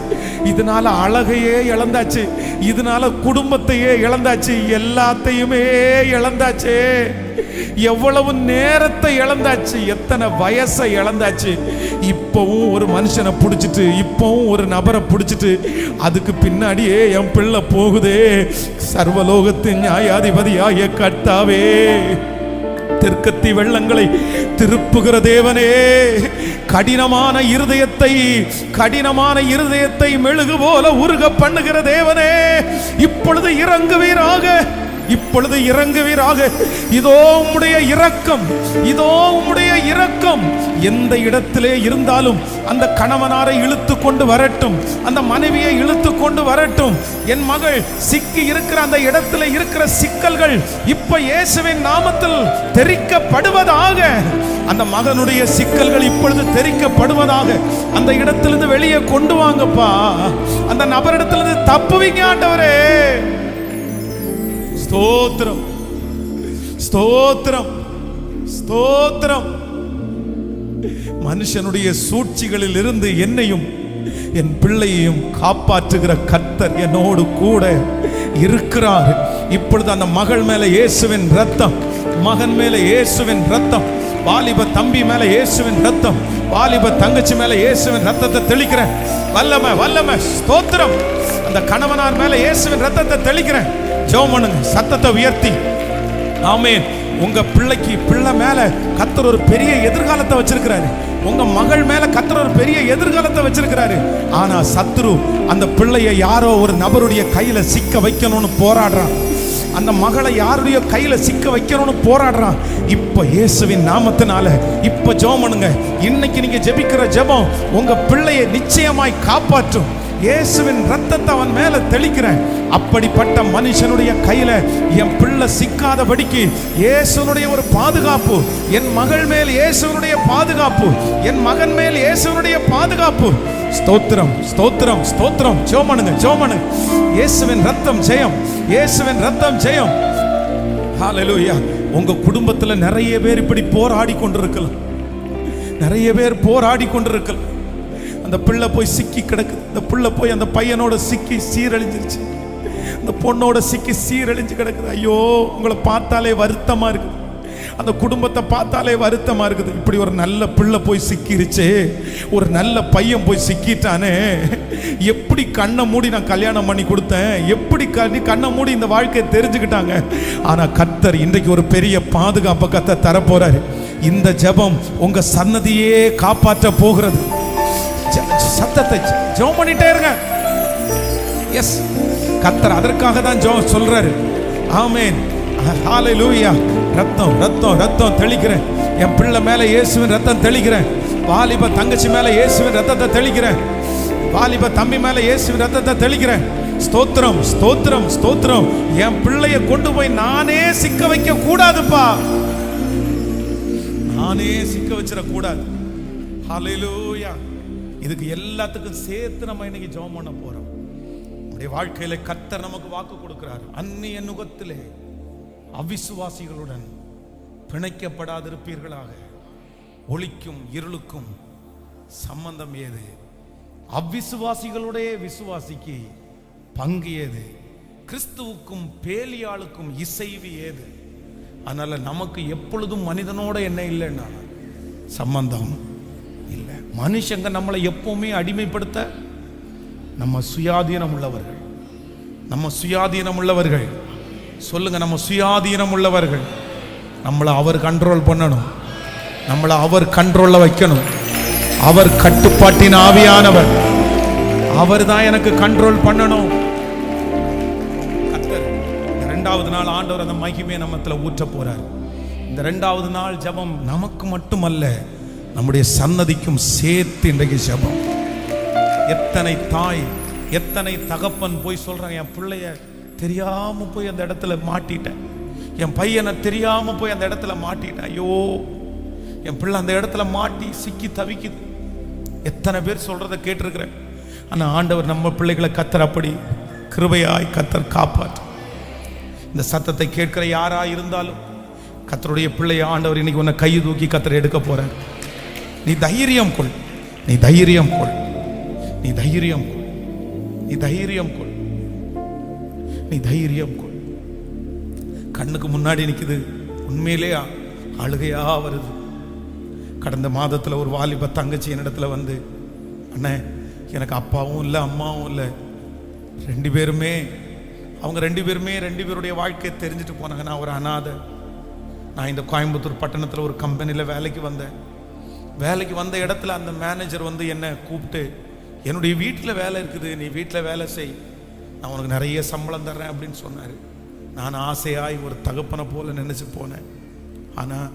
இதனால அழகையே இழந்தாச்சு, இதனால குடும்பத்தையே இழந்தாச்சு, எல்லாத்தையுமே இழந்தாச்சு. எவ்வளவு நேரத்தை இழந்தாச்சு, எத்தனை வயசை இழந்தாச்சு. இப்பவும் ஒரு மனுஷனை பிடிச்சிட்டு, இப்பவும் ஒரு நபரை பிடிச்சிட்டு அதுக்கு பின்னாடியே என் பிள்ளை போகுதே. சர்வலோகத்தின் நியாயாதிபதியாகிய கர்த்தாவே, தெற்கத்தி வெள்ளங்களை திருப்புகிற தேவனே, கடினமான இருதயத்தை மெழுகு போல உருக பண்ணுகிற தேவனே, இப்பொழுது இறங்குவீராக, இப்பொழுது இறங்குவீராக. இதோ உம்முடைய இரக்கம், இதோ உம்முடைய இரக்கம். எந்த இடத்திலே இருந்தாலும் அந்த கணவனாரை இழுத்து கொண்டு வரட்டும், அந்த மனைவியை இழுத்து கொண்டு வரட்டும். என் மகள் சிக்கி இருக்கிற அந்த இடத்துல இருக்கிற சிக்கல்கள் இப்ப இயேசுவின் நாமத்தில் தெரிக்கப்படுவதாக. அந்த மகனுடைய சிக்கல்கள் இப்பொழுது தெரிக்கப்படுவதாக. அந்த இடத்திலிருந்து வெளியே கொண்டு வாங்கப்பா. அந்த நபரிடத்திலிருந்து தப்புவீங்க ஆண்டவரே. ஸ்தோத்திரம், ஸ்தோத்திரம், ஸ்தோத்திரம். மனுஷனுடைய சூழ்ச்சிகளில் இருந்து என்னையும் என் பிள்ளையையும் காப்பாற்றுகிற கர்த்தர் என்னோடு கூட இருக்கிறார். இப்பொழுது அந்த மகள் மேல இயேசுவின் ரத்தம், மகன் மேல இயேசுவின் ரத்தம், வாலிப தம்பி மேல இயேசுவின் ரத்தம், வாலிப தங்கச்சி மேல இயேசுவின் ரத்தத்தை தெளிக்கிறேன். வல்லமை, வல்லமை, ஸ்தோத்திரம். அந்த கணவனார் மேல இயேசுவின் ரத்தத்தை தெளிக்கிறேன். ஜெபம் பண்ணுங்க, சத்தத்தை உயர்த்தி. ஆமென். உங்க பிள்ளை மேல கர்த்தர் ஒரு பெரிய எதிர்காலத்தை வச்சிருக்கிறாரு. உங்க மகள் மேல கர்த்தர் ஒரு பெரிய எதிர்காலத்தை வச்சிருக்கிறாரு. ஆனா சத்துரு அந்த பிள்ளையை யாரோ ஒரு நபருடைய கையில சிக்க வைக்கணும்னு போராடுறான். அந்த மகளை யாருடைய கையில சிக்க வைக்கணும்னு போராடுறான். இப்ப இயேசுவின் நாமத்தினால இப்ப ஜெபம் பண்ணுங்க. இன்னைக்கு நீங்க ஜெபிக்கிற ஜெபம் உங்க பிள்ளையை நிச்சயமாய் காப்பாற்றும். இயேசுவின் ரத்தத்தை அவன் மேல தெளிக்கிறேன். அப்படிப்பட்ட மனுஷனுடைய கையில என் பிள்ளை சிக்காதபடிக்கு இயேசுனுடைய ஒரு பாதுகாப்பு, என் மகள் மேல் இயேசுனுடைய பாதுகாப்பு, என் மகன் மேல் இயேசுனுடைய பாதுகாப்பு. ஸ்தோத்திரம், ஸ்தோத்திரம், ஸ்தோத்திரம். ஜெபம் பண்ணுங்க, ஜெபம் பண்ணுங்க. இயேசுவின் ரத்தம் ஜெயம், இயேசுவின் ரத்தம் ஜெயம். ஹல்லேலூயா. உங்க குடும்பத்துல நிறைய பேர் இப்படி போராடி கொண்டிருக்கலாம், நிறைய பேர் போராடி கொண்டிருக்கலாம். அந்த பிள்ளை போய் சிக்கி கிடக்கு, அந்த பிள்ளை போய் அந்த பையனோட சிக்கி சீரழிஞ்சிருச்சு, அந்த பொண்ணோட சிக்கி சீரழிஞ்சு கிடக்குது. ஐயோ, உங்களை பார்த்தாலே வருத்தமா இருக்குது. அந்த குடும்பத்தை பார்த்தாலே வருத்தமா இருக்குது. இப்படி ஒரு நல்ல பிள்ளை போய் சிக்கிருச்சு, ஒரு நல்ல பையன் போய் சிக்கிட்டானே, எப்படி கண்ணை மூடி நான் கல்யாணம் பண்ணி கொடுத்தேன், எப்படி கண்ணை மூடி இந்த வாழ்க்கையை தெரிஞ்சுக்கிட்டாங்க. ஆனா கர்த்தர் இன்றைக்கு ஒரு பெரிய பாதுகாப்பை கர்த்தர் தரப்போறாரு. இந்த ஜெபம் உங்க சன்னதியே காப்பாற்ற போகிறது. சத்தத்தை ஜெபம் பண்ணிட்டே இருங்க. எஸ், கர்த்தர் அதற்காக தான் ஜெபம் சொல்றாரு. ஆமென், ஹல்லேலூயா. ரத்தம் ரத்தம் ரத்தம் தெளிக்கிறேன், என் பிள்ளை மேல இயேசுவின் ரத்தம் தெளிக்கிறேன். வாலிப தங்கச்சி மேல இயேசுவின் ரத்தத்தை தெளிக்கிறேன். வாலிப தம்பி மேல இயேசுவின் ரத்தத்தை தெளிக்கிறேன். ஸ்தோத்திரம் ஸ்தோத்திரம் ஸ்தோத்திரம். என் பிள்ளைய கொண்டு போய் நானே சிக்க வைக்க கூடாதுப்பா, நானே சிக்க வச்சிட கூடாது. ஹல்லேலூயா. இதுக்கு எல்லாத்துக்கும் சேர்த்து நம்ம இன்னைக்கு ஜெபம் பண்ண போறோம். நம்முடைய வாழ்க்கையில கர்த்தர் நமக்கு வாக்கு கொடுக்கிறார். அந்நிய நுகத்திலே அவிசுவாசிகளுடன் பிணைக்கப்படாதிருப்பீர்களாக. ஒளிக்கும் இருளுக்கும் சம்பந்தம் ஏது? அவ்விசுவாசிகளுடைய விசுவாசிக்கு பங்கு ஏது? கிறிஸ்துவுக்கும் பேலியாளுக்கும் இசைவு ஏது? அதனால நமக்கு எப்பொழுதும் மனிதனோட என்ன இல்லைன்னா சம்பந்தம் இல்லை. மனுஷங்க நம்மளை எப்பவுமே அடிமைப்படுத்த, நம்ம சுயாதீனம் உள்ளவர்கள், நம்ம சுயாதீனம் உள்ளவர்கள். சொல்லுங்க, நம்ம சுயாதீனம் உள்ளவர்கள். நம்மளை அவர் கண்ட்ரோல் பண்ணணும், நம்மளை அவர் கண்ட்ரோல்ல வைக்கணும். அவர் கட்டுப்பாட்டின் ஆவியானவர், அவர் தான் எனக்கு கண்ட்ரோல் பண்ணணும். கர்த்தர் இந்த 2வது நாள் ஆண்டவர் அந்த மகிமையை நம்மத்துல ஊற்ற போறார். இந்த 2வது நாள் ஜெபம் நமக்கு மட்டுமல்ல, நம்முடைய சன்னதிக்கும் சேர்த்து இன்றைக்கு ஜெபம். எத்தனை தாய், எத்தனை தகப்பன் போய் சொல்றாங்க, என் பிள்ளைய தெரியாம போய் அந்த இடத்துல மாட்டிட்டேன், என் பையனை தெரியாம போய் அந்த இடத்துல மாட்டிட்டேன், ஐயோ என் பிள்ளை அந்த இடத்துல மாட்டி சிக்கி தவிக்குது. எத்தனை பேர் சொல்றதை கேட்டிருக்கிறேன். ஆனா ஆண்டவர் நம்ம பிள்ளைகளை கர்த்தர் அப்படி கிருபையாய் கர்த்தர் காப்பாற்று. இந்த சத்தத்தை கேட்கிற யாரா இருந்தாலும் கர்த்தருடைய பிள்ளைய ஆண்டவர் இன்னைக்கு உன்னை கை தூக்கி கர்த்தர் எடுக்க போறார். நீ தைரியம் கொள், நீ தைரியம் கொள், நீ தைரியம் கொள், நீ தைரியம் கொள், நீ தைரியம் கொள். கண்ணுக்கு முன்னாடி நிக்குது, உண்மையிலே அழுகையா வருது. கடந்த மாதத்துல ஒரு வாலிப தங்கச்சி என்னிடத்துல வந்து, அண்ணே எனக்கு அப்பாவும் இல்லை அம்மாவும் இல்லை, 2 பேருமே, அவங்க 2 பேருமே 2 பேருடைய வாழ்க்கையை தெரிஞ்சுட்டு போனாங்க. நான் ஒரு அனாதை. நான் இந்த கோயம்புத்தூர் பட்டணத்தில் ஒரு கம்பெனியில் வேலைக்கு வந்தேன். வேலைக்கு வந்த இடத்துல அந்த மேனேஜர் வந்து என்னை கூப்பிட்டு, என்னுடைய வீட்டில் வேலை இருக்குது, நீ வீட்டில் வேலை செய், நான் உனக்கு நிறைய சம்பளம் தர்றேன் அப்படின்னு சொன்னார். நான் ஆசையாய் ஒரு தகப்பனை போல நினச்சி போனேன். ஆனால்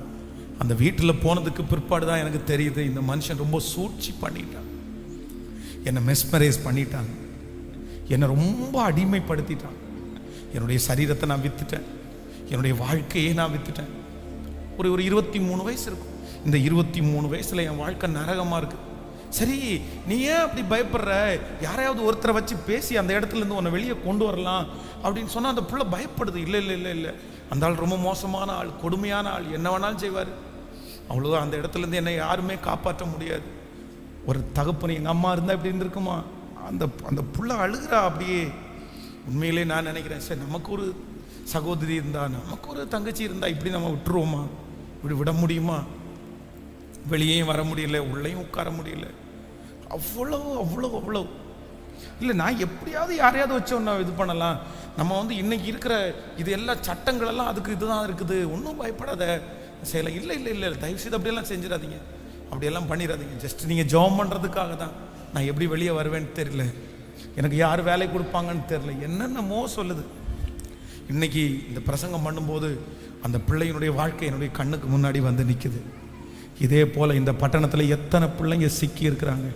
அந்த வீட்டில் போனதுக்கு பிற்பாடு தான் எனக்கு தெரியுது, இந்த மனுஷன் ரொம்ப சூழ்ச்சி பண்ணிட்டான், என்னை மெஸ்மரைஸ் பண்ணிட்டாங்க, என்னை ரொம்ப அடிமைப்படுத்திட்டான். என்னுடைய சரீரத்தை நான் வித்துட்டேன், என்னுடைய வாழ்க்கையே நான் வித்துட்டேன். ஒரு 23 வயசு இருக்கும். இந்த 23 வயசுல என் வாழ்க்கை நரகமாக இருக்குது. சரி, நீ ஏன் அப்படி பயப்படுற? யாரையாவது ஒருத்தரை வச்சு பேசி அந்த இடத்துல இருந்து உன்னை வெளியே கொண்டு வரலாம் அப்படின்னு சொன்னால் அந்த பிள்ளை பயப்படுது. இல்லை இல்லை இல்லை இல்லை, அந்த ஆள் ரொம்ப மோசமான ஆள், கொடுமையான ஆள், என்ன வேணாலும் செய்வார், அவ்வளோதான், அந்த இடத்துல இருந்து என்னை யாருமே காப்பாற்ற முடியாது. ஒரு தகப்பன் எங்கள் அம்மா இருந்தால் இப்படி இருந்திருக்குமா? அந்த அந்த புள்ள அழுகிறா அப்படியே. உண்மையிலே நான் நினைக்கிறேன், சரி நமக்கு ஒரு சகோதரி இருந்தா, நமக்கு ஒரு தங்கச்சி இருந்தா இப்படி நம்ம விட்டுருவோமா? இப்படி விட முடியுமா? வெளியேயும் வர முடியல, உள்ளேயும் உட்கார முடியல, அவ்வளோ அவ்வளோ அவ்வளோ. இல்லை, நான் எப்படியாவது யாரையாவது வச்சு ஒன்று இது பண்ணலாம். நம்ம வந்து இன்னைக்கு இருக்கிற இது எல்லா சட்டங்களெல்லாம் அதுக்கு இதுதான் இருக்குது, ஒன்றும் பயப்படாத செய்யலாம். இல்லை இல்லை இல்லை, தயவுசெய்து அப்படியெல்லாம் செஞ்சிடாதீங்க, அப்படியெல்லாம் பண்ணிடாதீங்க. ஜஸ்ட் நீங்கள் ஜாப் பண்ணுறதுக்காக தான். நான் எப்படி வெளியே வருவேன்னு தெரியல, எனக்கு யார் வேலை கொடுப்பாங்கன்னு தெரியல, என்னென்னமோ சொல்லுது. இன்னைக்கு இந்த பிரசங்கம் பண்ணும்போது அந்த பிள்ளையினுடைய வாழ்க்கை என்னுடைய கண்ணுக்கு முன்னாடி வந்து நிற்குது. இதே போல் இந்த பட்டணத்தில் எத்தனை பிள்ளைங்க சிக்கி இருக்கிறாங்க,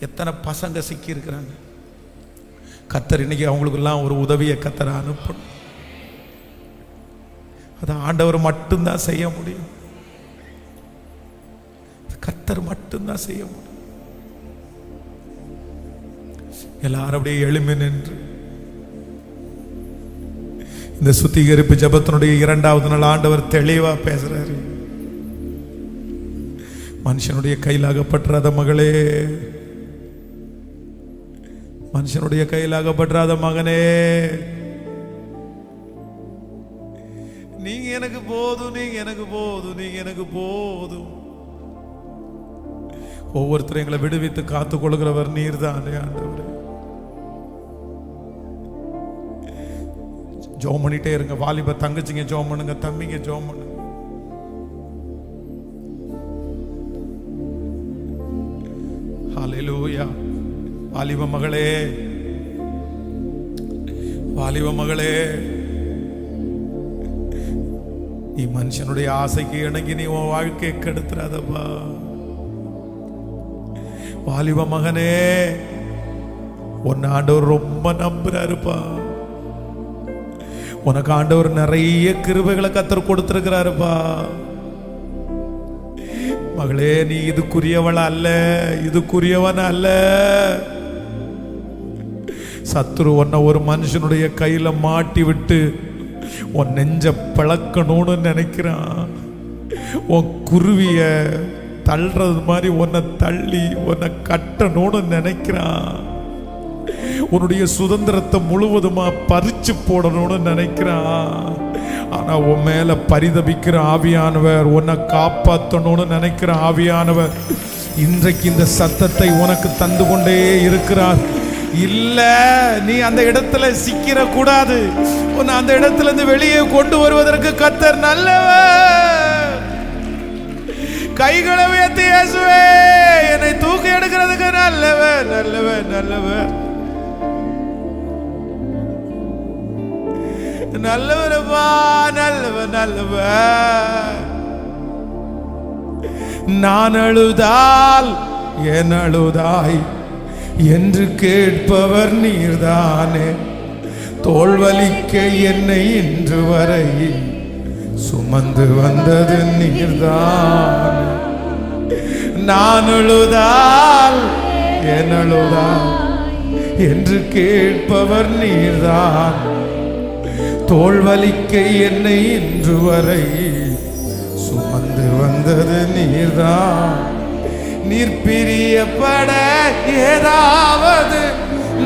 எத்தனை பசங்க சிக்கி இருக்கிறாங்க. கர்த்தர் இன்னைக்கு அவங்களுக்கெல்லாம் ஒரு உதவியை கர்த்தர் அனுப்பணும். அதை ஆண்டவர் மட்டும்தான் செய்ய முடியும், கர்த்தர் மட்டும்தான் செய்ய முடியும். எல்லாரும் அப்படியே எழும்பி நின்று இந்த சுத்திகரிப்பு ஜபத்தினுடைய 2வது நாள் ஆண்டவர் தெளிவா பேசுறாரு. மனுஷனுடைய கையில் அகப்பற்றாத மகளே, மனுஷனுடைய கையில் அகப்பற்றாத மகனே, நீங்க எனக்கு போதும், நீங்க எனக்கு போதும், நீங்க எனக்கு போதும். ஒவ்வொருத்தரும் எங்களை விடுவித்து காத்துக் கொள்கிறவர் நீர் தானே ஆண்டவரே. ஜெபம் பண்ணிட்டே இருங்க. வாலிப தங்கச்சிங்க ஜெபம் பண்ணுங்க, தம்பிங்க ஜெபம் பண்ணுங்க. ஹல்லேலூயா. வாலிப மகளே, வாலிப மகளே, நீ மனுஷனுடைய ஆசைக்கு இணங்கி நீ உன் வாழ்க்கையை கெடுத்துறாதப்பா. வாலிப மகனே, உன் ஆண்டவர் ரொம்ப நம்புறாருப்பா. உனக்கு ஆண்டவர் நிறைய கிருபைகளை கர்த்தர் கொடுத்திருக்கிறாருப்பா. மகளே, நீ இதுக்குரியவள் அல்ல, இதுக்குரியவன் அல்ல. சத்துரு உன்னை ஒரு மனுஷனுடைய கையில மாட்டி விட்டு உன் நெஞ்ச பிளக்கணும்னு நினைக்கிறான். உன் குருவிய தள்ளுறது மாதிரி உன்னை தள்ளி உன்னை கட்டணும்னு நினைக்கிறான். உன்னுடைய சுதந்திரத்தை முழுவதுமா பறிச்சு போடணும்னு நினைக்கிறான். ஆனா உன் மேல பரிதபிக்கிற ஆவியானவர், உன்னை காப்பாற்றணும்னு நினைக்கிற ஆவியானவர் இன்றைக்கு இந்த சத்தத்தை உனக்கு தந்து கொண்டே இருக்கிறார். இல்ல, நீ அந்த இடத்துல சிக்கிர கூடாது. உன்னை அந்த இடத்துல இருந்து வெளியே கொண்டு வருவதற்கு கர்த்தர் நல்லவர். கைகளை உயர்த்தி இயேசுவே என்னை தூக்கி எடுக்கிறதுக்கு நல்லவர், நல்லவர், நல்லவர், நல்லவரப்பா, நல்லவர், நல்லவர். நான் அழுதால் என் அழுதாய் என்று கேட்பவர் நீர்தானே. தோல்வலிக்க என்னை இன்று வரை சுமந்து வந்தது நீர்தான். நான் அழுதால் என் அழுதாய் என்று கேட்பவர் நீர்தான். தோல்வலிக்க என்னை இன்று வரை சுமந்து வந்தது நீர்தான். நீர் பிரியப்பட ஏதாவது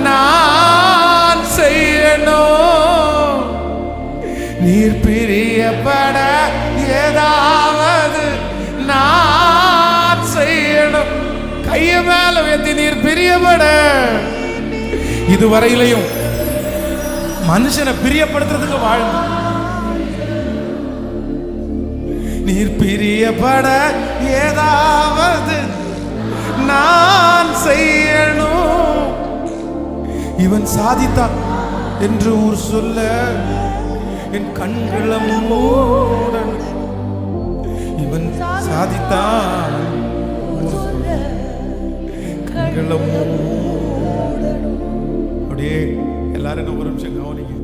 நான் செய்யணும். நீர் பிரியப்பட ஏதாவது நான் செய்யணும். கைய மேல வைத்து நீர் பிரியப்பட. இதுவரையிலையும் மனுஷனை பிரியப்படுத்துறதுக்கு வாழும். நீர் பிரியப்பட ஏதாவது நான் செய்யணும். இவன் சாதித்தான் என்று ஊர் சொல்ல என் கண்களை மூடணும். இவன் சாதித்தான் கண்களை மூடணும். அப்படியே எல்லாரும் ஒரு நிமிஷம் கவனிங்க.